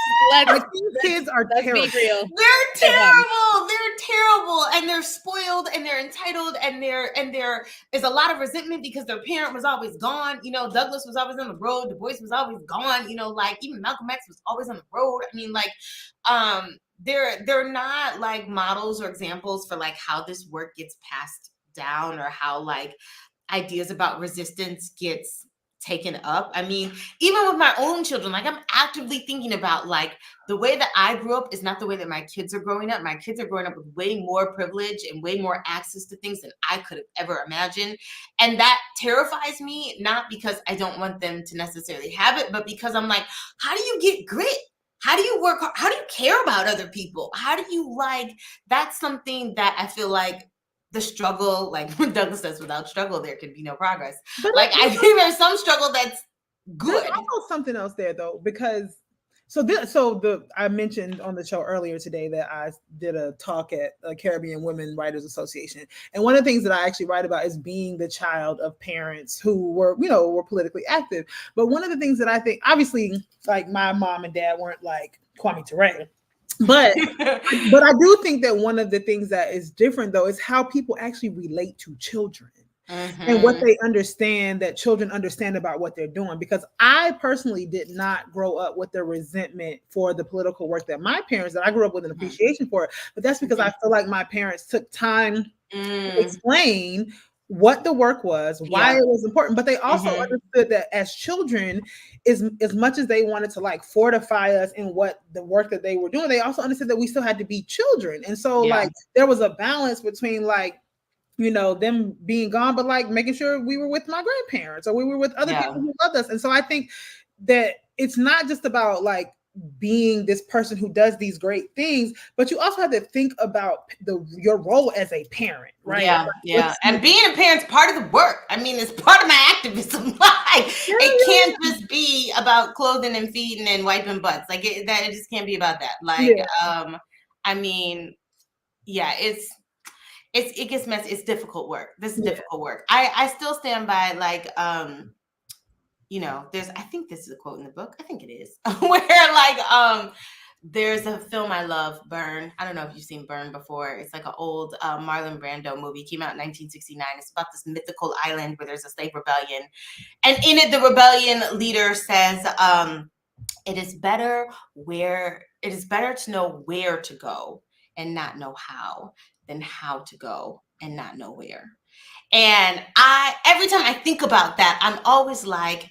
These kids are terrible. Be real. They're terrible. They're terrible, and they're spoiled, and they're entitled, and there is a lot of resentment because their parent was always gone. Douglass was always on the road. Du Bois was always gone. Like even Malcolm X was always on the road. I mean, like, they're not like models or examples for like how this work gets passed down, or how like ideas about resistance gets taken up. I mean, even with my own children, like I'm actively thinking about like the way that I grew up is not the way that my kids are growing up. My kids are growing up with way more privilege and way more access to things than I could have ever imagined. And that terrifies me, not because I don't want them to necessarily have it, but because I'm like, how do you get grit? How do you work hard? How do you care about other people? How do you that's something that I feel like the struggle, like when Douglas says, without struggle, there can be no progress. But like, I think there's some struggle that's good. There's also something else there though, because I mentioned on the show earlier today that I did a talk at the Caribbean Women Writers Association. And one of the things that I actually write about is being the child of parents who were politically active. But one of the things that I think, obviously, like my mom and dad weren't like Kwame Ture. But I do think that one of the things that is different though is how people actually relate to children. And what they understand, that children understand about what they're doing. Because I personally did not grow up with the resentment for the political work that my parents did. I grew up with an appreciation for it, but that's because I feel like my parents took time to explain what the work was, why it was important, but they also understood that as children, as much as they wanted to like fortify us in what the work that they were doing, they also understood that we still had to be children. And so like there was a balance between like, them being gone, but like making sure we were with my grandparents or we were with other people who loved us. And so I think that it's not just about like being this person who does these great things, but you also have to think about your role as a parent, right? And being a parent's part of the work. I mean, it's part of my activism. It can't just be about clothing and feeding and wiping butts. Like it just can't be about that. Like, I mean, it gets messy. It's difficult work. This is difficult work. I still stand by like I think this is a quote in the book. I think it is where like, there's a film I love, Burn. I don't know if you've seen Burn before. It's like an old Marlon Brando movie. It came out in 1969. It's about this mythical island where there's a slave rebellion. And in it, the rebellion leader says, it is better to know where to go and not know how than how to go and not know where. And every time I think about that, I'm always like,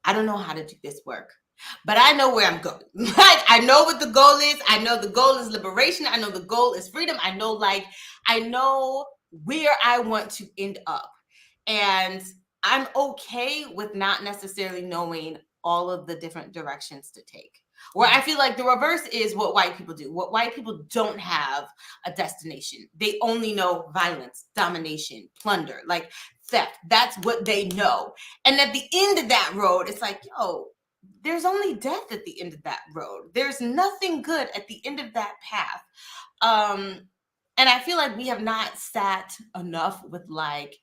I don't know how to do this work, but I know where I'm going. Like, I know what the goal is. I know the goal is liberation. I know the goal is freedom. I know where I want to end up. And I'm okay with not necessarily knowing all of the different directions to take. Where I feel like the reverse is what white people do. What white people don't have a destination. They only know violence, domination, plunder, like theft. That's what they know. And at the end of that road, it's like, yo, there's only death at the end of that road. There's nothing good at the end of that path. And I feel like we have not sat enough with like,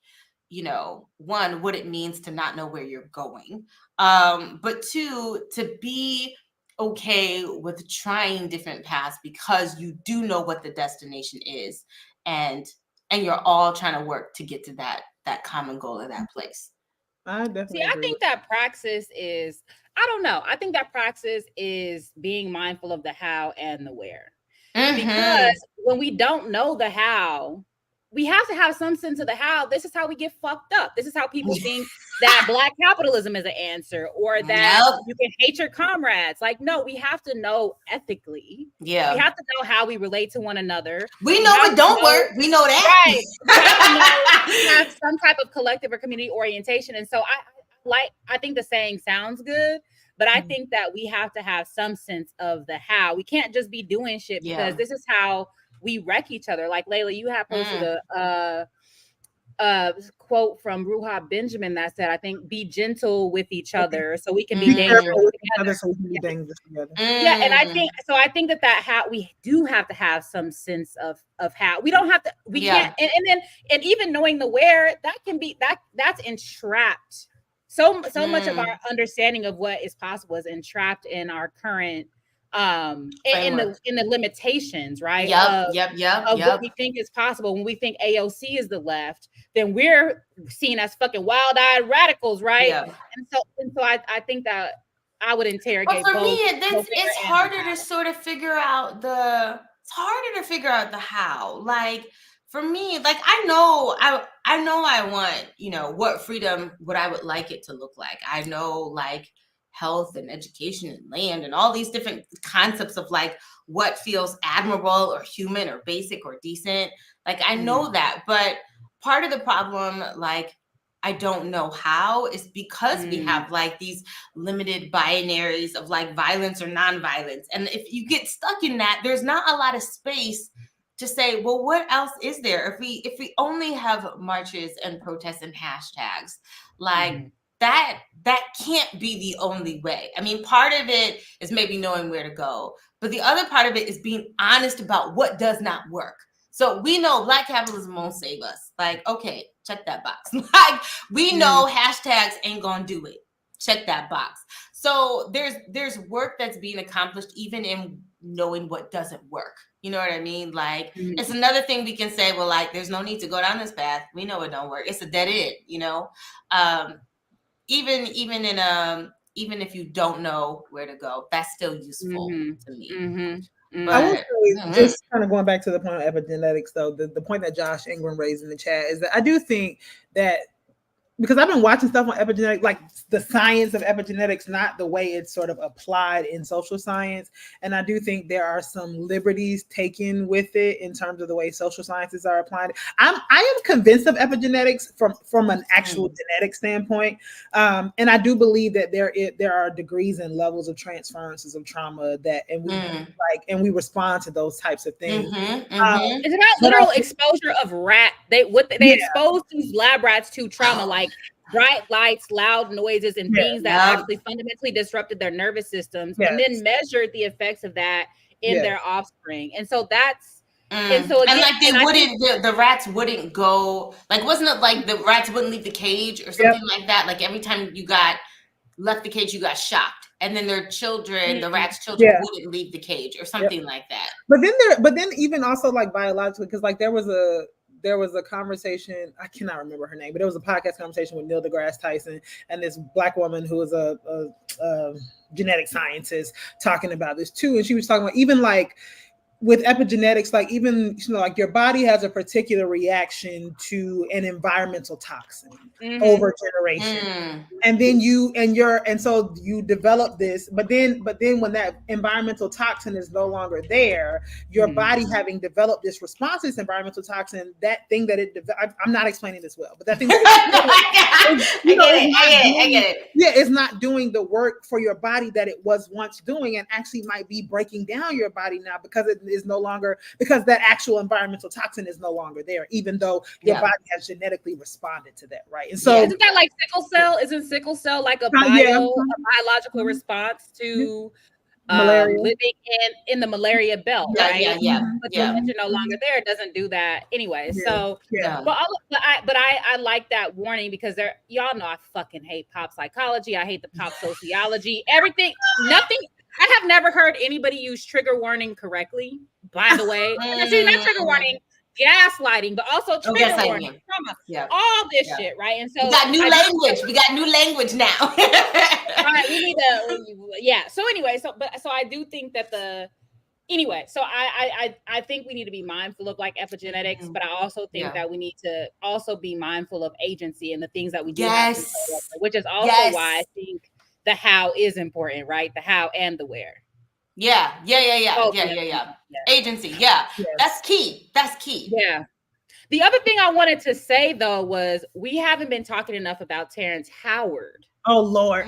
one, what it means to not know where you're going. But two, to be okay with trying different paths because you do know what the destination is, and you're all trying to work to get to that common goal or that place. I definitely I think that praxis is, I don't know. I think that praxis is being mindful of the how and the where. Mm-hmm. Because when we don't know the how, we have to have some sense of the how. This is how we get fucked up. This is how people think that Black capitalism is an answer, or that you can hate your comrades. Like, no, we have to know ethically. Yeah. We have to know how we relate to one another. We know it don't work. We know that. Right. We have some type of collective or community orientation. And so I think the saying sounds good, but I think that we have to have some sense of the how. We can't just be doing shit because this is how we wreck each other. Like, Layla, you have posted a quote from Ruha Benjamin that said, I think, be gentle with each other so we can be dangerous together. So we can be dangerous together. Yeah, and I think that how we do have to have some sense of how. We don't have to, we can't, and even knowing the where, that can be, that's entrapped. So much of our understanding of what is possible is entrapped in our current in the limitations, right? Of what we think is possible. When we think AOC is the left, then we're seen as fucking wild-eyed radicals, right? Yeah. And so I think that I would interrogate. But for me, it's harder to sort of figure out the how. Like, for me, like, I know I want, what I would like it to look like. I know, like, health and education and land and all these different concepts of like what feels admirable or human or basic or decent. Like, I know that, but part of the problem, like, I don't know how, is because we have like these limited binaries of like violence or nonviolence. And if you get stuck in that, there's not a lot of space to say, well, what else is there? If we only have marches and protests and hashtags, like, that can't be the only way. I mean, part of it is maybe knowing where to go, but the other part of it is being honest about what does not work. So we know Black capitalism won't save us. Like, okay, check that box. Like, we know hashtags ain't gonna do it. Check that box. So there's work that's being accomplished even in knowing what doesn't work. You know what I mean? Like, it's another thing we can say, well, like, there's no need to go down this path. We know it don't work. It's a dead end, Even if you don't know where to go, that's still useful to me. But, I will say, just kind of going back to the point of epigenetics, though, the point that Josh Ingram raised in the chat is that I do think that, because I've been watching stuff on epigenetics, like the science of epigenetics, not the way it's sort of applied in social science. And I do think there are some liberties taken with it in terms of the way social sciences are applied. I am convinced of epigenetics from an actual genetic standpoint. And I do believe that there are degrees and levels of transferences of trauma and we respond to those types of things. It's about literal exposure of rat. They expose these lab rats to trauma, like bright lights, loud noises, and things that actually fundamentally disrupted their nervous systems, and then measured the effects of that in their offspring. And so that's and so again, the rats wouldn't go, like, wasn't it like the rats wouldn't leave the cage or something like that? Like, every time you got left the cage, you got shocked. And then their children, the rat's children, wouldn't leave the cage or something like that. But then even also like biologically, because like there was a conversation, I cannot remember her name, but it was a podcast conversation with Neil deGrasse Tyson and this Black woman who was a genetic scientist talking about this too. And she was talking about even like with epigenetics, like even, you know, like your body has a particular reaction to an environmental toxin over generation. And then so you develop this, but then when that environmental toxin is no longer there, your body having developed this response to this environmental toxin, that thing that I'm not explaining this well, but that thing I get it. Yeah, it's not doing the work for your body that it was once doing, and actually might be breaking down your body now because it is no longer, because that actual environmental toxin is no longer there, even though your body has genetically responded to that, right? And so isn't that like sickle cell? Isn't sickle cell like a biological response to living in the malaria belt, right? But since you're no longer there, it doesn't do that anyway. So but I like that warning, because y'all know I fucking hate pop psychology. I hate the pop sociology, everything, nothing. I have never heard anybody use trigger warning correctly, by the way. See, not trigger warning, gaslighting, but also trigger warning, all this shit, right? And so we got new language. We got new language now. All right, we need to, So anyway, so I do think that I think we need to be mindful of like epigenetics, but I also think that we need to also be mindful of agency and the things that we do have control over, which is also why I think the how is important, right? The how and the where. Yeah. Agency. That's key. Yeah. The other thing I wanted to say though was we haven't been talking enough about Terrence Howard. Oh Lord.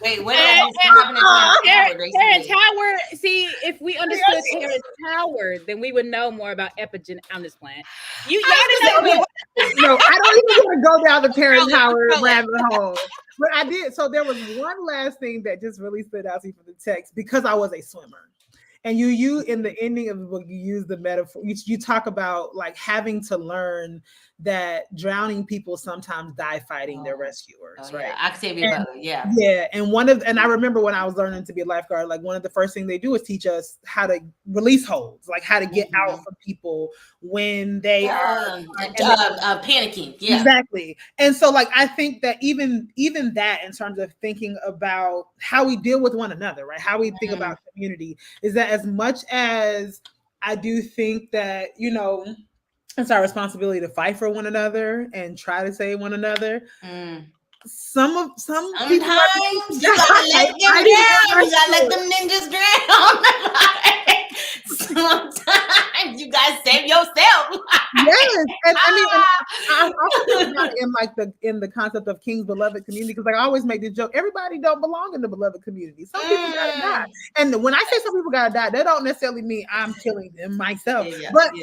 Wait, what happened? Terrence Howard. See, if we understood Terrence Howard, then we would know more about epigenetic. I'm just playing. Y'all didn't know. No, I don't even want to go down the Terrence Howard rabbit hole. But I did. So there was one last thing that just really stood out to me from the text, because I was a swimmer. And you in the ending of the book, you use the metaphor. You talk about like having to learn that drowning people sometimes die fighting their rescuers, right? Octavia Butler, yeah. And I remember when I was learning to be a lifeguard, like one of the first things they do is teach us how to release holds, like how to get out from people when they are panicking. Yeah, exactly. And so, like, I think that even that, in terms of thinking about how we deal with one another, right? How we think about community, is that as much as I do think that, you know, it's our responsibility to fight for one another and try to save one another. Sometimes people you gotta let them drown. You gotta let them ninjas drown. Sometimes you guys save yourself. Yes, and I mean, I also about in the concept of King's beloved community, because like I always make this joke: everybody don't belong in the beloved community. Some people gotta die, and when I say some people gotta die, that don't necessarily mean I'm killing them myself.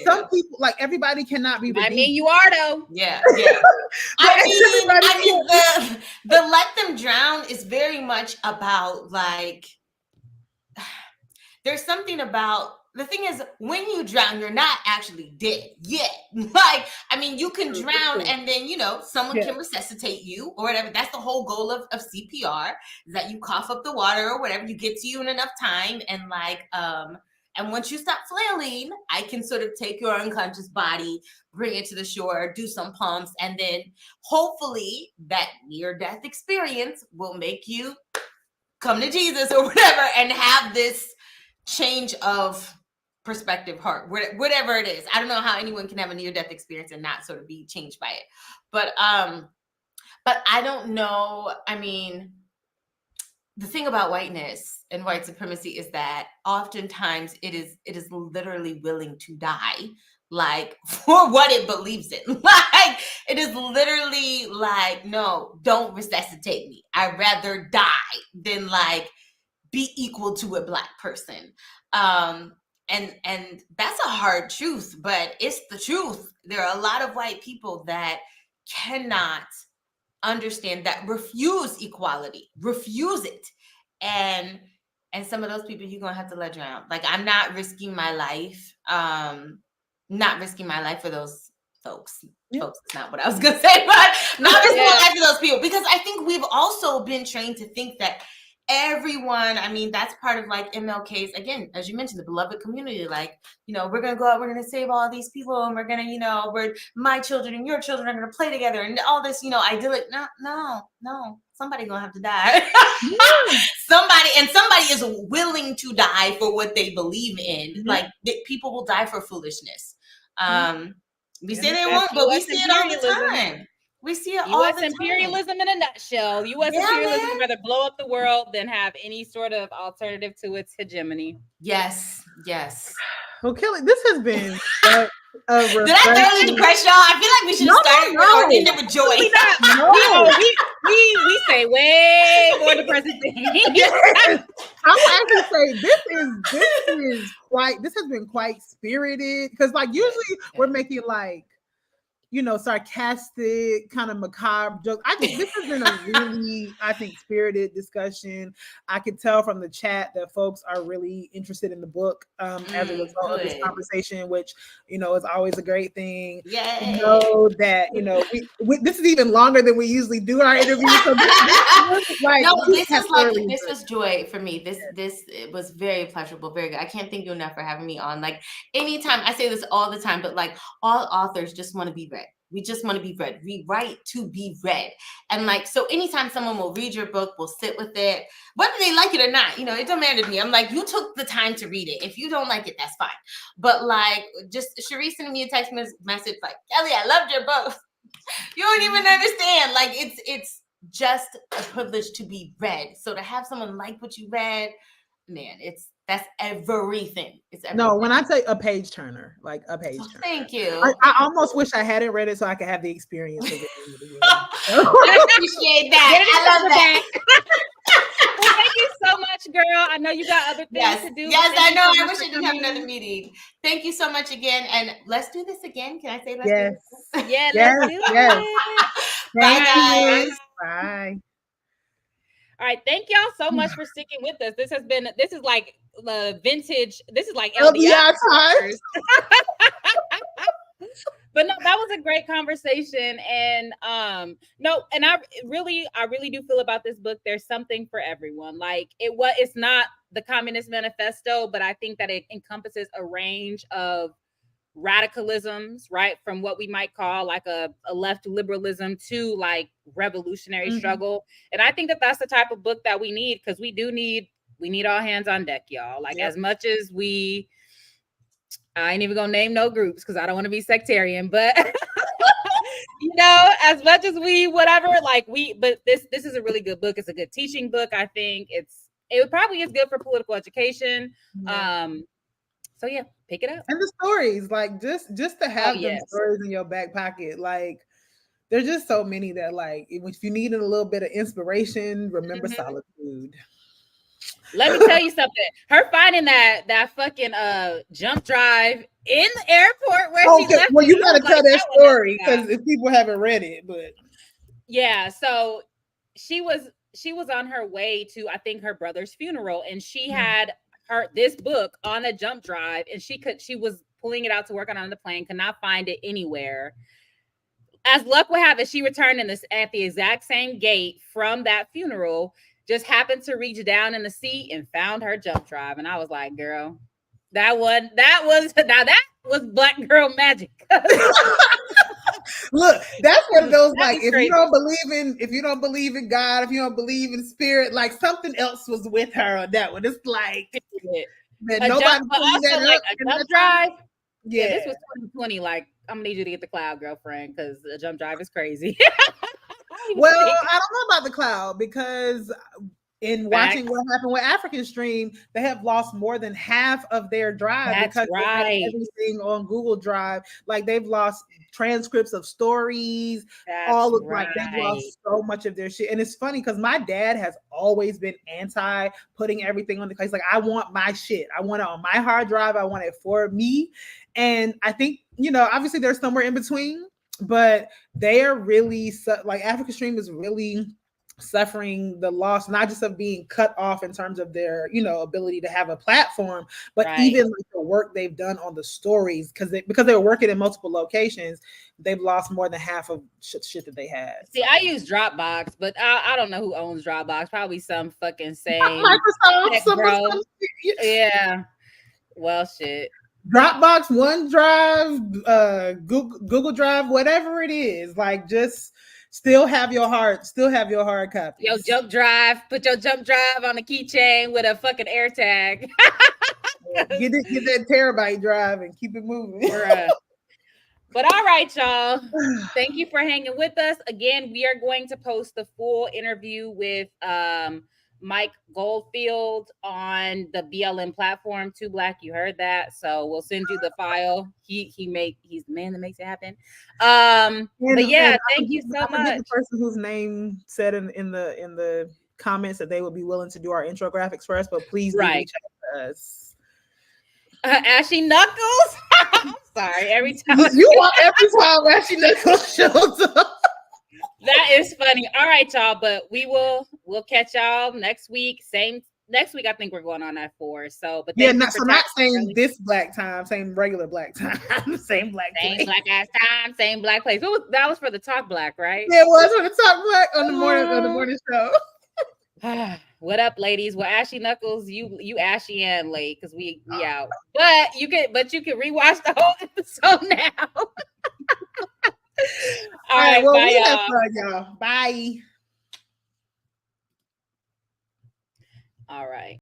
Some people, like everybody, cannot be. I mean, you are though. Yeah. I mean, the let them drown is very much about like. There's something about. The thing is, when you drown, you're not actually dead yet. Like, I mean, you can drown and then, you know, someone can resuscitate you or whatever. That's the whole goal of CPR, is that you cough up the water or whatever, you get to you in enough time. And like, and once you stop flailing, I can sort of take your unconscious body, bring it to the shore, do some pumps. And then hopefully that near-death experience will make you come to Jesus or whatever and have this change of perspective, heart, whatever it is. I don't know how anyone can have a near-death experience and not sort of be changed by it. But I don't know. I mean, the thing about whiteness and white supremacy is that oftentimes it is literally willing to die, like for what it believes in. Like it is literally like, no, don't resuscitate me. I'd rather die than like be equal to a Black person. And that's a hard truth, but it's the truth. There are a lot of white people that cannot understand that, refuse equality, refuse it. And some of those people you're gonna have to let drown. Like, I'm not risking my life, for those folks. Yeah. Folks, it's not what I was gonna say, but not just going after those people, because I think we've also been trained to think that everyone, I mean, that's part of like MLK's, again, as you mentioned, the beloved community, like, you know, we're gonna go out, we're gonna save all these people, and we're gonna, you know, we're my children and your children are gonna play together, and all this, you know, idyllic. No, somebody gonna have to die. somebody is willing to die for what they believe in. Like people will die for foolishness. We say they won't, but we see it all the time. We see it all the time. U.S. imperialism in a nutshell. U.S. imperialism would rather blow up the world than have any sort of alternative to its hegemony. Yes. Well, Kelly, this has been Did I thoroughly depress y'all? I feel like we should have started or ended with joy. We say way more depressing things. I would actually say this has been quite spirited, because like usually we're making like, you know, sarcastic, kind of macabre jokes. I think this has been a really, I think, spirited discussion. I could tell from the chat that folks are really interested in the book as a result of this conversation, which, you know, is always a great thing. Yeah. You know that, you know, we this is even longer than we usually do our interviews. So this was joy for me. This was very pleasurable, very good. I can't thank you enough for having me on. Like anytime, I say this all the time, but like all authors just want to be read. We just want to be read. We write to be read. And like, so anytime someone will read your book, will sit with it, whether they like it or not, you know, it don't matter to me. I'm like, you took the time to read it. If you don't like it, that's fine. But like, just Sharice sending me a text message like, Kelly, I loved your book. You don't even understand. Like, it's just a privilege to be read. So to have someone like what you read, man, that's everything. It's everything. No, when I say a page turner, like a page turner. Thank you. I almost wish I hadn't read it so I could have the experience of it. I appreciate that. I love that. Well, thank you so much, girl. I know you got other things to do. Yes, I know. I wish I didn't have another meeting. Thank you so much again. And let's do this again. Can I say let's do this? Yeah, let's do it. Bye, guys. Bye. All right, thank y'all so much for sticking with us. This is like the vintage. This is like LDI times. But no, that was a great conversation, and I really do feel about this book. There's something for everyone. Like it's not the Communist Manifesto, but I think that it encompasses a range of radicalisms, right? From what we might call like a left liberalism to like revolutionary struggle. And I think that that's the type of book that we need, because we need all hands on deck, y'all. Like as much as I ain't even gonna name no groups because I don't want to be sectarian, but you know, as much as but this is a really good book. It's a good teaching book. I think it probably is good for political education. So yeah, pick it up. And the stories, like just to have them stories in your back pocket, like there's just so many that like if you needed a little bit of inspiration, remember Solitude. Let me tell you something. Her finding that fucking jump drive in the airport where she left. Well, you gotta tell that story because if people haven't read it, but yeah, so she was on her way to, I think, her brother's funeral, and she had this book on a jump drive, and she was pulling it out to work on the plane, could not find it anywhere. As luck would have it, she returned at the exact same gate from that funeral, just happened to reach down in the seat and found her jump drive. And I was like, girl, that was Black girl magic. Look, that's one of those like if you don't believe in God, if you don't believe in spirit, like something else was with her on that one. It's like that nobody jump drive. Yeah, this was 2020. Like, I'm gonna need you to get the cloud, girlfriend, because the jump drive is crazy. Well, I don't know about the cloud, because in watching what happened with African Stream, they have lost more than half of their drive because they have everything on Google Drive. Like they've lost transcripts of stories, like they've lost so much of their shit. And it's funny because my dad has always been anti putting everything on the cloud. Like, I want my shit. I want it on my hard drive. I want it for me. And I think, you know, obviously there's somewhere in between, but they are really like African Stream is really suffering the loss, not just of being cut off in terms of their, ability to have a platform, but even like the work they've done on the stories, because they were working in multiple locations, they've lost more than half of shit that they had. See, I use Dropbox, but I don't know who owns Dropbox. Probably some fucking same Microsoft. Yeah. Well, shit. Dropbox, OneDrive, Google Drive, whatever it is, like just still have your hard copy. Yo, Jump Drive, put your Jump Drive on a keychain with a fucking AirTag. Get that terabyte drive and keep it moving. But all right, y'all. Thank you for hanging with us. Again, we are going to post the full interview with Mike Goldfield on the BLM platform. Too Black, you heard that. So we'll send you the file. He's the man that makes it happen. But yeah, thank you so much. The person whose name said in the comments that they would be willing to do our intro graphics for us, but please reach out to us. Ashy Knuckles. I'm sorry. Every time Ashy Knuckles shows up. That is funny. All right, y'all. But we'll catch y'all next week. Next week, I think we're going on at 4. So, but not saying this black time, same regular black time, same black black ass time, same black place. That was for the Talk Black, right? Yeah, it was for the Talk Black on the morning show. What up, ladies? Well, Ashy Knuckles, you ashy and late because we out. But you can rewatch the whole episode now. All right, well, bye, y'all. Bye. All right.